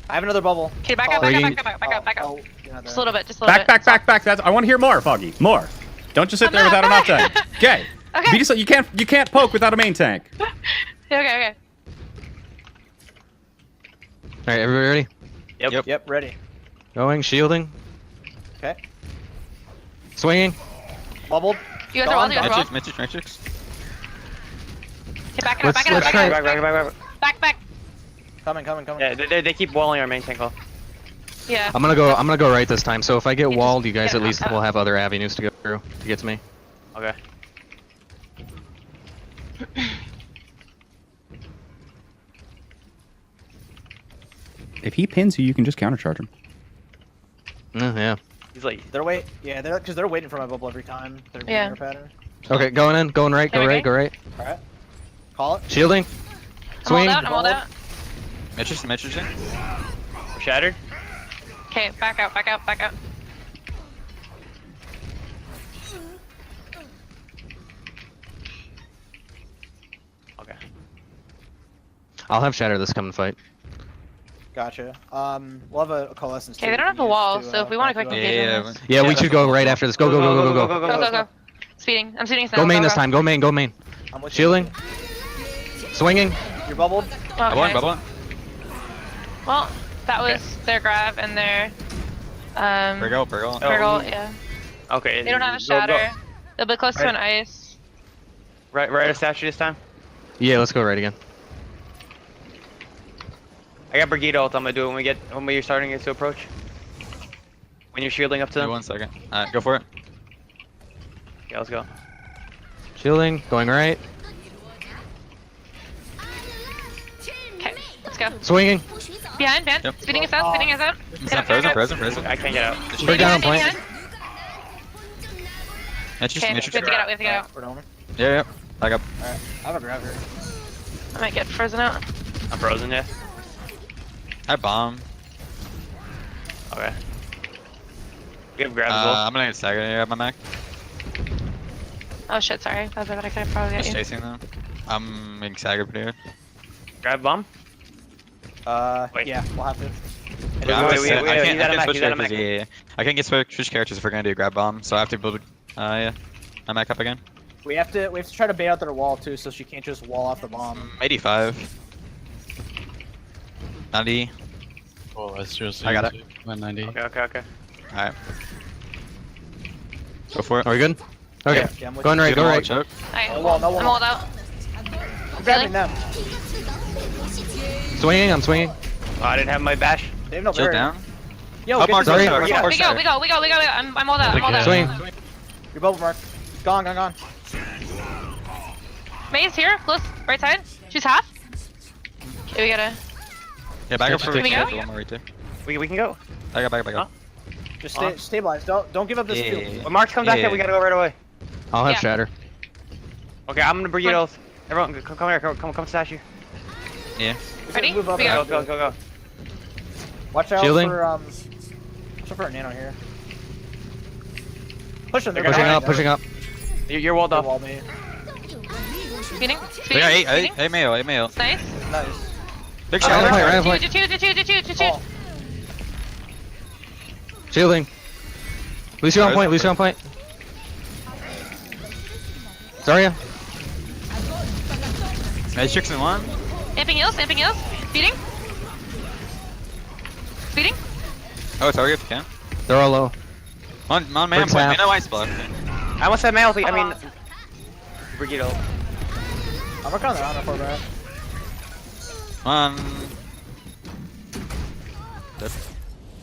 I have another bubble. Okay, back up. Oh, you're not Just a there. little bit. Just a little bit. Back. I want to hear more, Foggy. More. Don't just sit there without an off tank. Okay. Okay. You can't poke without a main tank. Okay. All right, everybody ready? Yep, ready. Going. Shielding. Okay. Swinging. Bubbled. You guys are well. You guys are well. Matrix. Okay, back it up. Let's try. Back. Coming. Yeah, they keep walling our main tank off. Yeah. I'm gonna go right this time. So if I get walled, you guys at least will have other avenues to go through to get to me. Okay. If he pins you, you can just countercharge him. Yeah. He's like, They're because they're waiting for my bubble every time. They're Yeah. their pattern. Okay, going in, going right, go right. All right. Call it. Shielding. Swing. I'm all out. Matrix in. we're shattered. Okay, back out. Okay. I'll have Shatter this come and fight. Gotcha. We'll have a coalescence. Okay, too they don't we have can a use wall, so if we want to quick Yeah, engage yeah, on this. Yeah, we should go right after this. Go, go, go, go, go, go. Go, go, go. Speeding. I'm speeding. Go main this time. Go main. Go main. I'm with you. Shielding. Swinging. You're bubbled. Okay. Bubbling. Well, that was their grab and their Purgle. Purgle, yeah. Okay. They don't have a go- shatter. They'll be close to an ice. Right at a statue this time. Yeah, let's go right again. I got Brigade ult. I'm gonna do it when you're starting it to approach. When you're shielding up to Give me them. 1 second. Alright, go for it. Yeah, let's go. Shielding. Going right. Okay, let's go. Swinging. Behind. Yep. Speeding us out. Get up, Frozen. I can't get out. Break down on point. Matrix. Okay, we have to get out. We have to get out. We're done. Yeah. Back up. Alright, I have a grab here. I might get frozen out. I'm frozen, yeah. I bomb. Okay. We have grab as well. I'm gonna get staggered here at my Mac. Oh shit, sorry. I thought I could have probably got Just you. chasing them. I'm getting staggered pretty good. Grab bomb. Wait. Yeah, we'll have to. Yeah, I'm Wait, just- wait, I wait, can't- he's I out of can't Mac, switch he's out of characters. Mac. Yeah. I can't get switch characters if we're gonna do a grab bomb, so I have to build. Yeah. My Mac up again. We have to try to bait out their wall too, so she can't just wall off the bomb. 85. 90. Oh, that's seriously. I got it. 190. Okay. Alright. Go for it. Are we good? Okay. Yeah, I'm with Going you. right. Go right. Choke. Alright, No wall, no I'm wall. walled out. I'm grabbing them. Swinging. I'm swinging. Oh, I didn't have my bash. They have no Chill barrier. down. Yo, Oh, get Mark, this sorry. over. sorry. Yeah. Or We go. I'm walled out. Okay. Swing. Your bubble mark. Gone. May's here, close, right side. She's half. Okay, we gotta. Yeah, back up for Can we go? one more right there. We can go. Back up. Huh? Just stabilize. Don't give up this Yeah. field. When Marks comes back Yeah. in, we gotta go right away. I'll have Yeah. Shatter. Okay, I'm gonna Brigade ult. Everyone, come here. Come statue. Yeah. We Ready? gotta move up We and go. Go. Watch out Shielding. for watch out for a nano here. Push them. They're Pushing gonna up, Pushing up. You're walled up. Wall me. Speeding. We got 8 mail. Nice. Nice. Big Right shot. on point. Right on point. Two. Oh, Shielding. Lucio on point. Lucio on point. Zarya. Matrix in 1. Amping heals. Speeding. Oh, target if you can. They're all low. On man, Briggs point. half. Man, no ice block. I almost had my ult. I mean, Brigade ult. I'm working on the honor for that. One.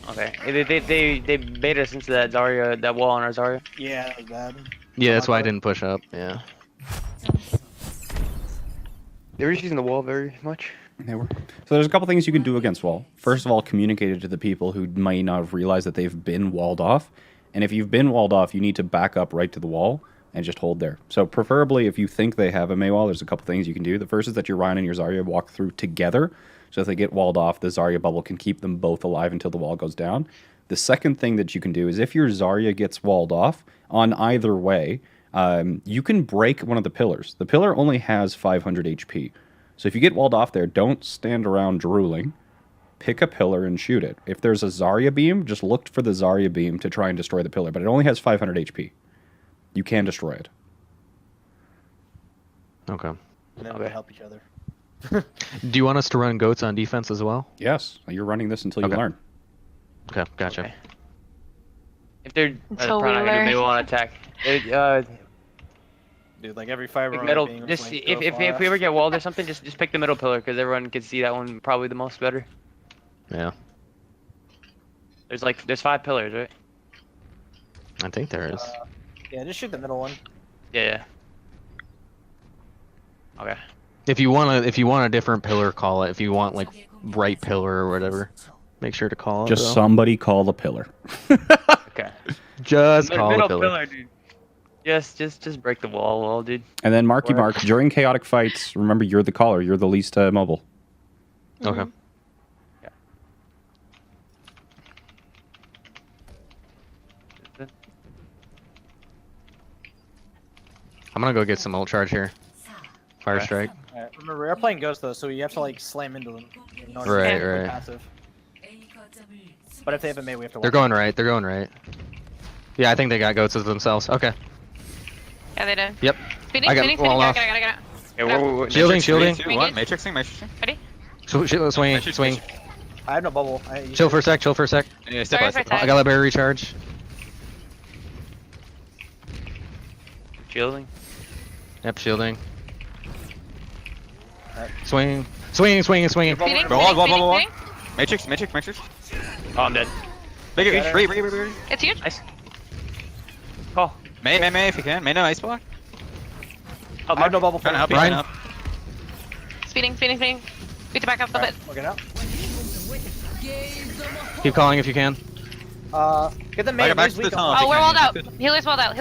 Okay. They bait us into that Zarya, that wall on our Zarya. Yeah, that was bad. Yeah, that's why I didn't push up. Yeah. They were just using the wall very much. They were. So there's a couple things you can do against wall. First of all, communicate it to the people who might not have realized that they've been walled off. And if you've been walled off, you need to back up right to the wall and just hold there. So preferably, if you think they have a Mei wall, there's a couple things you can do. The first is that your Ryan and your Zarya walk through together. So if they get walled off, the Zarya bubble can keep them both alive until the wall goes down. The second thing that you can do is if your Zarya gets walled off on either way, you can break one of the pillars. The pillar only has 500 HP. So if you get walled off there, don't stand around drooling. Pick a pillar and shoot it. If there's a Zarya beam, just look for the Zarya beam to try and destroy the pillar. But it only has 500 HP. You can destroy it. Okay. And then we can help each other. Do you want us to run goats on defense as well? Yes, you're running this until you Okay. learn. Okay, gotcha. Okay. If they're Until we probably not gonna learn. be able to attack. Dude, like every fiber Like on middle, being just like, if go we ever get walled or something, just pick the middle pillar because everyone can see that one probably the most better. Yeah, There's 5 pillars, right? I think there is. Yeah, just shoot the middle one. Yeah. Okay. If you want a different pillar, call it. If you want like right pillar or whatever, make sure to call it. Just though. somebody call the pillar. Okay. Just call middle the pillar. dude. Just break the wall, dude. And then Marky Where- Mark, during chaotic fights, remember you're the caller. You're the least mobile. Okay. I'm gonna go get some ult charge here. Fire Okay. strike. Alright, remember, we are playing Ghost though, so you have to like slam into them in order Right, to play right. passive. But if they have a Mei, we have to They're watch going right. They're going right. Yeah, I think they got goats as themselves. Okay. Yeah, they did. Yep. Speeding, I got speeding, wall speeding. off. Got it. Okay, we're Shielding, shielding. Three, two, one. Matrixing, matrixing. Ready? Swing, Matrix, swing. matrix. I have no bubble. Chill for a sec. Chill for a sec. Yeah, step Sorry by for step. I got a berry recharge. shielding. Yep, shielding. Alright. Swing, swinging, swinging, swinging. Speeding, Wall, speeding, wall, speeding, wall, wall. speeding. Matrix, matrix, matrix. Oh, I'm dead. Bigger, Got it. bigger. It's huge. Nice. Call. May, if you can. May no ice block. Oh, I have no bubble. Trying to help you. Ryan? Trying to help. Speeding. We have to back up a bit. We're gonna. Keep calling if you can. Get the Mei. Back Mei's to the weak. tunnel. Oh, we're walled out. Good. Healer's walled out.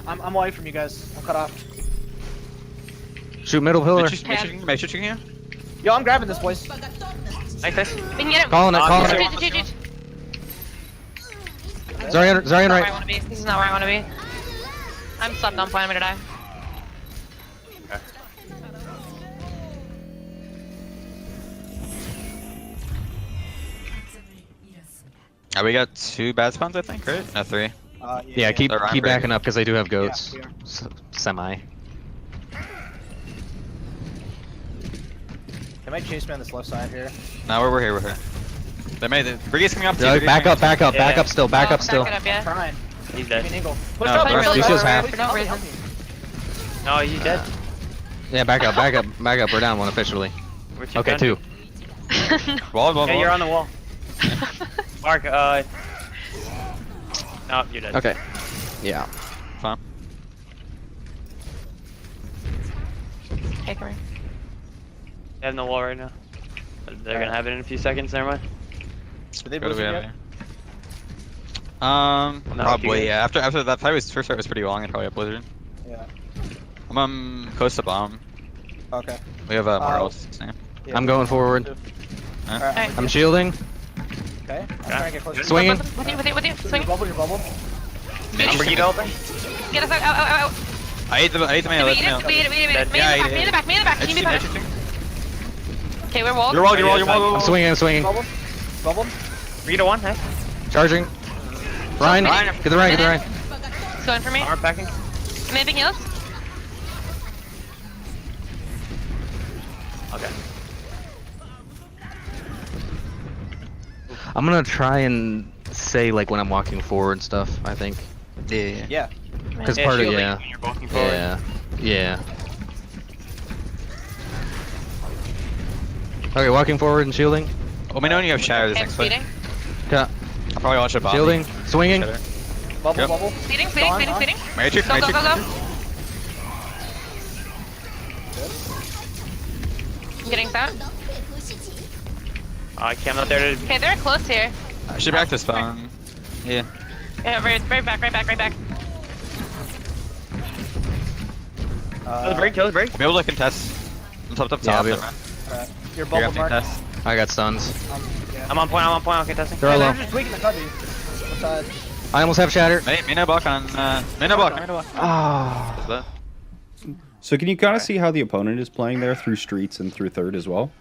I'm away from you guys. I'm cut off. Shoot middle pillar. Matrixing here. Yo, I'm grabbing this, boys. Nice, nice. We can get him. Calling it, calling sorry. it. Huge. Zaryan, Zaryan This is not where I right. want to be. This is not where I want to be. I'm slept on point. I'm gonna die. We got 2 bad spawns, I think, right? No, 3. Yeah, keep They're keep Ryan backing up because they do have goats. we are. Semi. They might chase me on this left side here. No, we're here. They made it. Brigitte coming up. Yeah, back up, back up, back Yeah. up still, back up still. Back it up, yeah. Trying. He's Give me an dead. angle. Push No, up. the rest push Lucio's up. half. For no reason. No, he's dead. Yeah, back up. We're down one officially. We're two Okay, down. 2. Wall. Yeah, you're on the wall. Mark, no, you're dead. Okay. Yeah. Fine. Okay, come here. They have no wall right now. But they're gonna have it in a few seconds, never mind. Did they What do boost we me have yet? here? No, Probably, you- yeah. After that fight first fight was pretty long, I'd probably have Blizzard. Yeah. I'm close to bomb. Okay. We have Marlos. Yeah. Yeah, I'm going forward. Alright, Alright. I'm shielding. okay. I'm trying to get close. Swinging. With you. Your Swing. bubble, your bubble. Brigitte open. Get us out. I ate the mail. We eat it. We eat it. Yeah, Me in the back. Can you be back? Okay, we're walled. You're wall. I'm swinging. Bubble. Bubble. Brigitte one, nice. Charging. Ryan, get the Ryan. It's going for me. Arm packing. Am I being healed? Okay. I'm gonna try and say like when I'm walking forward and stuff. I think. Yeah. Yeah. Because Yeah, part of shielding yeah. when you're walking forward. Yeah. Okay, walking forward and shielding. Well, we know you have Shadow this Okay, next fight. speeding. Yeah. I'll probably watch a bomb. Shielding. Swinging. Shadow. Bubble, Yep. bubble. Speeding. Matrix. Go. Getting that. Okay, I'm not there to. Okay, they're close here. I should back to spawn. Yeah. Yeah, right back. Kill the break, kill the break. I'll be able to contest. I'm top. Yeah, I'll be- Never mind. Your You're bubble gonna mark. contest. I got stuns. Yeah. I'm on point, I'm contesting. They're all They're low. just tweaking the cubby. Left side. I almost have shatter. May no block on. May no block. Ah. Is that? So can you kind of see how the opponent is playing there through streets and through third as well?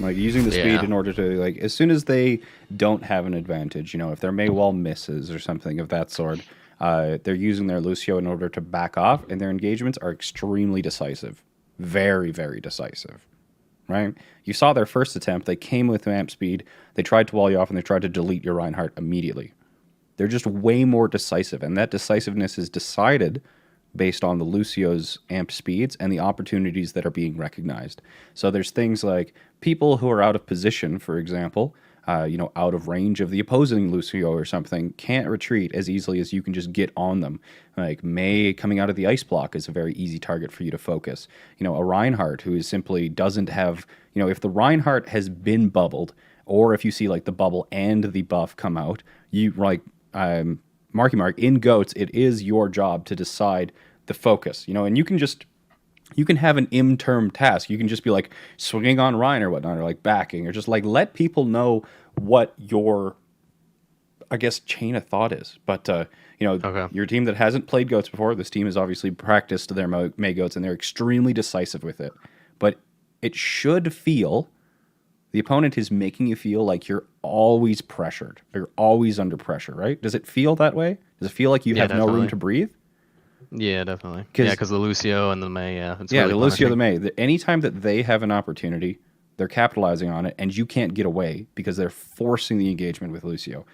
Like using the speed Yeah. in order to like as soon as they don't have an advantage, you know, if their Maywall misses or something of that sort, they're using their Lucio in order to back off, and their engagements are extremely decisive, very decisive. Right? You saw their first attempt; they came with amp speed, they tried to wall you off, and they tried to delete your Reinhardt immediately. They're just way more decisive, and that decisiveness is decided based on the Lucio's amp speeds and the opportunities that are being recognized. So there's things like people who are out of position, for example, out of range of the opposing Lucio or something, can't retreat as easily as you can just get on them. Like Mei coming out of the ice block is a very easy target for you to focus. You know, a Reinhardt who is simply doesn't have, you know, if the Reinhardt has been bubbled, or if you see like the bubble and the buff come out, you like, Marky Mark, in GOATS, it is your job to decide the focus, you know, and you can have an term task. You can just be like swinging on Ryan or whatnot, or like backing, or just like let people know what your, I guess, chain of thought is. But, Okay. your team that hasn't played GOATS before, this team has obviously practiced their May GOATS, and they're extremely decisive with it. But it should feel, the opponent is making you feel like you're always pressured. You're always under pressure, right? Does it feel that way? Does it feel like you Yeah, have no room definitely. to breathe? Yeah, definitely. 'Cause- Yeah, because the Lucio and the Mei, yeah. It's Yeah, really the Lucio, the punishing. Mei. Anytime that they have an opportunity, they're capitalizing on it, and you can't get away because they're forcing the engagement with Lucio.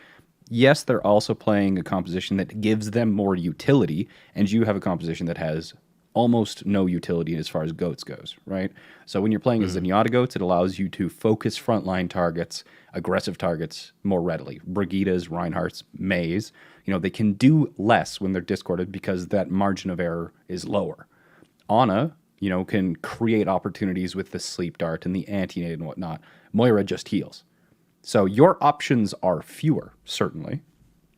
Yes, they're also playing a composition that gives them more utility, and you have a composition that has almost no utility as far as goats goes, right? So when you're playing as Zenyatta goats, it allows you to focus frontline targets, aggressive targets more readily. Brigittas, Reinhardts, Meis, they can do less when they're discorded because that margin of error is lower. Ana, can create opportunities with the sleep dart and the anti-nade and whatnot. Moira just heals. So your options are fewer, certainly.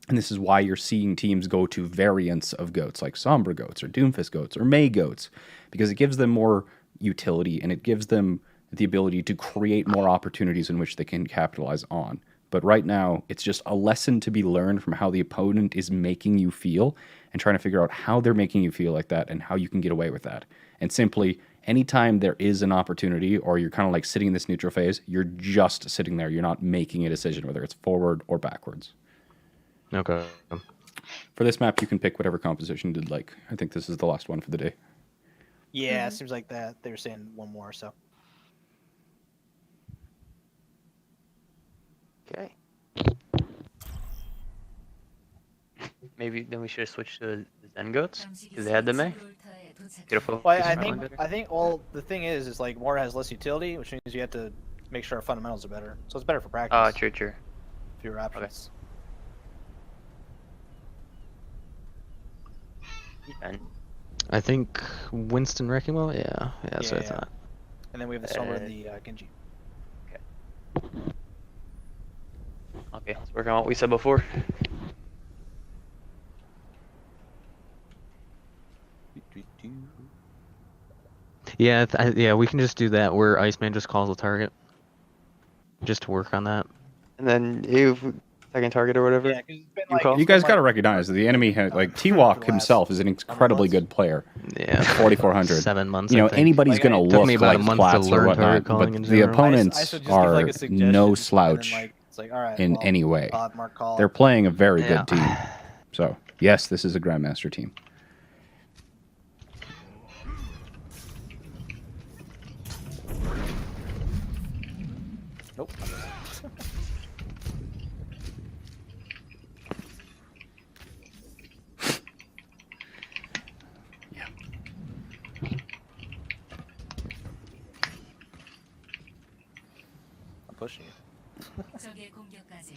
And this is why you're seeing teams go to variants of goats like Sombra goats or Doomfist goats or Mei goats, because it gives them more utility and it gives them the ability to create more opportunities in which they can capitalize on. But right now, it's just a lesson to be learned from how the opponent is making you feel and trying to figure out how they're making you feel like that and how you can get away with that. And simply, anytime there is an opportunity or you're kind of like sitting in this neutral phase, you're just sitting there. You're not making a decision, whether it's forward or backwards. Okay. For this map, you can pick whatever composition you'd like. I think this is the last one for the day. Yeah, it seems like that. They were saying one more, so. Okay. Maybe then we should have switched to the Zen goats because they had the Mei. Get a focus Well, I around think better. well, the thing is like Moira has less utility, which means you have to make sure our fundamentals are better. So it's better for practice. True. Fewer options. And I think Winston Wrecking Ball? Yeah, that's what I Yeah. thought. And then we have the Sombra and the Genji. okay, let's work on what we said before. Yeah, yeah, we can just do that where Iceman just calls the target. Just to work on that. And then if second target or whatever. Yeah, 'cause it's been You call? You guys got to recognize that the enemy had, for T-Walk the last himself is an incredibly good player. Yeah. 4,400. 7 months. I think. Anybody's Like, going to it took look me about like a month to Platts or learn whatnot, target but calling in the general. opponents I should just give, are like, a suggestion, no and then, slouch like, it's like, all right, in well, any way. I'll have Mark call. They're playing a very Yeah. good team. So, yes, this is a Grandmaster team. Nope. I'm pushing you. 적의 공격까지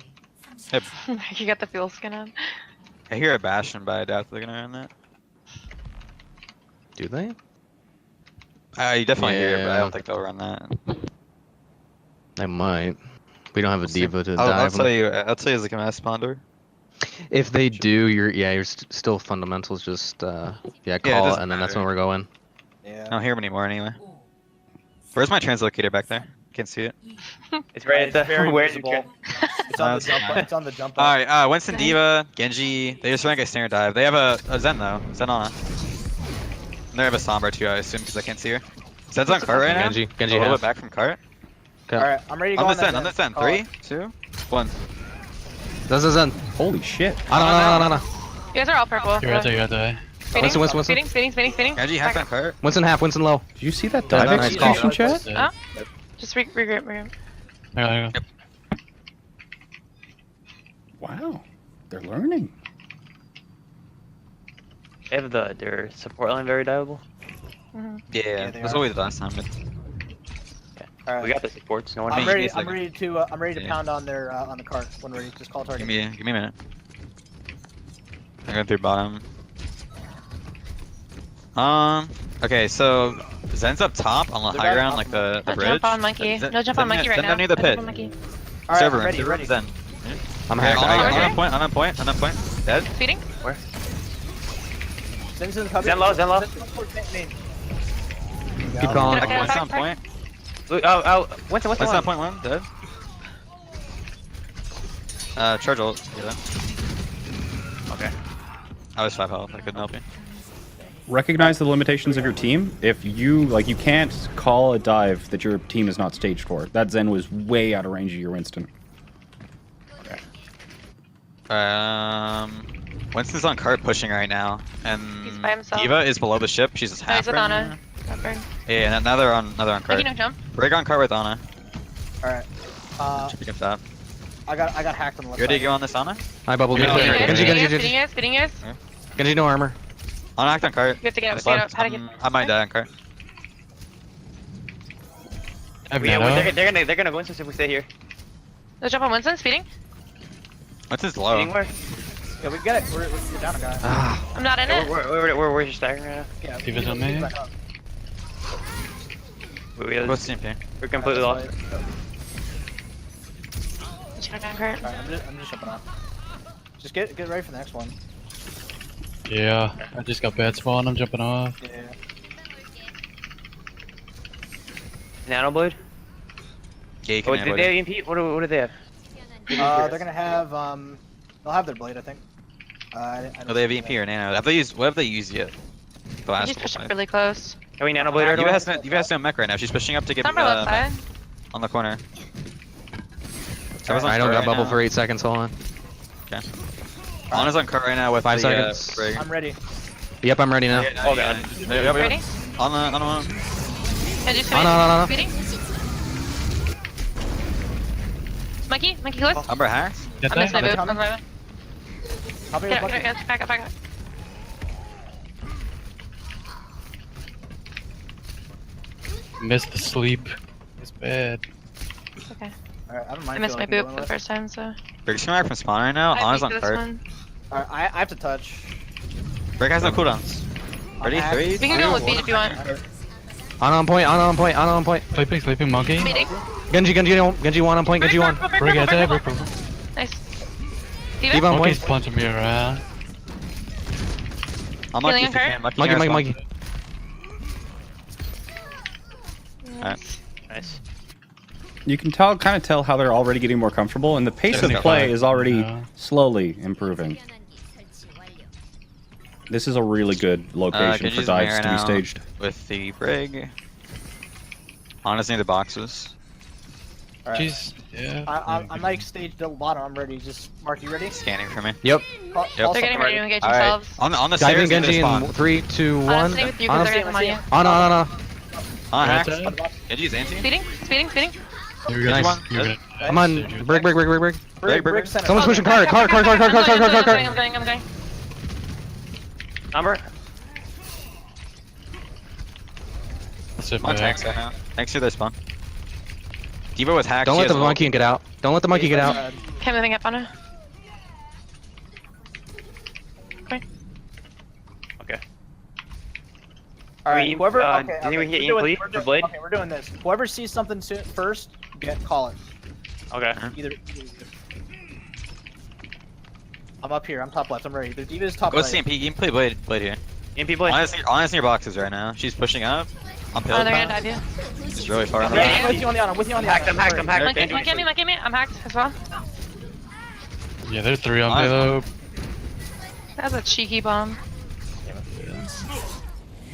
Yep. You got the fuel skin on. I hear a Bastion, but I doubt they're gonna run that. Do they? You definitely hear it, but I Yeah. don't think they'll run that. I might. We don't have a diva to I'll dive tell them. you. I'll tell you as like a mass ponder. If they do, you're still fundamentals. Just call it, doesn't and then that's matter. when we're going. I Yeah. don't hear them anymore anyway. 5, Where's my translocator back there? Can't see it. It's right It's at the very where's visible. your It's on the That's jump. fine. It's on the jump. All right, Winston Diva, Genji. They just rank a snare dive. They have a Zen though. Zen on. And they have a Sombra too, I assume, because I can't see her. Zen's on cart right now. Genji a little half. bit back from cart. All right, I'm ready to go On on the Zen. that On the Zen. Call 3, it. 2, 1. Zen. Holy shit. No. You guys are all purple. You got that. Spinning, Winston. spinning. Genji half on cart. Winston half, Winston low. Did you see that Yeah, dive nice execution, call. chat? Oh. Just regroup. Hang on. Wow. They're learning. They have their support line very diveable. Yeah, they that's are. what we did last time. But All right. We got the supports. No one. I'm give me ready. a second. I'm ready to Yeah. pound on their on the cart. When ready, just call target. give me a minute. I'm going through bottom. Okay, so Zen's up top on the They're high back ground, up. like the No bridge. jump on monkey. Zen- No jump Zen on monkey right Zen now. down near the No pit. jump on monkey. All right, Server I'm room, ready. server room, Ready. Zen. I'm Okay, hacked. on a point. Dead. Feeding. Zen's in the cubby. Zen low. Keep calling. Okay, Winston on back. point. Winston. Winston on point 1, dead. Charge ult. Yeah. Okay. I was 5 health, I couldn't help you. recognize the limitations of your team. If you you can't call a dive that your team is not staged for. That Zen was way out of range of your Winston. Winston's on cart pushing right now, and He's by himself. Diva is below the ship. She's just Oh, half he's with right Anna. now. Got burned. Yeah, and now they're on cart. Making no jump. Brig on cart with Anna. All right. Should pick up that. I got hacked on the left You ready to side. go on this Anna? Hi, Bubble. Yeah. Genji, Yeah. Genji, Genji, Feeding us, feeding us. Genji, no armor. Anna act on cart. You have to get I'm out, get out. How to slow. get... I might die on cart. I have Yeah, nano. they're gonna go into if we stay here. Let's jump on Winston, speeding. What's low? Anywhere? Yeah, we get it. We're down a guy. Ah, I'm not in Yeah, it. we're just staggering right now. Yeah, Diva's on me. back up. Both team here. We're completely lost. Check on cart. Alright, I'm just jumping off. Just get ready for the next one. Yeah, I just got bad spawn. I'm jumping off. Yeah. Nano blade. Yeah, you Oh, can did they have EMP? What do they have? They're gonna have they'll have their blade, I think. I Oh, they have EMP or nano. Have they used? What have they used yet? The last He's couple pushing fights. really close. Can we nano blade right Diva away? has no mech right now. She's pushing up to get Sombra left side. on the corner. I don't got bubble for 8 seconds. Hold on. Okay. Anna's on cart right now with 5 the, seconds. Brig. I'm ready. Yep, I'm ready now. Oh god. Ready? On the one. And just No. Speeding. Monkey close. Umber hacks. Get I missed my that? boot. I'm my I'll be Get with out, Bucky. back up. Missed the sleep. It's bad. Okay. Alright, I don't I mind. missed my feeling boot I for the can first time, so. Brig's coming back from spawn right now. I Anna's on beat this cart. one. Alright, I have to touch. Brig has no cooldowns. Ready? hacked. 3, We can go with beat if you want. On point. Sleeping monkey. Speeding. Genji, one on point. Genji, one. Brig at that. Brig. Nice. Diva Diva? on Monkey's point. punching me around. I'm Healing lucky on if you cart? can. Lucky Monkey, can monkey, respond. monkey. Alright. Nice. You can kind of tell how they're already getting more comfortable, and the pace of 75. play is already Yeah. slowly improving. This is a really good location for Genji's dives mirror to be now staged. with the Brig. Anna's near the boxes. Alright. She's yeah. I'm like stage double bottom. I'm ready. Just Mark, you ready? Scanning for me. Yep. Call Yep. They're getting ready to engage Alright. themselves. On the Diving stairs into Genji spawn. in 3, 2, 1. I'm sitting with you because they're gonna come on you. Anna. On Right hacks. side. Genji's anti. Speeding. You're Nice. gonna, you're gonna, I'm on. Brig. Brig. center. Someone's pushing Oh, cart. I'm going. Number. that's it, On hacks right now. Thanks to their spawn. Diva with hacks. Don't she let the has monkey get out. Don't let the monkey get out. Okay, moving up on her. Okay. Alright, We- whoever. uh, Okay, do you think okay, we can get we're Ian doing- Fleet we're for doing- Blade? Okay, we're doing this. Whoever sees something first, call it. Okay. Either. I'm up here. I'm top left. I'm ready. The Diva's top Go right. CMP. You can play Blade here. EMP blade. Anna's near boxes right now. She's pushing up. I'm Oh, pilled. they're gonna dive you. She's really far on the I'm back. with you on the honor. I'm with you on the I'm hacked, honor. I'm hacked. Monkey me. I'm hacked as well. yeah, there's 3 on Nice. payload. That's a cheeky bomb.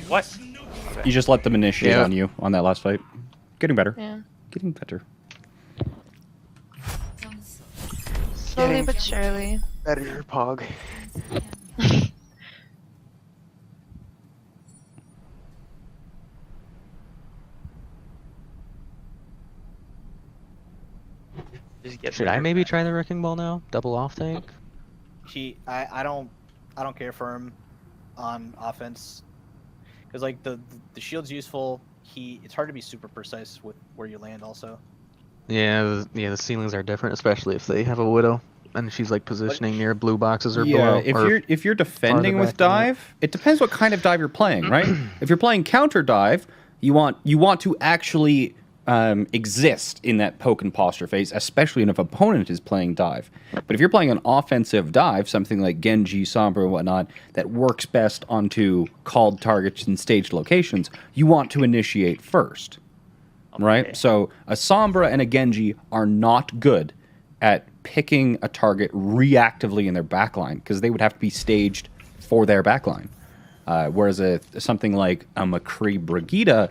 What? You just let them initiate Yeah. on you on that last fight. Getting better. Yeah. Getting better. 점수 Slowly but surely. Better, Pog. Just get Should I maybe try the wrecking ball now? Double off tank. I don't care for him on offense because like the shield's useful. It's hard to be super precise with where you land also. Yeah, the ceilings are different, especially if they have a widow and she's like positioning near blue boxes or Yeah, below. if you're defending farther with back than that. dive, it depends what kind of dive you're playing, right? If you're playing counter dive, you want to actually exist in that poke and posture phase, especially if opponent is playing dive. But if you're playing an offensive dive, something like Genji, Sombra, and whatnot, that works best onto called targets and staged locations, you want to initiate first, right? So a Sombra and a Genji are not good at picking a target reactively in their backline because they would have to be staged for their backline. Whereas something like a McCree Brigida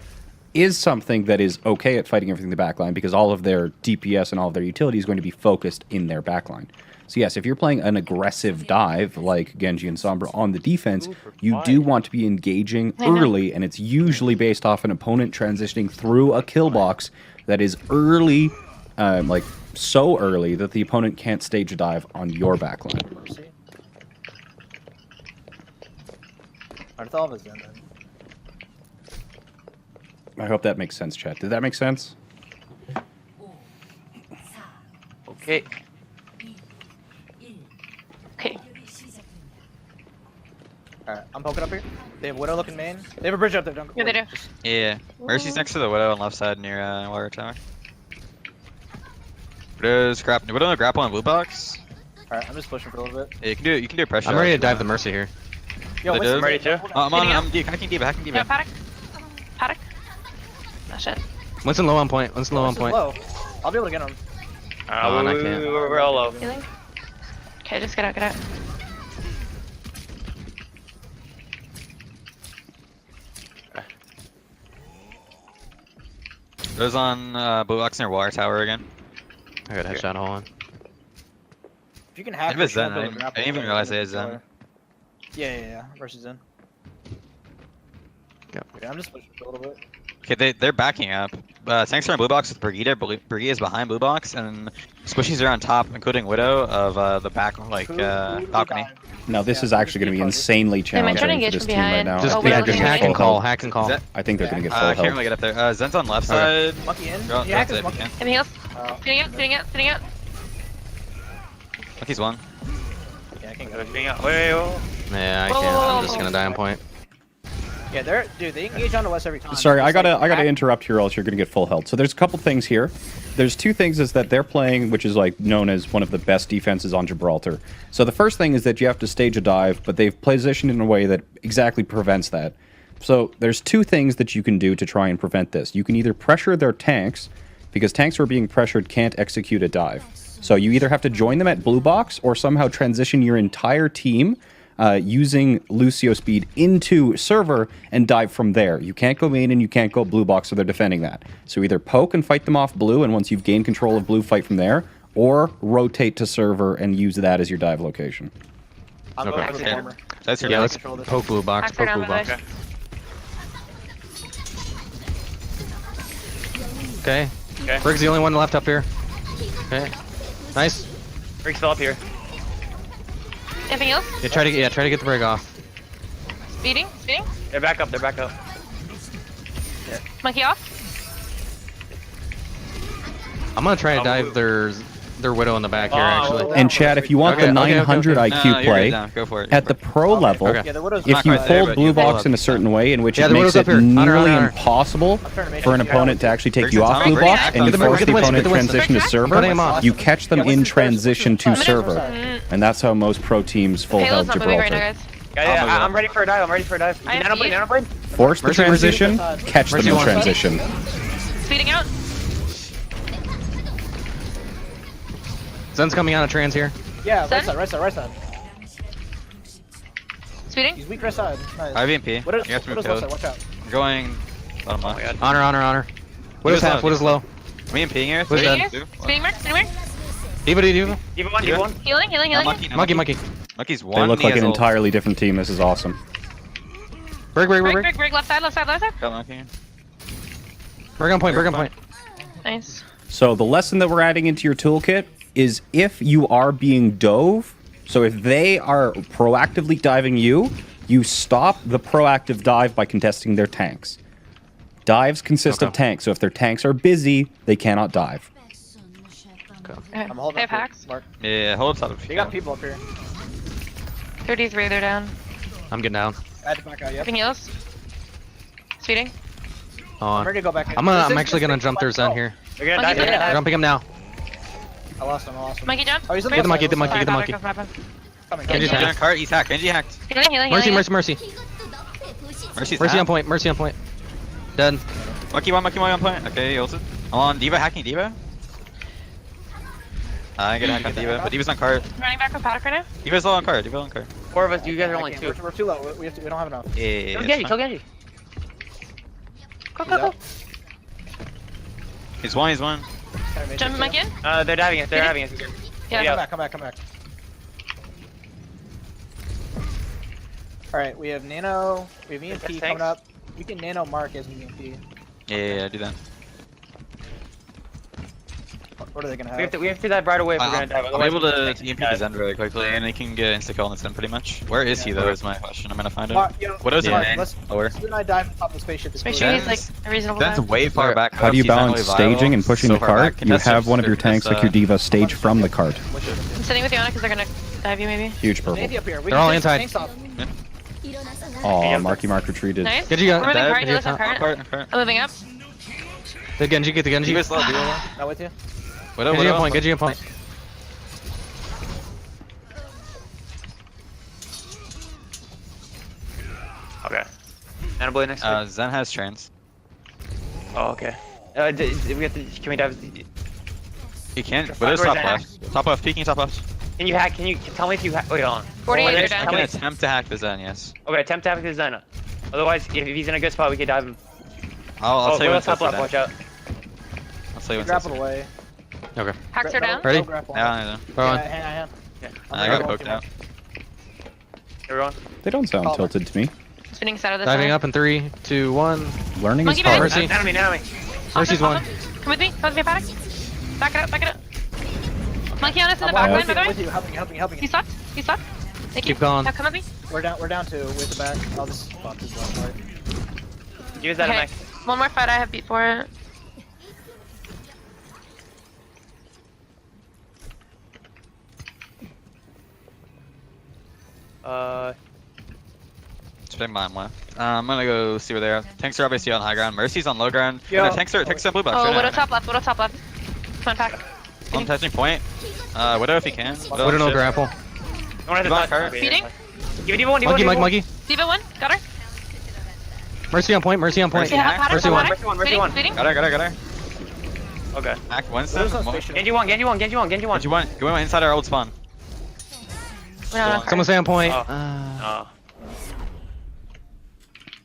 is something that is okay at fighting everything in the backline because all of their DPS and all of their utility is going to be focused in their backline. So yes, if you're playing an aggressive dive like Genji and Sombra on the defense, you do want to be engaging early, and it's usually based off an opponent transitioning through a kill box that is early, like so early that the opponent can't stage a dive on your backline. Mercy. Arthal is in then. I hope that makes sense, chat. Did that make sense? Okay. Okay. Alright, I'm poking up here. They have Widow looking main. They have a bridge up there, don't Yeah, they do. Yeah. Mercy's next to the Widow on left side near Water Tower. Widow no grapple on blue box. Alright, I'm just pushing for a little bit. Yeah, you can do a pressure. I'm ready to if you dive the want. Mercy here. Yo, They Winston, do? Ready too? I'm hacking Diva. No, paddock. Paddock. Oh shit. Winston low on point. Winston low on Winston's point. low. I'll be able to get him. Oh, and I can't. We're all low. Healing. Okay, just get out, get out. Goes on blue box near Water Tower again. I got a headshot, hold on. If you can hack If it's it, you won't Zen, be able to grapple I didn't even it. realize it is Zen. Yeah. Versus Zen. Yep. Okay, I'm just pushing for a little bit. Okay, they're backing up. Tanks are on blue box with Brigida. Brigida's behind blue box, and Squishies are on top, including Widow of the back, like balcony. Now this Yeah, is actually going to be insanely Am I trying to challenging for engage this from team right behind? now. Just, Oh, I think yeah, Widow's they're just gonna hack get and full call, health. hack and call. Zen- I think they're going to get I full can't health. really get up there. Zen's on left side. Monkey in. Go You hack outside this if you monkey. can. Anything else? Oh, Spinning out, spinning out, spinning out. Monkey's one. yeah, I can't go. Wait. Yeah, I Whoa, can't. whoa, I'm whoa, just whoa. gonna die on point. Yeah, they engage onto us every time. Sorry, I It's like gotta hack- interrupt here, or else you're gonna get full health. So there's a couple things here. There's two things is that they're playing, which is like known as one of the best defenses on Gibraltar. So the first thing is that you have to stage a dive, but they've positioned in a way that exactly prevents that. So there's two things that you can do to try and prevent this. You can either pressure their tanks, because tanks who are being pressured can't execute a dive. So you either have to join them at blue box or somehow transition your entire team using Lucio speed into server and dive from there. You can't go main and you can't go blue box, so they're defending that. So either poke and fight them off blue, and once you've gained control of blue, fight from there, or rotate to server and use that as your dive location. I'm Okay. going for the Yeah. former. That's your Yeah, yeah, let's control this. poke blue box, Hacks are poke down blue by box. this. Okay. Okay. Brig's the only one left up here. Okay. Nice. Rick's still up here. Anything else? Yeah, try to get the Brig off. Speeding, speeding. They're back up. Monkey off. I'm gonna try to dive their Widow in the back here, actually. And Chad, if you want Okay, the okay, 900 okay. IQ play, Go for it. at the pro level, Okay. Yeah, the Widow's if Not you quite there, hold but blue you box pull in a up. certain way in which Yeah, it the makes Widow's it up here. Honor, nearly honor. impossible for an opponent to actually take you Brig's off on blue top. box, Brig's and you on top. force Get the the Winston, opponent get the Winston. transition to server, Cutting him off. you catch them Yeah, in Winston's transition to Winston's server. side. And that's how most pro teams full Payload's health not moving right now, Gibraltar. guys. Yeah, I'm ready for a dive. I have Nano blade, speed. nano blade. Force the Mercy, Mercy. transition, catch them Mercy in one. transition. Speeding out. Zen's coming out of trans here. Yeah, Zen? right side. Speeding. He's weak right side. Nice. IVMP. What is, You have to what move is left code. side? Watch out. I'm going bottom Oh my left. god. Honor. What He is was half? low. What is low? Me and Ping here. What's Speeding that? here. Speeding mark. Speeding mark. Diva. Diva one. Healing, healing, healing. Monkey. Monkey. Monkey's one. They look he like has an ult. entirely different team. This is awesome. Brig. Brig, left side, left side, left side. Got Monkey. Brig on point. Nice. So the lesson that we're adding into your toolkit is if you are being dove, so if they are proactively diving you, you stop the proactive dive by contesting their tanks. Dives consist of Okay. tanks, so if their tanks are busy, they cannot dive. Okay. I'm holding They have up here, hacks. Mark. Yeah, hold up top. They got people up here. 33, they're down. I'm getting down. I had to back out, yep. Anything else? Speeding. I'm On. ready to go back in. I'm actually gonna jump their Zen here. We're gonna Monkey dive. blade. Jumping him now. I lost him. Monkey jump. Oh, he's on Brig. the Get the left monkey, side, get the left monkey. side. Coming. Coming. Genji's Genji hacked. on cart. He's hacked. Genji hacked. Healing. Mercy. Mercy's Mercy on hacked. point. Dead. Monkey one on point. Okay, he ulted. I'm on Diva hacking Diva. I get hacked on D.Va, but D.Va's on card. I'm running back with Paddock right now. D.Va's low on card. D.Va on card. 4 of us. You guys are I only can't- 2. We're too low. We don't have enough. Yeah. Kill it's Genji. fine. Kill Genji. Go, go, go. He's one. He's one. Jump Mike in. They're diving us. They're Did diving us. Yeah. Come back. All right, we have Nano. We have EMP That's coming tanks. up. We can Nano Mark as an EMP. Yeah, do that. What are they gonna have? We have to dive right away if we're gonna dive. I'm otherwise able we to just EMP dive. the Zen very quickly, and he can get insta-kill on the Zen pretty much. Where is he, though, is my question. I'm gonna find him. What is Mark, it? let's Lower. you and I dive on top of the spaceship. Just make sure he's like a reasonable Zen's time. way far back. How do you He's not balance really viable, staging and pushing so the far cart? back. You have one of your tanks like your D.Va stage from the cart. I'm sitting with Yana because they're gonna dive you maybe. Huge purple. Andy up here. We They're can all take some inside. tanks off. Aw, Marky Mark retreated. Nice. Genji got We're moving dead. cart. He lives on Genji cart. I'm moving up. The Genji, get the Genji. D.Va's low, D.Va low. Not with you. Genji on point, Genji on point. Okay. Nanoblade next to Zen has trans. Oh, okay. We have to. Can we dive? He can't. Fuck, What is where's top Zen? left? Top left, peeking top left. Can you hack? Can you tell me if you hack? Wait, hold on. 48 Well, are I done. can attempt to hack the Zen, yes. Okay, attempt to hack his Zena. Otherwise, if he's in a good spot, we can dive him. I'll tell you when top left. to Watch out. I'll tell you when Grapple to away. Okay. Hacks are down. Ready? No grapple. Yeah, Go on. Hang on. I got poked out. Everyone. They don't sound Call tilted to me. Spinning side of the Diving side. up in 3, 2, 1. Learning is Monkey bag. hard. Mercy. Enemy. Mercy's one. Come with me. Come with me, Paddock. Back it up. Monkey on us in the I'm back line, with by the way. with you. Helping. He's stuck. Thank you. Keep going. Now come with me. We're down two with the back. I'll just spot this one. Sorry. Use that Okay. max. One more fight I have beat for it. Just big mine left. I'm gonna go see where they are. Tanks are obviously on high ground. Mercy's on low ground. Yo. No, tanks are on blue box. Oh, right Widow now. top left. Come on, Pack. I'm touching point. Widow if he can. Widow no shit. grapple. Don't have to Come on, touch. Kurt. Feeding. Give me one. Monkey. Diva 1. Got her. Mercy on point. Mercy Yeah, hack. Paddock. Mercy one. Mercy one. Feeding. Got her. Okay. Hack Winston. There's no What spaceship. Genji one. do you want? Go inside our old spawn. We're not on cart. Someone stay on point. Oh.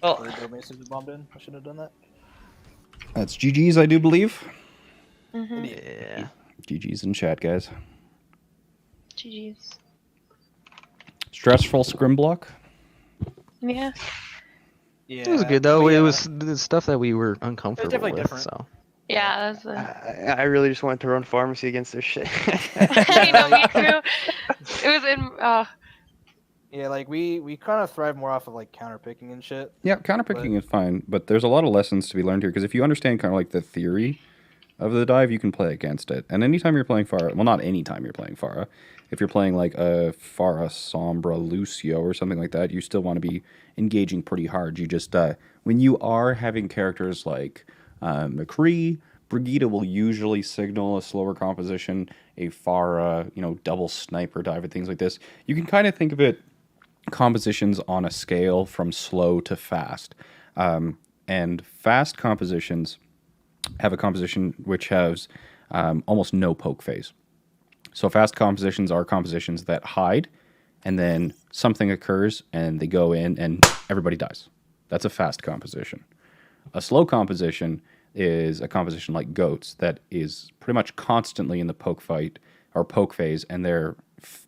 Well, Sorry, Bill Mason just bombed in. I should have done that. That's GG's, I do believe. Mm-hmm. Yeah. GG's in chat, guys. GG's. Stressful scrim block. Yeah. Yeah. It was good though. It was the stuff that we were uncomfortable definitely with. different. So Yeah, that's a... I really just wanted to run pharmacy against this shit. I know, me too. It was in... Yeah, like we kind of thrive more off of like counter picking and shit. Yeah, counterpicking is fine, but there's a lot of lessons to be learned here because if you understand kind of like the theory of the dive, you can play against it. And anytime you're playing Pharah, well, not anytime you're playing Pharah, if you're playing like a Pharah, Sombra, Lucio, or something like that, you still want to be engaging pretty hard. You just, when you are having characters like McCree, Brigitte will usually signal a slower composition, a Pharah, double sniper dive and things like this. You can kind of think of it compositions on a scale from slow to fast. And fast compositions have a composition which has almost no poke phase. So fast compositions are compositions that hide and then something occurs and they go in and everybody dies. That's a fast composition. A slow composition is a composition like goats that is pretty much constantly in the poke fight or poke phase, and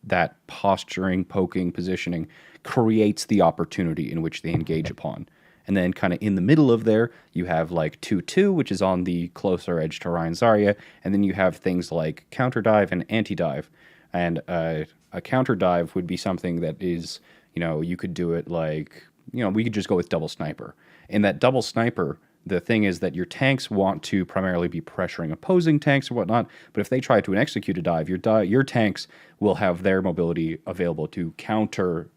that posturing, poking, positioning creates the opportunity in which they engage upon. And then kind of in the middle of there, you have like 2-2, which is on the closer edge to Ryan Zarya. And then you have things like counter dive and anti-dive. And a counter dive would be something that is, you could do it like, we could just go with double sniper. In that double sniper, the thing is that your tanks want to primarily be pressuring opposing tanks or whatnot, but if they try to execute a dive, your tanks will have their mobility available to counter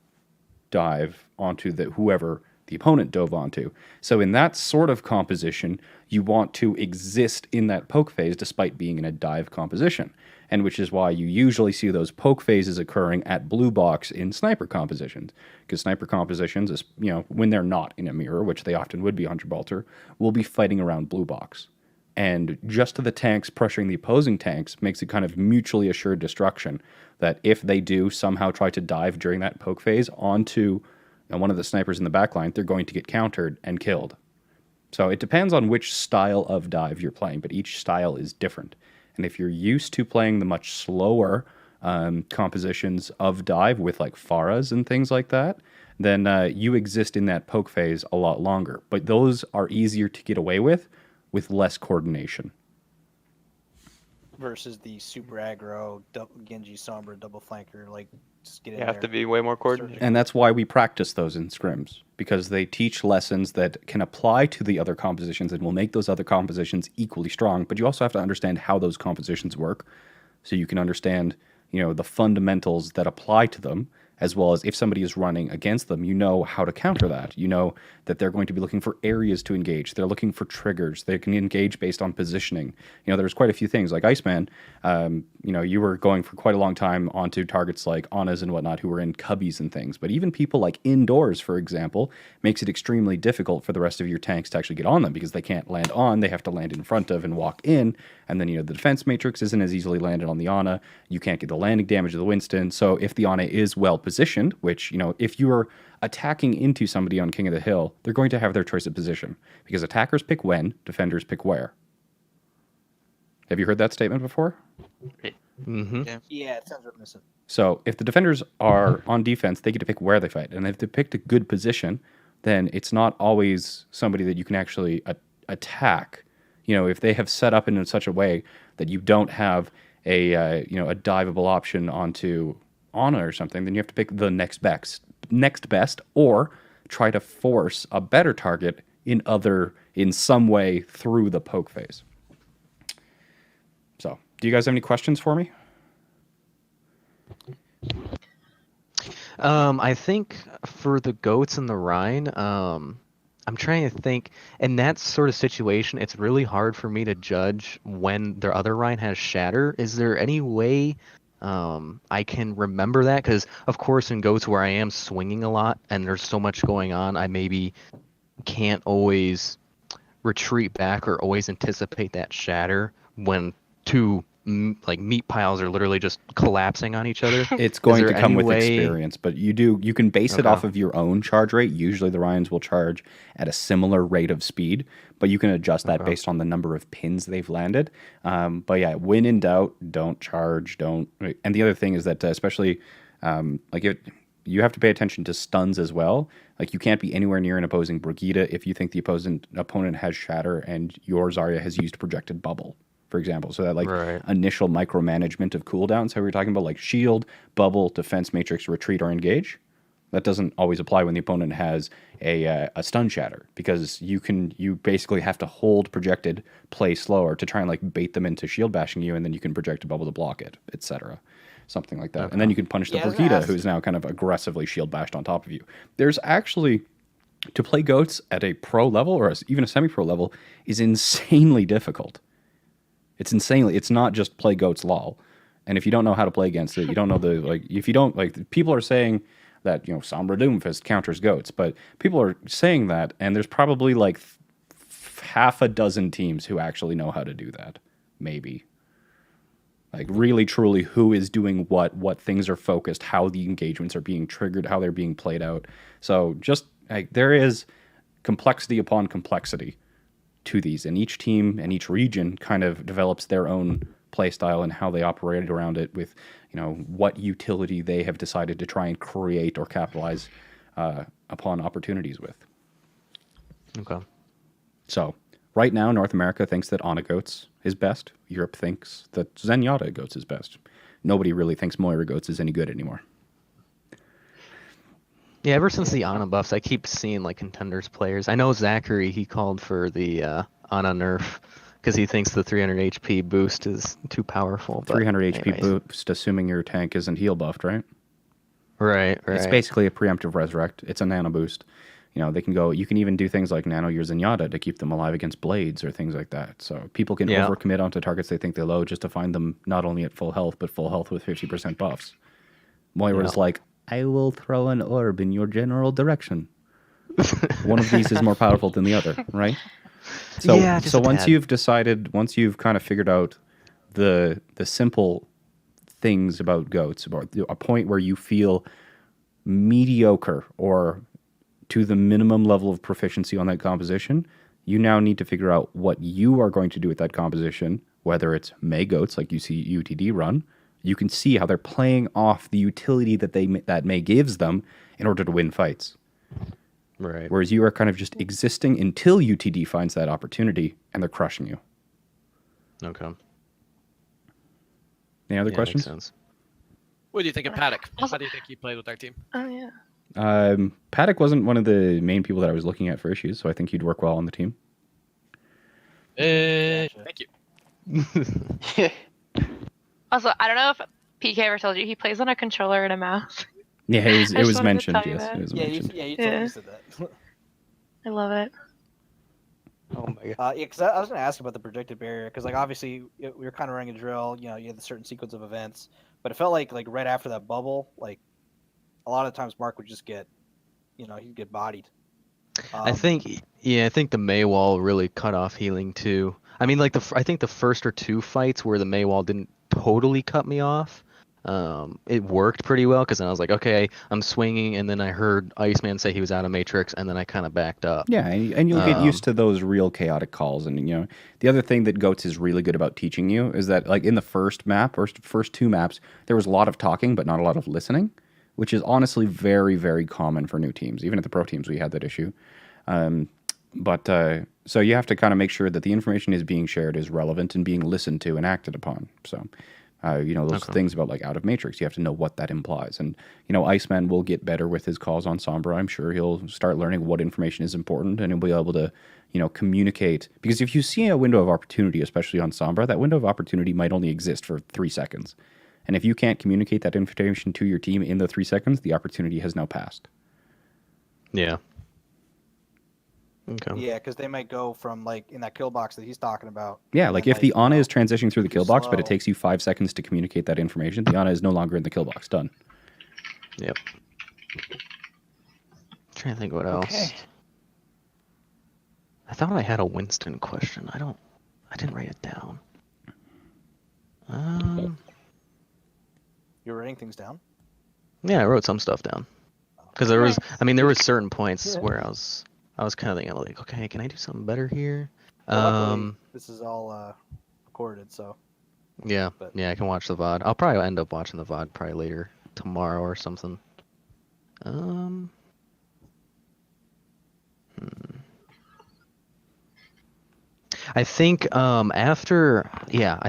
dive onto whoever the opponent dove onto. So in that sort of composition, you want to exist in that poke phase despite being in a dive composition, and which is why you usually see those poke phases occurring at blue box in sniper compositions, because sniper compositions is, when they're not in a mirror, which they often would be on Gibraltar, will be fighting around blue box. and just the tanks pressuring the opposing tanks makes it kind of mutually assured destruction. That if they do somehow try to dive during that poke phase onto one of the snipers in the backline, they're going to get countered and killed. So it depends on which style of dive you're playing, but each style is different. And if you're used to playing the much slower compositions of dive with like Pharahs and things like that, then you exist in that poke phase a lot longer. But those are easier to get away with less coordination. Versus the super aggro, Genji Sombra, double flanker, like just get in You have to there. be way more coordinated. And that's why we practice those in scrims, because they teach lessons that can apply to the other compositions and will make those other compositions equally strong. But you also have to understand how those compositions work, so you can understand, the fundamentals that apply to them, as well as if somebody is running against them, you know how to counter that. You know that they're going to be looking for areas to engage. They're looking for triggers. They can engage based on positioning. There's quite a few things. Like Iceman, you were going for quite a long time onto targets like Anas and whatnot who were in cubbies and things. But even people like indoors, for example, makes it extremely difficult for the rest of your tanks to actually get on them because they can't land on. They have to land in front of and walk in. And then, the defense matrix isn't as easily landed on the Ana. You can't get the landing damage of the Winston. So if the Ana is well positioned, which, if you are attacking into somebody on King of the Hill, they're going to have their choice of position because attackers pick when, defenders pick where. Have you heard that statement before? Mm-hmm. Yeah, it sounds reminiscent. So if the defenders are on defense, they get to pick where they fight. And if they picked a good position, then it's not always somebody that you can actually attack. If they have set up in such a way that you don't have a diveable option onto Ana or something, then you have to pick the next best, or try to force a better target in some way through the poke phase. So, do you guys have any questions for me? I think for the goats and the Rhine, I'm trying to think, in that sort of situation, it's really hard for me to judge when their other Rhine has shatter. Is there any way I can remember that? Because, of course, in goats where I am swinging a lot and there's so much going on, I maybe can't always retreat back or always anticipate that shatter when two meat piles are literally just collapsing on each other. It's going Is to there come any with way- experience, but you can base it Okay. off of your own charge rate. Usually the Ryans will charge at a similar rate of speed, but you can adjust that Okay. based on the number of pins they've landed. But yeah, when in doubt, don't charge. Don't. And the other thing is that especially you have to pay attention to stuns as well. Like you can't be anywhere near an opposing Brigida if you think the opponent has shatter and your Zarya has used projected bubble, for example. So that Right. initial micromanagement of cooldowns, how we were talking about, like shield, bubble, defense matrix, retreat, or engage. That doesn't always apply when the opponent has a stun shatter, because you basically have to hold projected, play slower to try and bait them into shield bashing you, and then you can project a bubble to block it, etc. Something like that. Okay. And then you can punish the Yeah, I was gonna Brigida, ask- who's now kind of aggressively shield bashed on top of you. There's actually, to play goats at a pro level or even a semi-pro level is insanely difficult. It's not just play goats lol. And if you don't know how to play against it, you don't know if you don't, people are saying that, Sombra Doomfist counters goats, but people are saying that, and there's probably half a dozen teams who actually know how to do that. Maybe. Really, truly, who is doing what things are focused, how the engagements are being triggered, how they're being played out. So just, there is complexity upon complexity to these, and each team and each region kind of develops their own play style and how they operate around it with, what utility they have decided to try and create or capitalize upon opportunities with. Okay. So right now, North America thinks that Ana Goats is best. Europe thinks that Zenyatta Goats is best. Nobody really thinks Moira Goats is any good anymore. Yeah, ever since the Ana buffs, I keep seeing contenders players. I know Zachary, he called for the Ana nerf because he thinks the 300 HP boost is too powerful. But 300 HP anyways. boost, assuming your tank isn't heal buffed, right? Right. It's basically a preemptive resurrect. It's a nano boost. They can go. You can even do things like nano your Zenyatta to keep them alive against blades or things like that. So people can Yeah. overcommit onto targets they think they load just to find them not only at full health, but full health with 50% buffs. Moira's Yeah. I will throw an orb in your general direction. One of these is more powerful than the other, right? So Yeah, just so a once tad. once you've kind of figured out the simple things about goats, about a point where you feel mediocre or to the minimum level of proficiency on that composition, you now need to figure out what you are going to do with that composition, whether it's May goats like you see UTD run. You can see how they're playing off the utility that May gives them in order to win fights. Right. Whereas you are kind of just existing until UTD finds that opportunity and they're crushing you. Okay. Any other Yeah, questions? makes sense. What do you think of Paddock? How do you think he played with our team? Oh yeah. Paddock wasn't one of the main people that I was looking at for issues, so I think he'd work well on the team. Thank you. Also, I don't know if PK ever told you he plays on a controller and a mouse. Yeah, I it just was wanted to mentioned. tell you Yes, that. it was Yeah, mentioned. you Yeah. said that. I love it. Oh my god. Yeah, because I was going to ask about the projected barrier, because like obviously we were kind of running a drill. You know, you had a certain sequence of events, but it felt like right after that bubble, like a lot of times Mark would just get, he'd get bodied. I think the Maywall really cut off healing too. I mean, like I think the first or two fights where the Maywall didn't totally cut me off, it worked pretty well because then I was like, okay, I'm swinging, and then I heard Iceman say he was out of Matrix, and then I kind of backed up. Yeah, and you'll get used to those real chaotic calls. And the other thing that Goats is really good about teaching you is that, like in the first map or first two maps, there was a lot of talking but not a lot of listening, which is honestly very, very common for new teams. Even at the pro teams, we had that issue. So you have to kind of make sure that the information is being shared is relevant and being listened to and acted upon. So, those things about like out of Matrix, you have to know what that implies. And, Iceman will get better with his calls on Sombra. I'm sure he'll start learning what information is important and he'll be able to, communicate. Because if you see a window of opportunity, especially on Sombra, that window of opportunity might only exist for 3 seconds. And if you can't communicate that information to your team in the 3 seconds, the opportunity has now passed. Yeah. Okay. Yeah, because they might go from like in that kill box that he's talking about. Yeah, and like then, if the Ana is transitioning through the too kill box, but it slow. takes you 5 seconds to communicate that information, the Ana is no longer in the kill box. Done. Yep. Trying to think what else. Okay. I thought I had a Winston question. I didn't write it down. You were writing things down? Yeah, I wrote some stuff down. Because there was certain points where I was kind of thinking like, okay, can I do something better here? Well, luckily, this is all recorded, so. Yeah, but- yeah, I can watch the VOD. I'll probably end up watching the VOD probably later tomorrow or something. I think I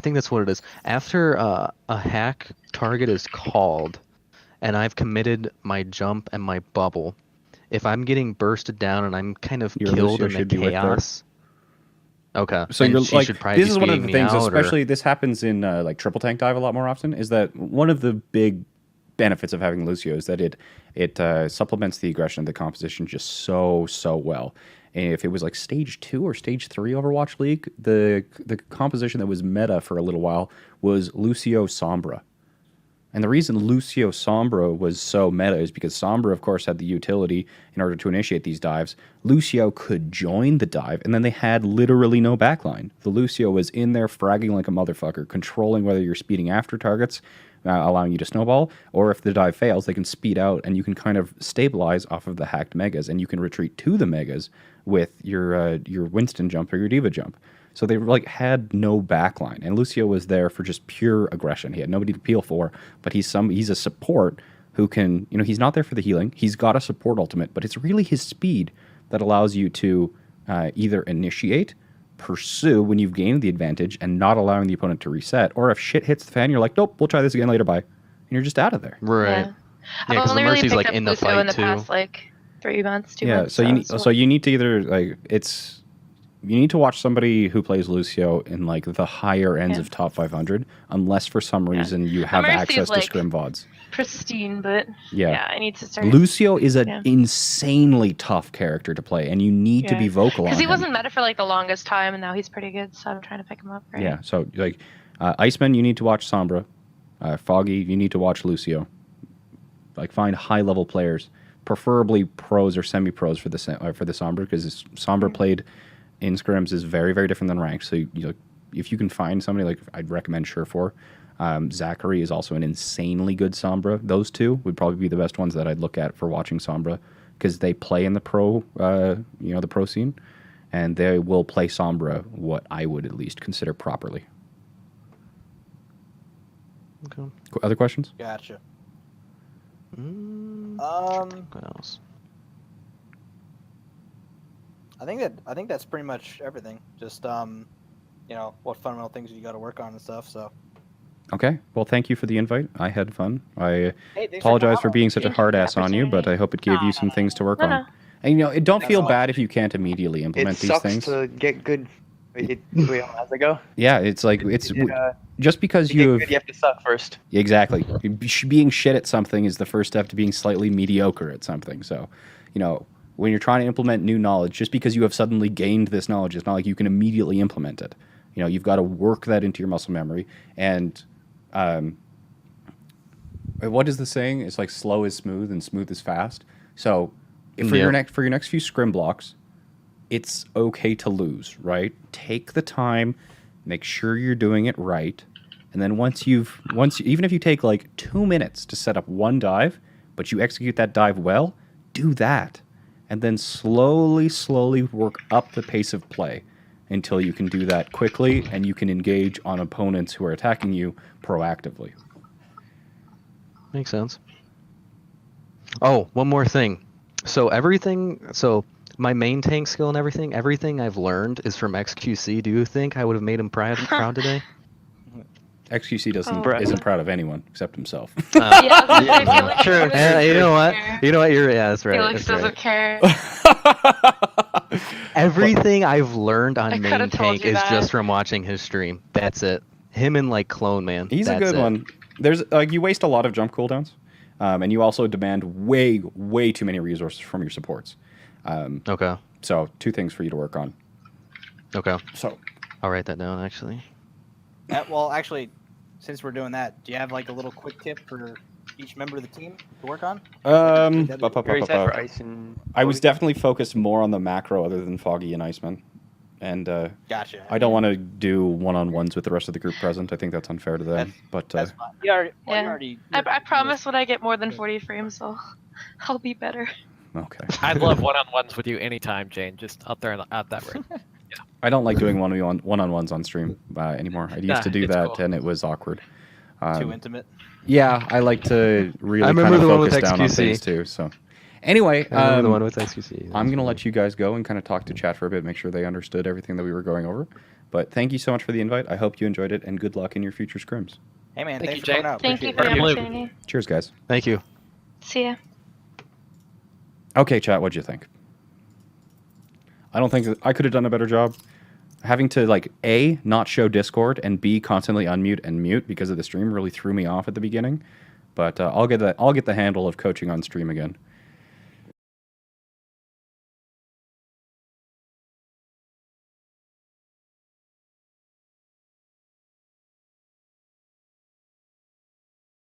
think that's what it is. After a hack target is called, and I've committed my jump and my bubble, if I'm getting bursted down and I'm kind of Your killed Lucio in the should be with her. chaos. Okay. So and you're she like, should probably this be is one of speeding the me things, out, or- especially this happens in like triple tank dive a lot more often, is that one of the big benefits of having Lucio is that it supplements the aggression of the composition just so well. And if it was like stage 2 or stage 3 Overwatch League, the composition that was meta for a little while was Lucio Sombra. And the reason Lucio Sombra was so meta is because Sombra, of course, had the utility in order to initiate these dives. Lucio could join the dive, and then they had literally no backline. The Lucio was in there fragging like a motherfucker, controlling whether you're speeding after targets, allowing you to snowball, or if the dive fails, they can speed out, and you can kind of stabilize off of the hacked megas, and you can retreat to the megas with your Winston jump or your Diva jump. So they like had no backline, and Lucio was there for just pure aggression. He had nobody to peel for, but he's a support who can, he's not there for the healing. He's got a support ultimate, but it's really his speed that allows you to either initiate, pursue when you've gained the advantage, and not allowing the opponent to reset. Or if shit hits the fan, you're like, nope, we'll try this again later, bye, and you're just out of there. Right. Yeah. Yeah, I've 'cause the only really Mercy's, picked like, up in the Lucio fight, in the too. past like 3 months, 2 Yeah, months. so you need to either you need to watch somebody who plays Lucio in like the higher ends of top 500, unless for some reason you have Mercy's, access to like, scrim VODs. pristine, but Yeah. I need to start. Lucio is an Yeah. insanely tough character to play, and you need to be vocal on because he him. wasn't meta for like the longest time, and now he's pretty good. So I'm trying to pick him up. Right? Yeah, so like Iceman, you need to watch Sombra. Foggy, you need to watch Lucio. Like find high level players, preferably pros or semi pros for the Sombra, because Sombra played in scrims is very, very different than ranked. So if you can find somebody, like I'd recommend Surefour. Zachary is also an insanely good Sombra. Those two would probably be the best ones that I'd look at for watching Sombra, because they play in the pro, the pro scene, and they will play Sombra what I would at least consider properly. Okay. Other questions? Gotcha. What else? I think that's pretty much everything. Just what fundamental things you got to work on and stuff. So. Okay. Well, thank you for the invite. I had fun. I Hey, thanks apologize for coming. being such a Thank you for hard the ass on you, but I hope it gave you some things to work No, on. no. And don't That's feel all. bad if you can't immediately It implement these sucks things. to get good. Wait, how's it go? Yeah, it's like it's just because To get you good, you have to suck first. exactly being shit at something is the first step to being slightly mediocre at something. So, when you're trying to implement new knowledge, just because you have suddenly gained this knowledge, it's not like you can immediately implement it. You've got to work that into your muscle memory. And what is the saying? It's like slow is smooth and smooth is fast. So, for your next few scrim blocks, it's okay to lose, right? Take the time, make sure you're doing it right, and then even if you take like 2 minutes to set up one dive, but you execute that dive well, do that, and then slowly work up the pace of play until you can do that quickly and you can engage on opponents who are attacking you proactively. Makes sense. Oh, one more thing. So my main tank skill and everything I've learned is from XQC. Do you think I would have made him proud today? XQC Oh. isn't proud of anyone except himself. Yeah, I was gonna say, Felix True. doesn't You know what? care. You know what? That's right. Felix That's doesn't right. care. Everything I've learned I on coulda main told tank you is that. just from watching his stream. That's it. Him and like Clone Man. He's That's a good it. one. There's you waste a lot of jump cooldowns, and you also demand way too many resources from your supports. Okay. So 2 things for you to work on. Okay. So I'll write that down actually. Well, actually, since we're doing that, do you have like a little quick tip for each member of the team to work on? Very set for Ice and I was definitely focused more on the macro other than Foggy and Iceman. And Gotcha. I don't want to do one-on-ones with the rest of the group present. I think that's unfair to them. But That's fine. You Yeah. already. I promise when I get more than 40 frames, I'll be better. okay. I'd love one-on-ones with you anytime, Jane. Just out there out that room. I don't like doing one-on-ones on stream anymore. I used Nah, to do it's that, cool. and it was awkward. Too intimate. Yeah, I like to really I kind remember of the one with focus down on XQC. things too. So, anyway, I remember the one with XQC. I'm going to let you guys go and kind of talk to chat for a bit, make sure they understood everything that we were going over. But thank you so much for the invite. I hope you enjoyed it, and good luck in your future scrims. Hey man, Thank thanks you, for coming Jane. out. Thank you Appreciate for the it. opportunity. Cheers, guys. Thank you. See ya. Okay, chat, what'd you think? I don't think I could have done a better job. Having to like A, not show Discord, and B, constantly unmute and mute because of the stream really threw me off at the beginning. But I'll get the handle of coaching on stream again.